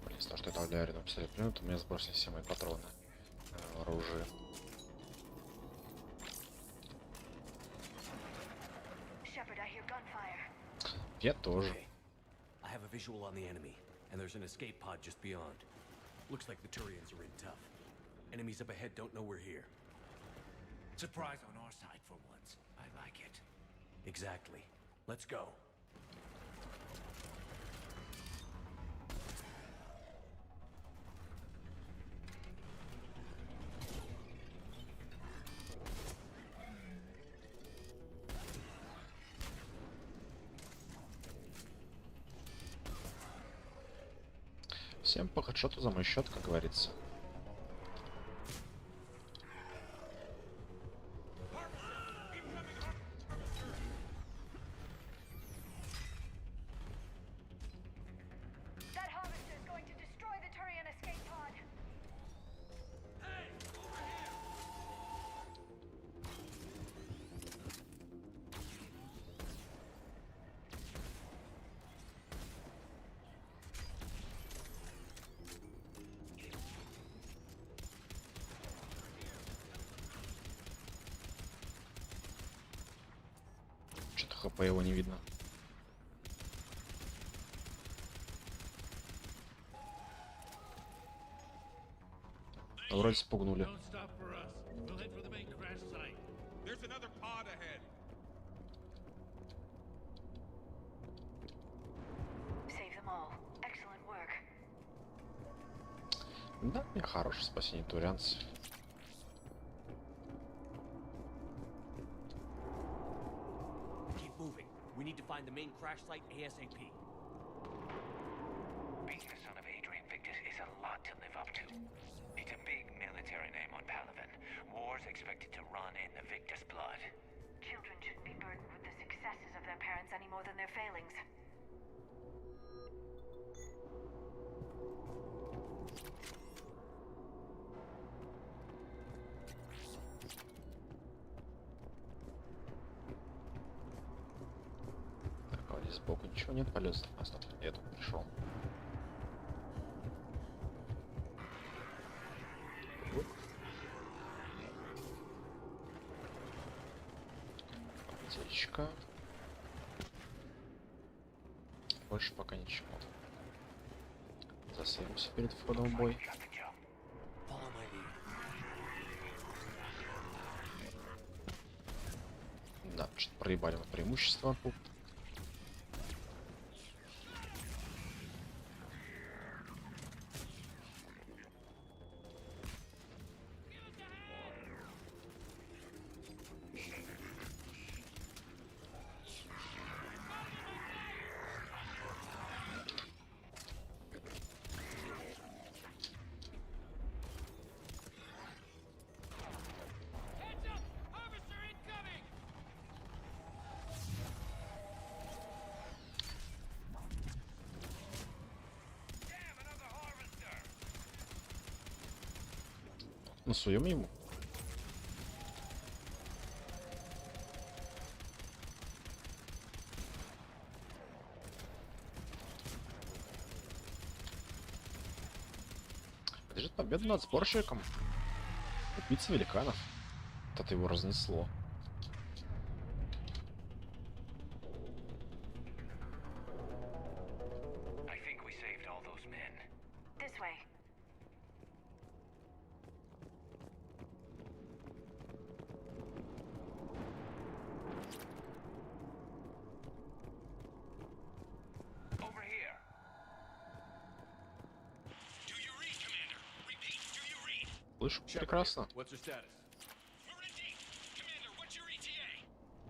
Блин, из-за того, что это Ляре на пистолет-пулемет, у меня сбросили все мои патроны оружие.
Shepard, I hear gunfire.
Я тоже.
I have a visual on the enemy, and there's an escape pod just beyond. Looks like the Turians are in tough. Enemies up ahead don't know we're here.
Surprise on our side for once. I like it.
Exactly. Let's go.
Всем по хедшоту за мой счет, как говорится.
That harvester is going to destroy the Turian escape pod.
Что-то хп его не видно. Вроде спугнули.
Don't stop for us. We'll head for the main crash site. There's another pod ahead.
Save them all. Excellent
Да, я хорош в спасении турианцев.
Keep moving. We need to find the main crash site ASAP.
Being the son of Adrian Victus is a lot to live up to. It's a big military name on Palaven. War's expected to run in the Victus blood.
Children shouldn't be burdened with the successes of their parents any more than their failings.
Так, а здесь сбоку ничего нет полезного. А, стоп, я тут пришел. Аптечка. Больше пока ничего. Засеймся перед входом в бой. Да, что-то проебали мы преимущество. Насуем ему. Лежит победа над сборщиком. Убийца великанов. Вот это его разнесло.
I think we saved all those men.
This way.
Over here.
Do you read, Commander? Repeat, do you read?
Слышу прекрасно.
What's your status?
We're in deep. Commander, what's your ETA?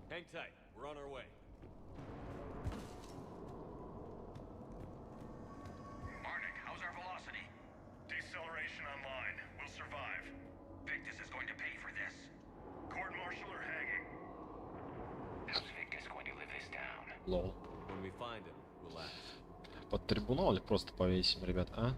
Hang tight. We're on our way.
Marnik, how's our velocity? Deceleration online. We'll survive.
Victus is going to pay for this.
Court-martial or hanging?
How's Victus going to live this down?
Лол.
When we find him, we'll ask.
Под трибунал или просто повесим, ребят, а?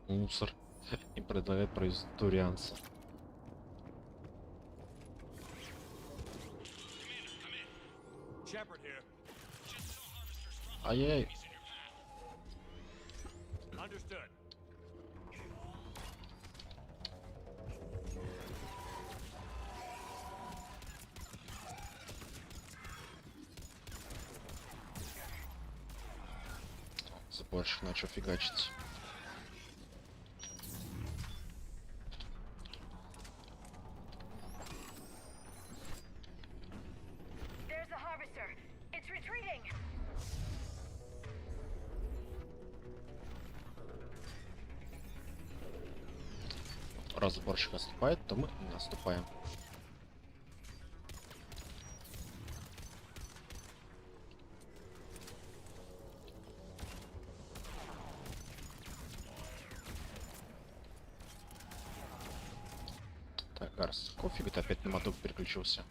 Мусор. И предлагает производить турианца.
Shepard here.
Ай-яй.
Understood.
Заборщик начал фигачить.
There's the harvester. It's retreating.
Раз заборщик наступает, то мы наступаем. Так, Гарс, кофе, ты опять на моток переключился.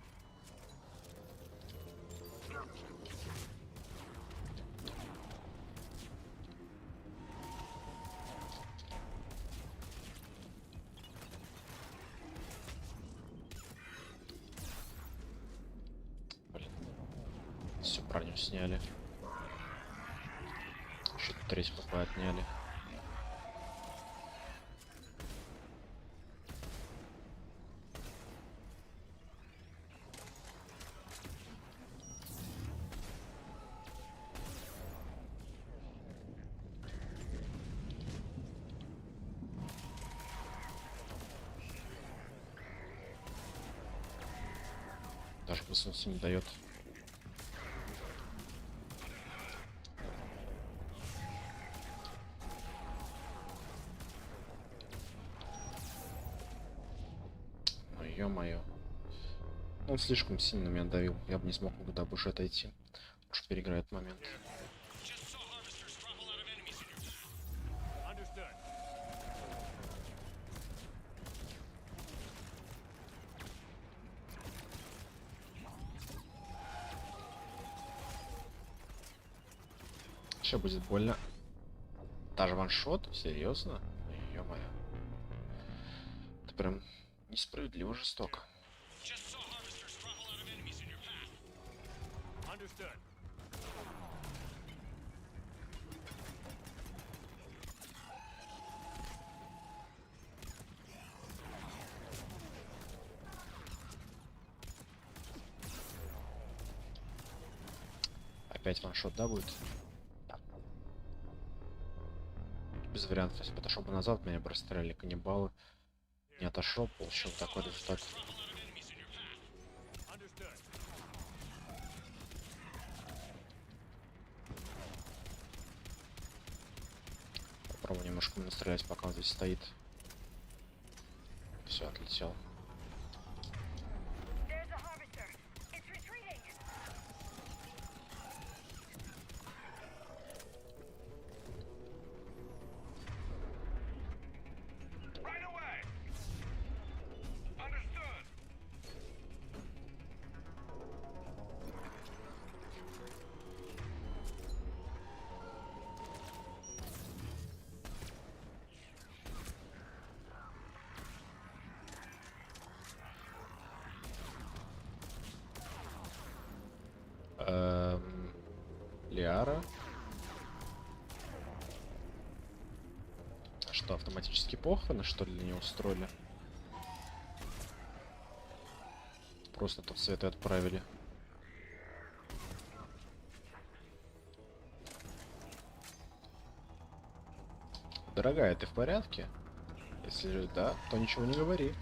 Блин. Все, броню сняли. Еще треть ПП отняли. даже высунуться не дает. Ну ё-моё. Он слишком сильно меня давил. Я бы не смог никуда больше отойти. Уж переиграет момент. Сейчас будет больно. Даже ваншот? Серьезно? Ё-моё. Это прям несправедливо жестоко. Опять ваншот, да, будет? Без вариантов, если бы отошел бы назад, меня бы расстреляли каннибалы. Не отошел, получил такой результат. Попробую немножко настрелять, пока он здесь стоит. Все, отлетел. Лиара. А что, автоматически похороны, что ли, не устроили? Просто тут цветы отправили. Дорогая, ты в порядке? Если да, то ничего не говори.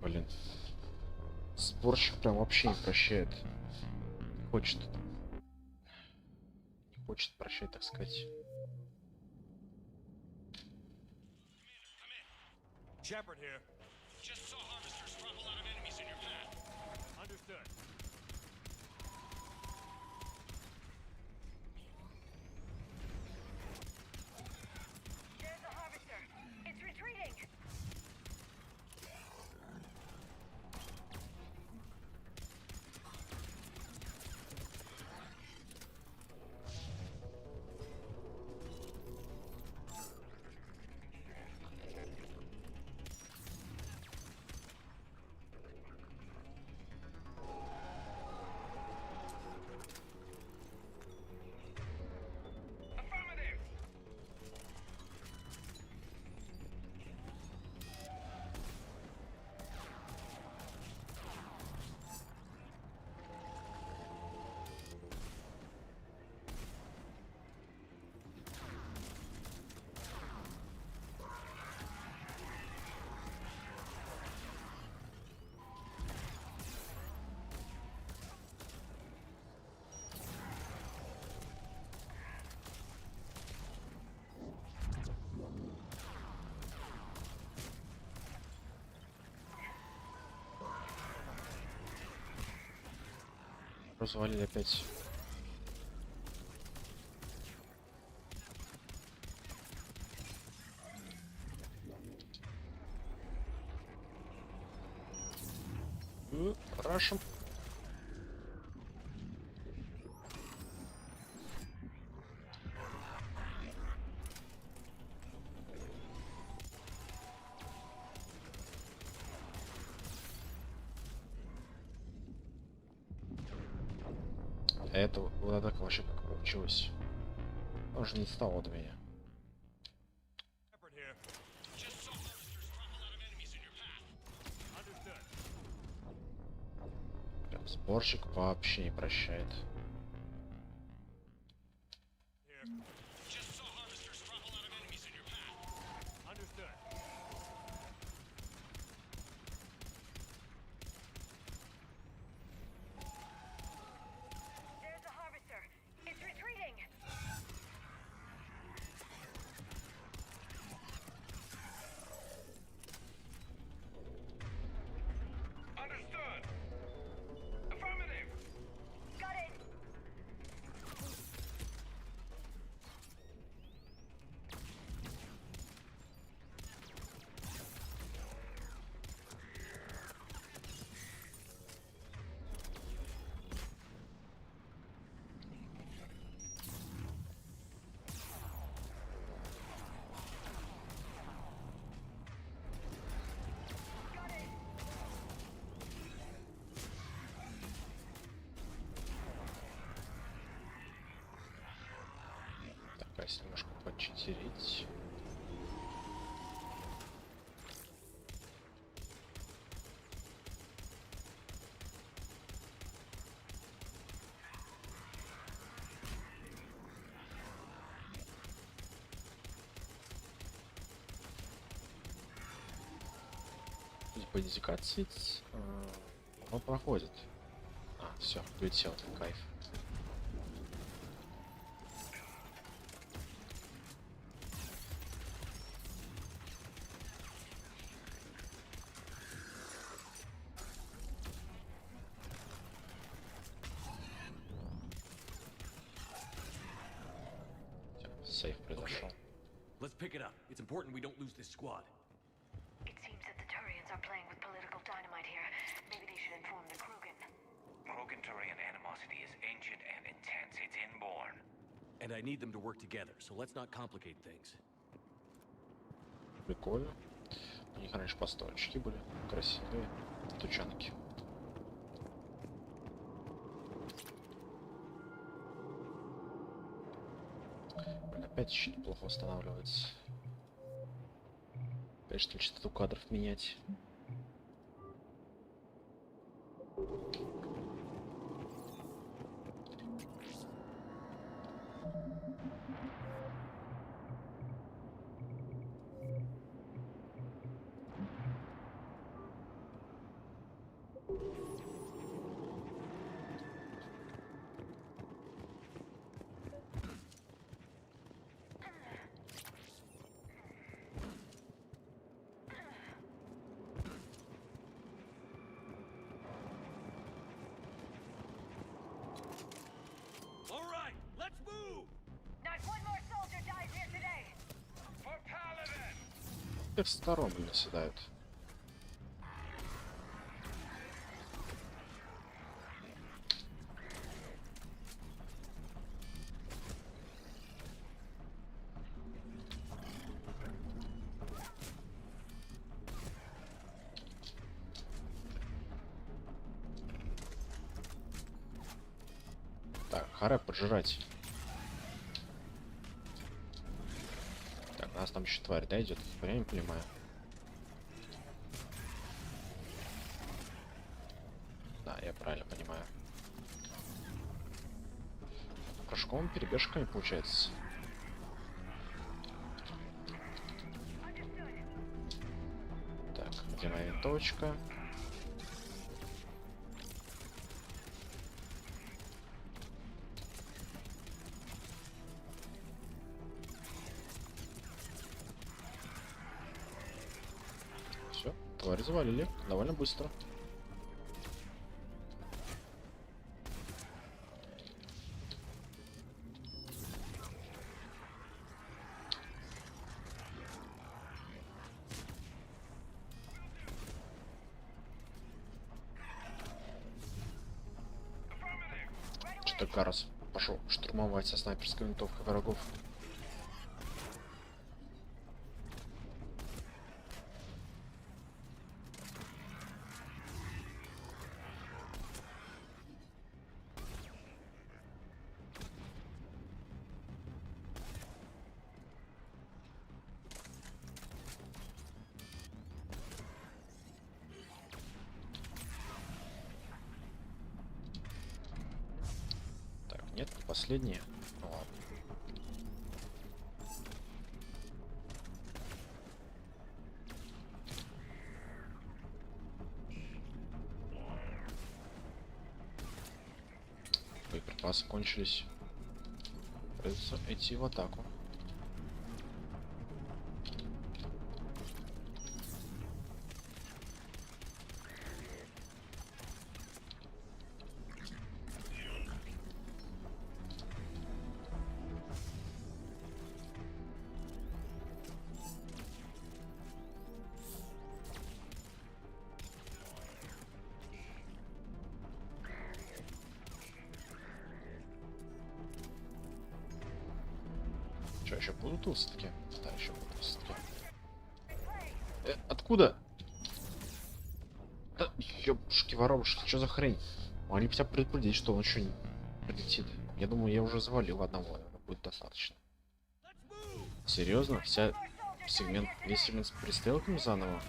Блин. Сборщик прям вообще не прощает. Не хочет прощать, так сказать.
Shepard here. Just saw harvesters drop a lot of enemies in your path. Understood.
There's a harvester. It's retreating.
Развалили опять. Рашим. Это вот так вообще как получилось. Он же не стал от меня. Прям сборщик вообще не прощает. Если немножко почитерить. По индикации он проходит. Все, улетел, кайф. Сейф произошел.
Let's pick it up. It's important we don't lose this squad.
It seems that the Turians are playing with political dynamite here. Maybe they should inform the Krogan.
Krogan-Turian animosity is ancient and intense. It's inborn.
And I need them to work together, so let's not complicate things.
Прикольно. У них раньше постольчики были красивые. Тучанки. Опять щит плохо восстанавливается. Опять что ли частоту кадров менять. Всех сторон наседают. Так, харе поджирать. У нас там еще тварь, да, идет? Я не понимаю. Да, я правильно понимаю. Прыжком, перебежками получается. Так, где моя винтовочка? Тварь завалили довольно быстро. Что-то Карас пошел штурмовать со снайперской винтовкой врагов. Нет, не последние. Ну ладно. Боеприпасы кончились. Придется идти в атаку. Что, еще будут все-таки? Да, еще будут все-таки. Откуда? Да, ёбушки-воробушки, что за хрень? Могли бы тебя предупредить, что он еще не прилетит. Я думаю, я уже завалил одного, будет достаточно. Серьезно? Весь сегмент с пристрелками заново?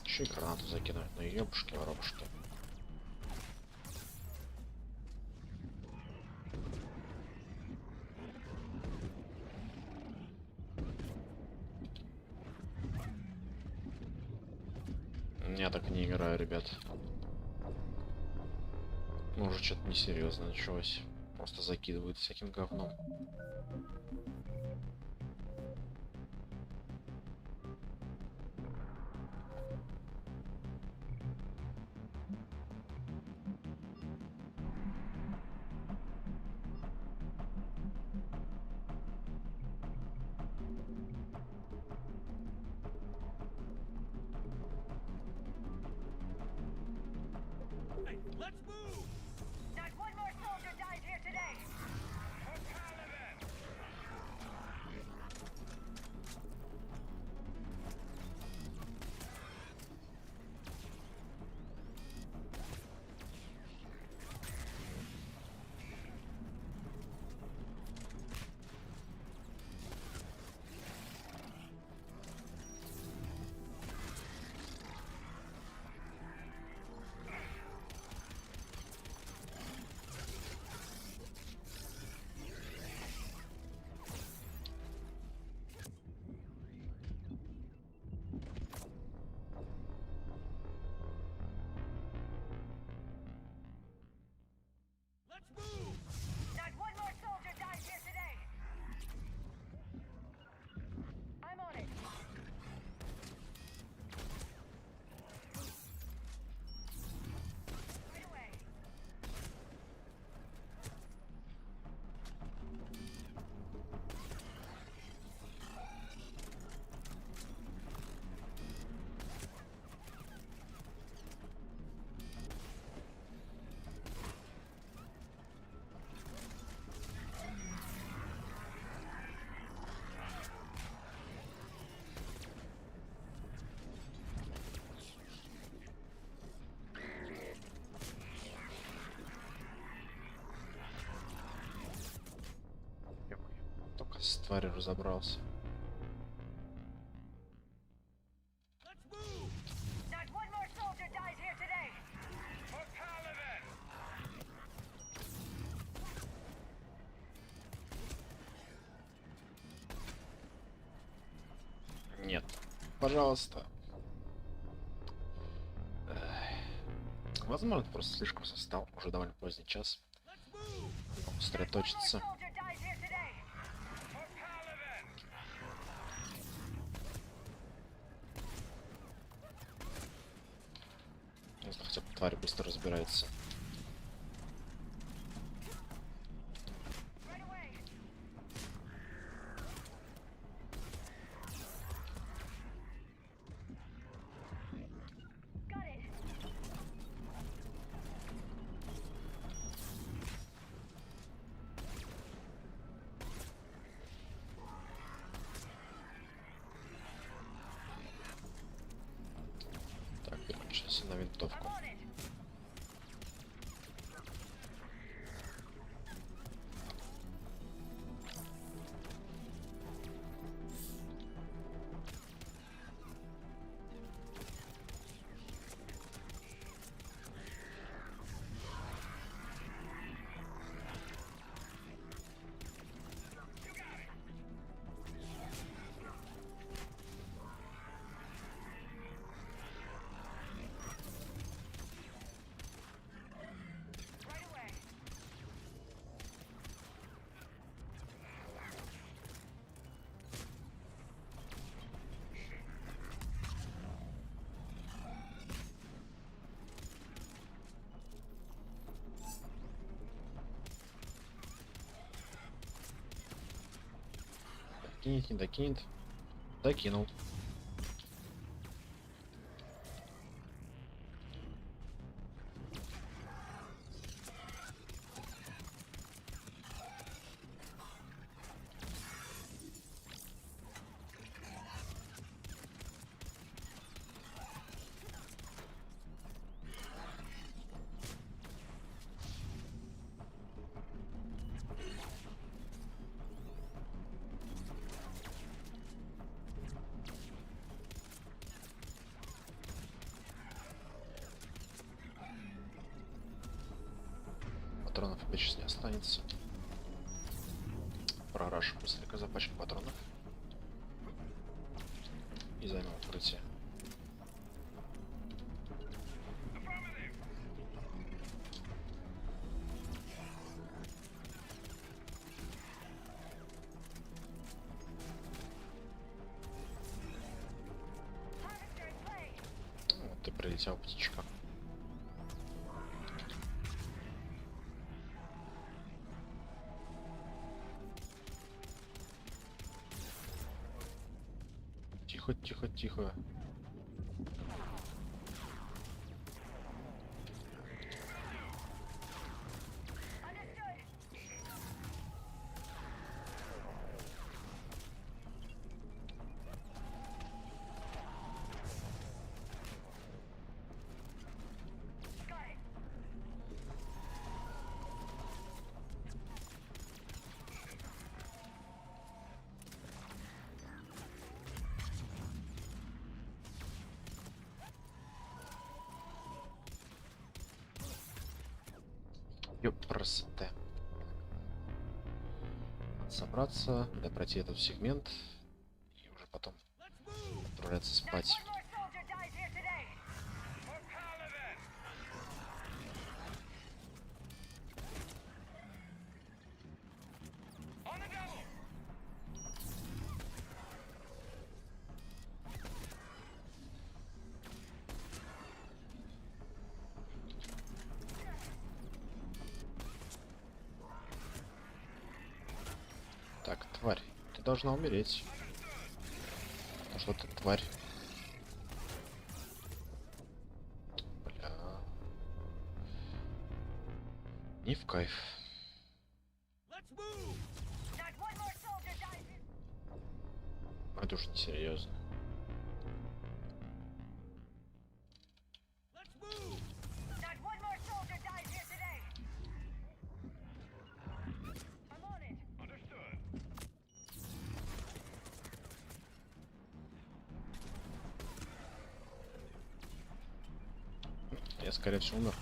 Еще и гранату закидывать, ну ёбушки-воробушки. Я так не играю, ребят. Может, что-то несерьезно началось. Просто закидывают всяким говном.
Let's move! Not one more soldier died here today! Not one more soldier died here today! I'm on it! Right away!
Только с тварью разобрался.
Not one more soldier died here today!
Нет. Пожалуйста. Возможно, это просто слишком состав. Уже довольно поздний час. Сосредоточиться. Хотя бы тварь быстро разбирается. Так, переключился на винтовку. Докинет, не докинет. Докинул. Патронов опять сейчас не останется. Хорошо, быстренько запачкай патронов. И займем открытие. Вот ты прилетел, птичка. Тихо, тихо, тихо. Ёпрст. Собраться, да пройти этот сегмент и уже потом отправляться спать. Так, тварь, ты должна умереть. Ну что ты, тварь? Бля. Не в кайф. Это уж не серьезно. Я, скорее всего, умер.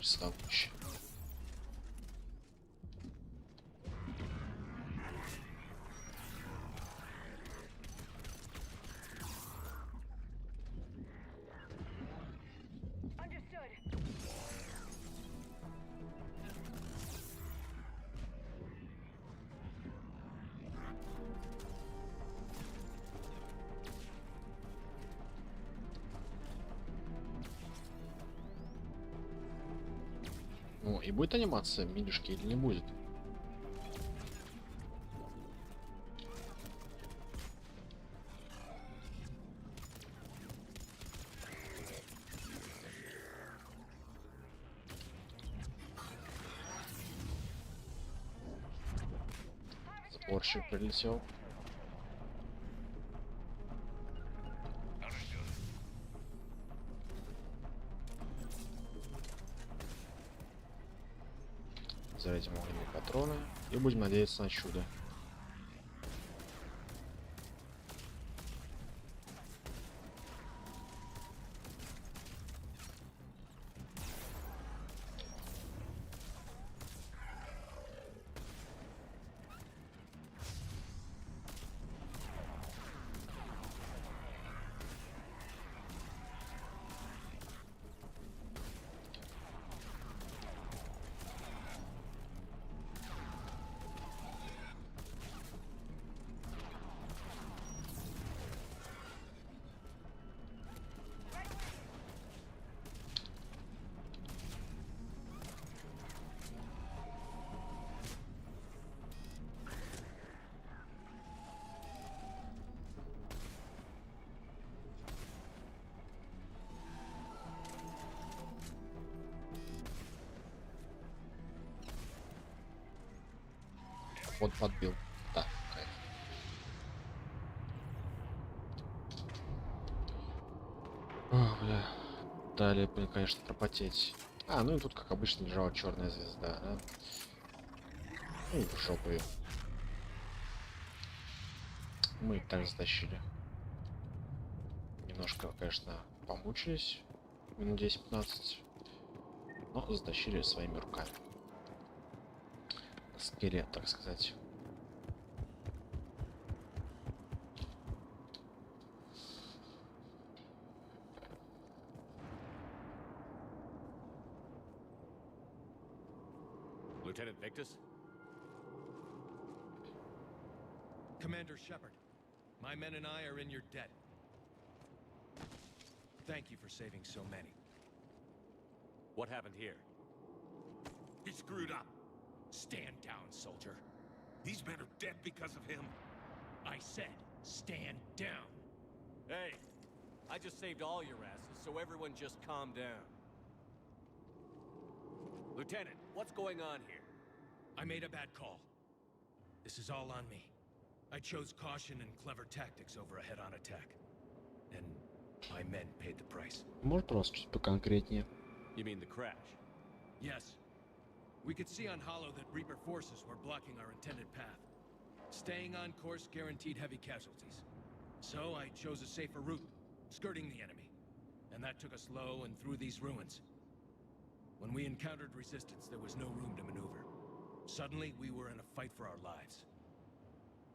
пресловующий. Ну, и будет анимация милюшки или не будет? Запорщик прилетел. Зарядим огненные патроны и будем надеяться на чудо. Вот подбил. Да, кайф. О, бля. Далее, конечно, пропотеть. А, ну и тут, как обычно, лежала черная звезда, да? Ну, в жопу её. Мы и так затащили. Немножко, конечно, помучились. Минут 10-15. Но затащили своими руками. Скелет, так сказать.
Lieutenant Victus?
Commander Shepard, my men and I are in your debt. Thank you for saving so many.
What happened here?
He screwed up. Stand down, soldier. These men are dead because of him.
I said, stand down.
Hey, I just saved all your asses, so everyone just calm down. Lieutenant, what's going on here?
I made a bad call. This is all on me. I chose caution and clever tactics over a head-on attack. And my men paid the price.
Может, просто чуть поконкретнее.
You mean the crash?
Yes. We could see on Hollow that Reaper forces were blocking our intended path. Staying on course guaranteed heavy casualties. So I chose a safer route, skirting the enemy. And that took us low and through these ruins. When we encountered resistance, there was no room to maneuver. Suddenly, we were in a fight for our lives.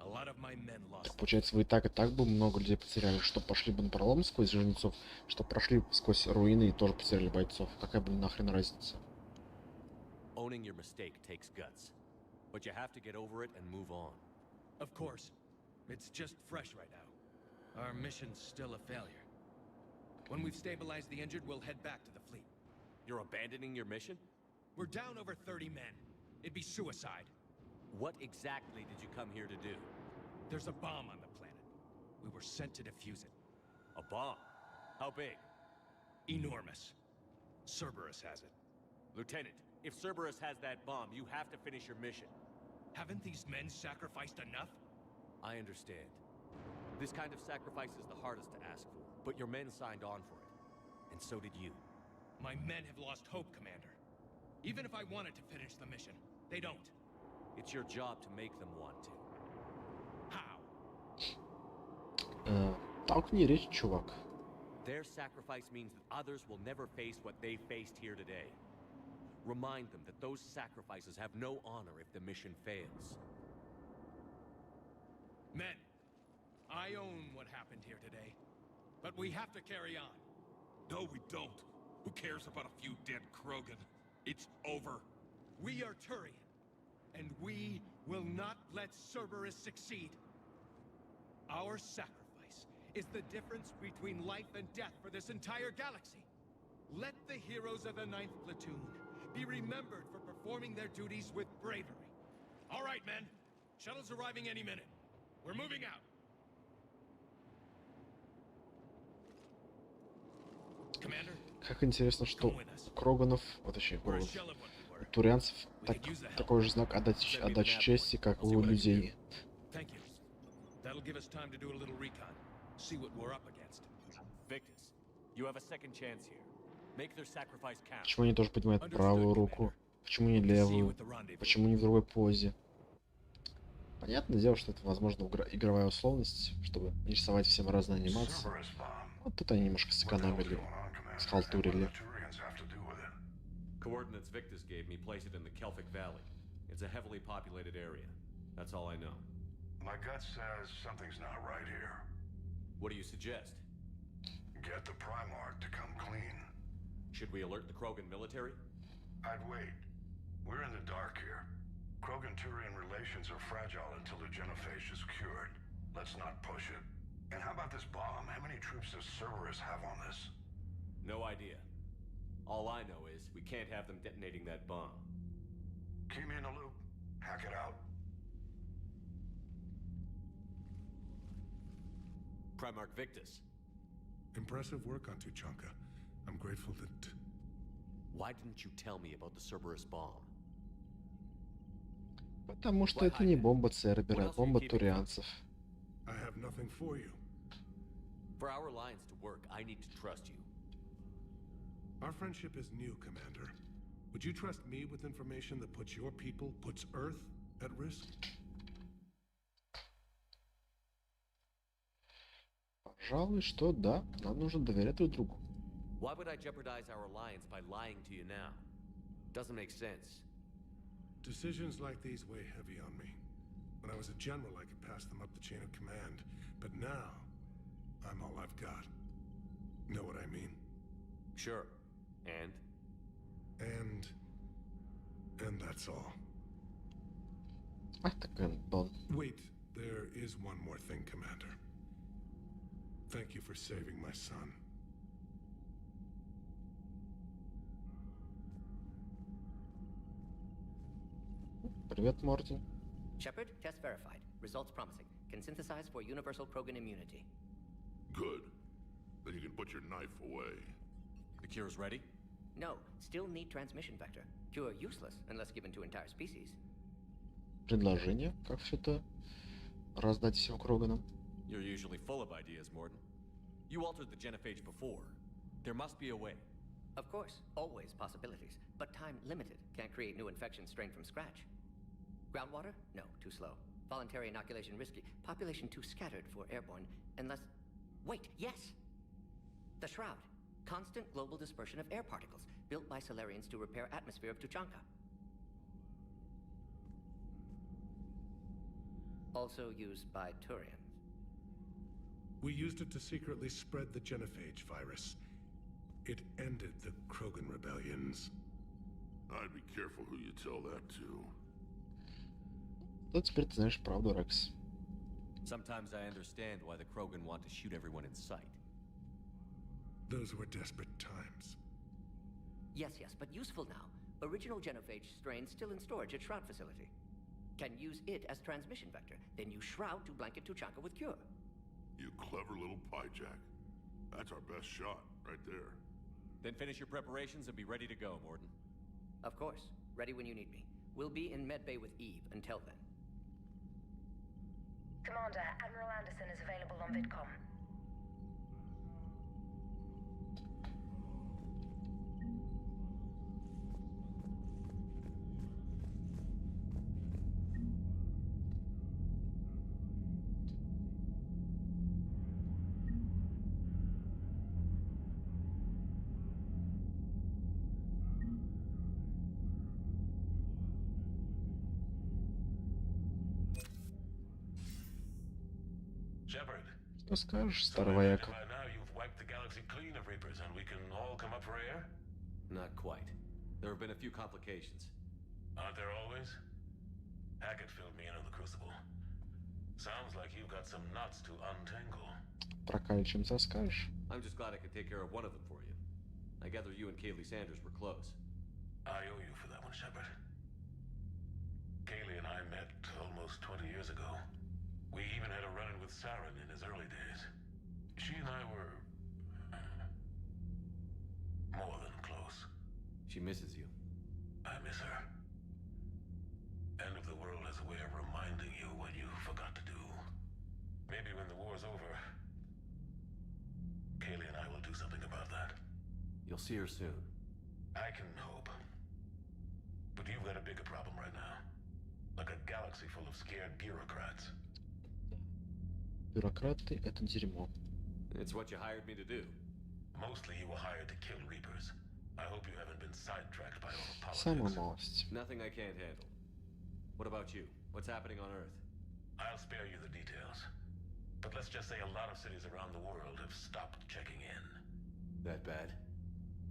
A lot of my men lost.
Так, получается, вы и так бы много людей потеряли, что пошли бы на пролом сквозь жнецов, что прошли сквозь руины и тоже потеряли бойцов. Какая, блин, нахрен разница?
Owning your mistake takes guts, but you have to get over it and move on.
Of course. It's just fresh right now. Our mission's still a failure. When we've stabilized the injured, we'll head back to the fleet.
You're abandoning your mission?
We're down over 30 men. It'd be suicide.
What exactly did you come here to do?
There's a bomb on the planet. We were sent to defuse it.
A bomb? How big?
Enormous. Cerberus has it.
Lieutenant, if Cerberus has that bomb, you have to finish your mission.
Haven't these men sacrificed enough?
I understand. This kind of sacrifice is the hardest to ask for, but your men signed on for it. And so did you.
My men have lost hope, Commander. Even if I wanted to finish the mission, they don't.
It's your job to make them want to.
How?
Толкни речь, чувак.
Their sacrifice means that others will never face what they faced here today. Remind them that those sacrifices have no honor if the mission fails.
Men, I own what happened here today, but we have to carry on.
No, we don't. Who cares about a few dead Krogan? It's over.
We are Turian, and we will not let Cerberus succeed. Our sacrifice is the difference between life and death for this entire galaxy. Let the heroes of the 9th Platoon be remembered for performing their duties with bravery. All right, men. Shuttle's arriving any minute. We're moving out. Commander,
Как интересно, что у Кроганов, вот точнее, у турианцев такой же знак отдачи чести, как у людей.
Thank you. That'll give us time to do a little recon. See what we're up against.
Victus, you have a second chance here. Make their sacrifice count.
Почему они тоже поднимают правую руку? Почему не левую? Почему не в другой позе? Понятное дело, что это, возможно, игровая условность, чтобы не рисовать всем разные анимации. Вот тут они немножко сэкономили, схалтурили.
Coordinates Victus gave me place it in the Celtic Valley. It's a heavily populated area. That's all I know.
My gut says something's not right here.
What do you suggest?
Get the Primarch to come clean.
Should we alert the Krogan military?
I'd wait. We're in the dark here. Krogan-Turian relations are fragile until the genophage is cured. Let's not push it. And how about this bomb? How many troops does Cerberus have on this?
No idea. All I know is we can't have them detonating that bomb.
Keep me in the loop. Hack it out.
Primarch Victus.
Impressive work on Tuchanka. I'm grateful that...
Why didn't you tell me about the Cerberus bomb?
Потому что это не бомба Цербера, а бомба турианцев.
I have nothing for you.
For our alliance to work, I need to trust you.
Our friendship is new, Commander. Would you trust me with information that puts your people, puts Earth at risk?
Пожалуй, что да, нам нужно доверять друг другу.
Why would I jeopardize our alliance by lying to you now? Doesn't make sense.
Decisions like these weigh heavy on me. When I was a general, I could pass them up the chain of command. But now, I'm all I've got. Know what I mean?
Sure. And?
And that's all. Wait, there is one more thing, Commander. Thank you for saving my son.
Привет, Мортин.
Shepard, test verified. Results promising. Can synthesize for universal Krogan immunity.
Good. Then you can put your knife away.
The cure's ready?
No, still need transmission vector. Cure useless unless given to entire species.
Предложение, как все это раздать всем Кроганам.
You're usually full of ideas, Morden. You altered the genophage before. There must be a way.
Of course, always possibilities, but time limited. Can't create new infection strain from scratch. Groundwater? No, too slow. Voluntary inoculation risky. Population too scattered for airborne, unless... Wait, yes! The Shroud. Constant global dispersion of air particles, built by Solarians to repair atmosphere of Tuchanka. Also used by Turians.
We used it to secretly spread the genophage virus. It ended the Krogan rebellions.
I'd be careful who you tell that to.
Вот теперь ты знаешь правду, Рекс.
Sometimes I understand why the Krogan want to shoot everyone in sight.
Those were desperate times.
Yes, but useful now. Original genophage strain still in storage at Shroud facility. Can use it as transmission vector, then use Shroud to blanket Tuchanka with cure.
You clever little pyjack. That's our best shot, right there.
Then finish your preparations and be ready to go, Morden.
Of course. Ready when you need me. We'll be in medbay with Eve until then.
Commander, Admiral Anderson is available on VidCom.
Что скажешь, старый вояка?
By now you've wiped the galaxy clean of Reapers and we can all come up for air?
Not quite. There have been a few complications.
Aren't there always? Hackett filled me in on the Crucible. Sounds like you've got some knots to untangle.
Прокольчимся, скажешь?
I'm just glad I could take care of one of them for you. I gather you and Kaylee Sanders were close.
I owe you for that one, Shepard. Kaylee and I met almost 20 years ago. We even had a run-in with Saren in his early days. She and I were... more than close.
She misses you.
I miss her. End of the world has a way of reminding you what you forgot to do. Maybe when the war's over, Kaylee and I will do something about that.
You'll see her soon.
I can hope. But you've got a bigger problem right now. Like a galaxy full of scared bureaucrats.
Бюрократы — это дерьмо.
It's what you hired me to do.
Mostly you were hired to kill Reapers. I hope you haven't been sidetracked by all the politics.
Самая малость.
Nothing I can't handle. What about you? What's happening on Earth?
I'll spare you the details. But let's just say a lot of cities around the world have stopped checking in.
That bad?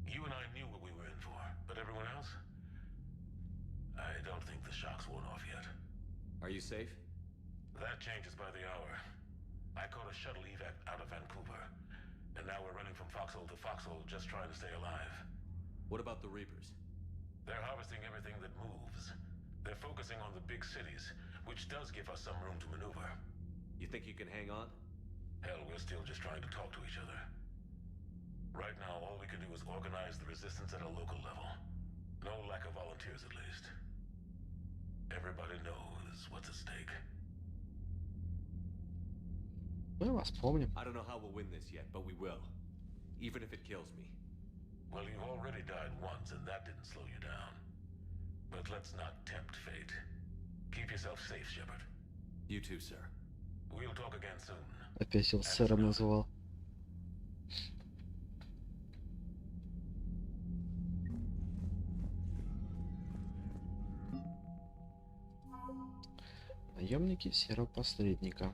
You and I knew what we were in for, but everyone else? I don't think the shock's worn off yet.
Are you safe?
That changes by the hour. I caught a shuttle evac out of Vancouver, and now we're running from foxhole to foxhole just trying to stay alive.
What about the Reapers?
They're harvesting everything that moves. They're focusing on the big cities, which does give us some room to maneuver.
You think you can hang on?
Hell, we're still just trying to talk to each other. Right now, all we can do is organize the resistance at a local level. No lack of volunteers, at least. Everybody knows what's at stake.
Мы вас помним.
I don't know how we'll win this yet, but we will. Even if it kills me.
Well, you've already died once, and that didn't slow you down. But let's not tempt fate. Keep yourself safe, Shepard.
You too, sir.
We'll talk again soon.
Опять его сэром назвал. Наемники серого посредника.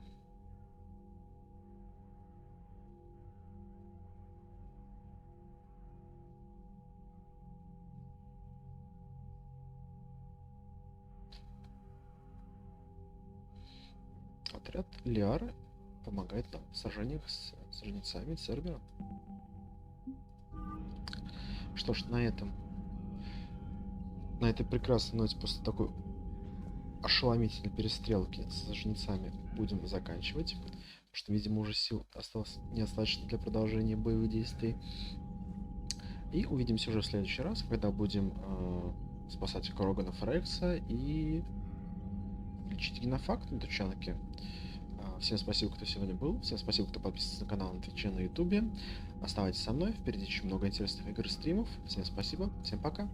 Отряд Лиары помогает нам в сражениях с жнецами Цербера. Что ж, на этой прекрасной ноте, после такой ошеломительной перестрелки с жнецами, будем заканчивать, потому что, видимо, уже сил осталось недостаточно для продолжения боевых действий. И увидимся уже в следующий раз, когда будем спасать Кроганов Рекса и лечить генофакт на Тучанке. Всем спасибо, кто сегодня был. Всем спасибо, кто подписывается на канал на твиче, на ютубе. Оставайтесь со мной. Впереди еще много интересных игр и стримов. Всем спасибо. Всем пока.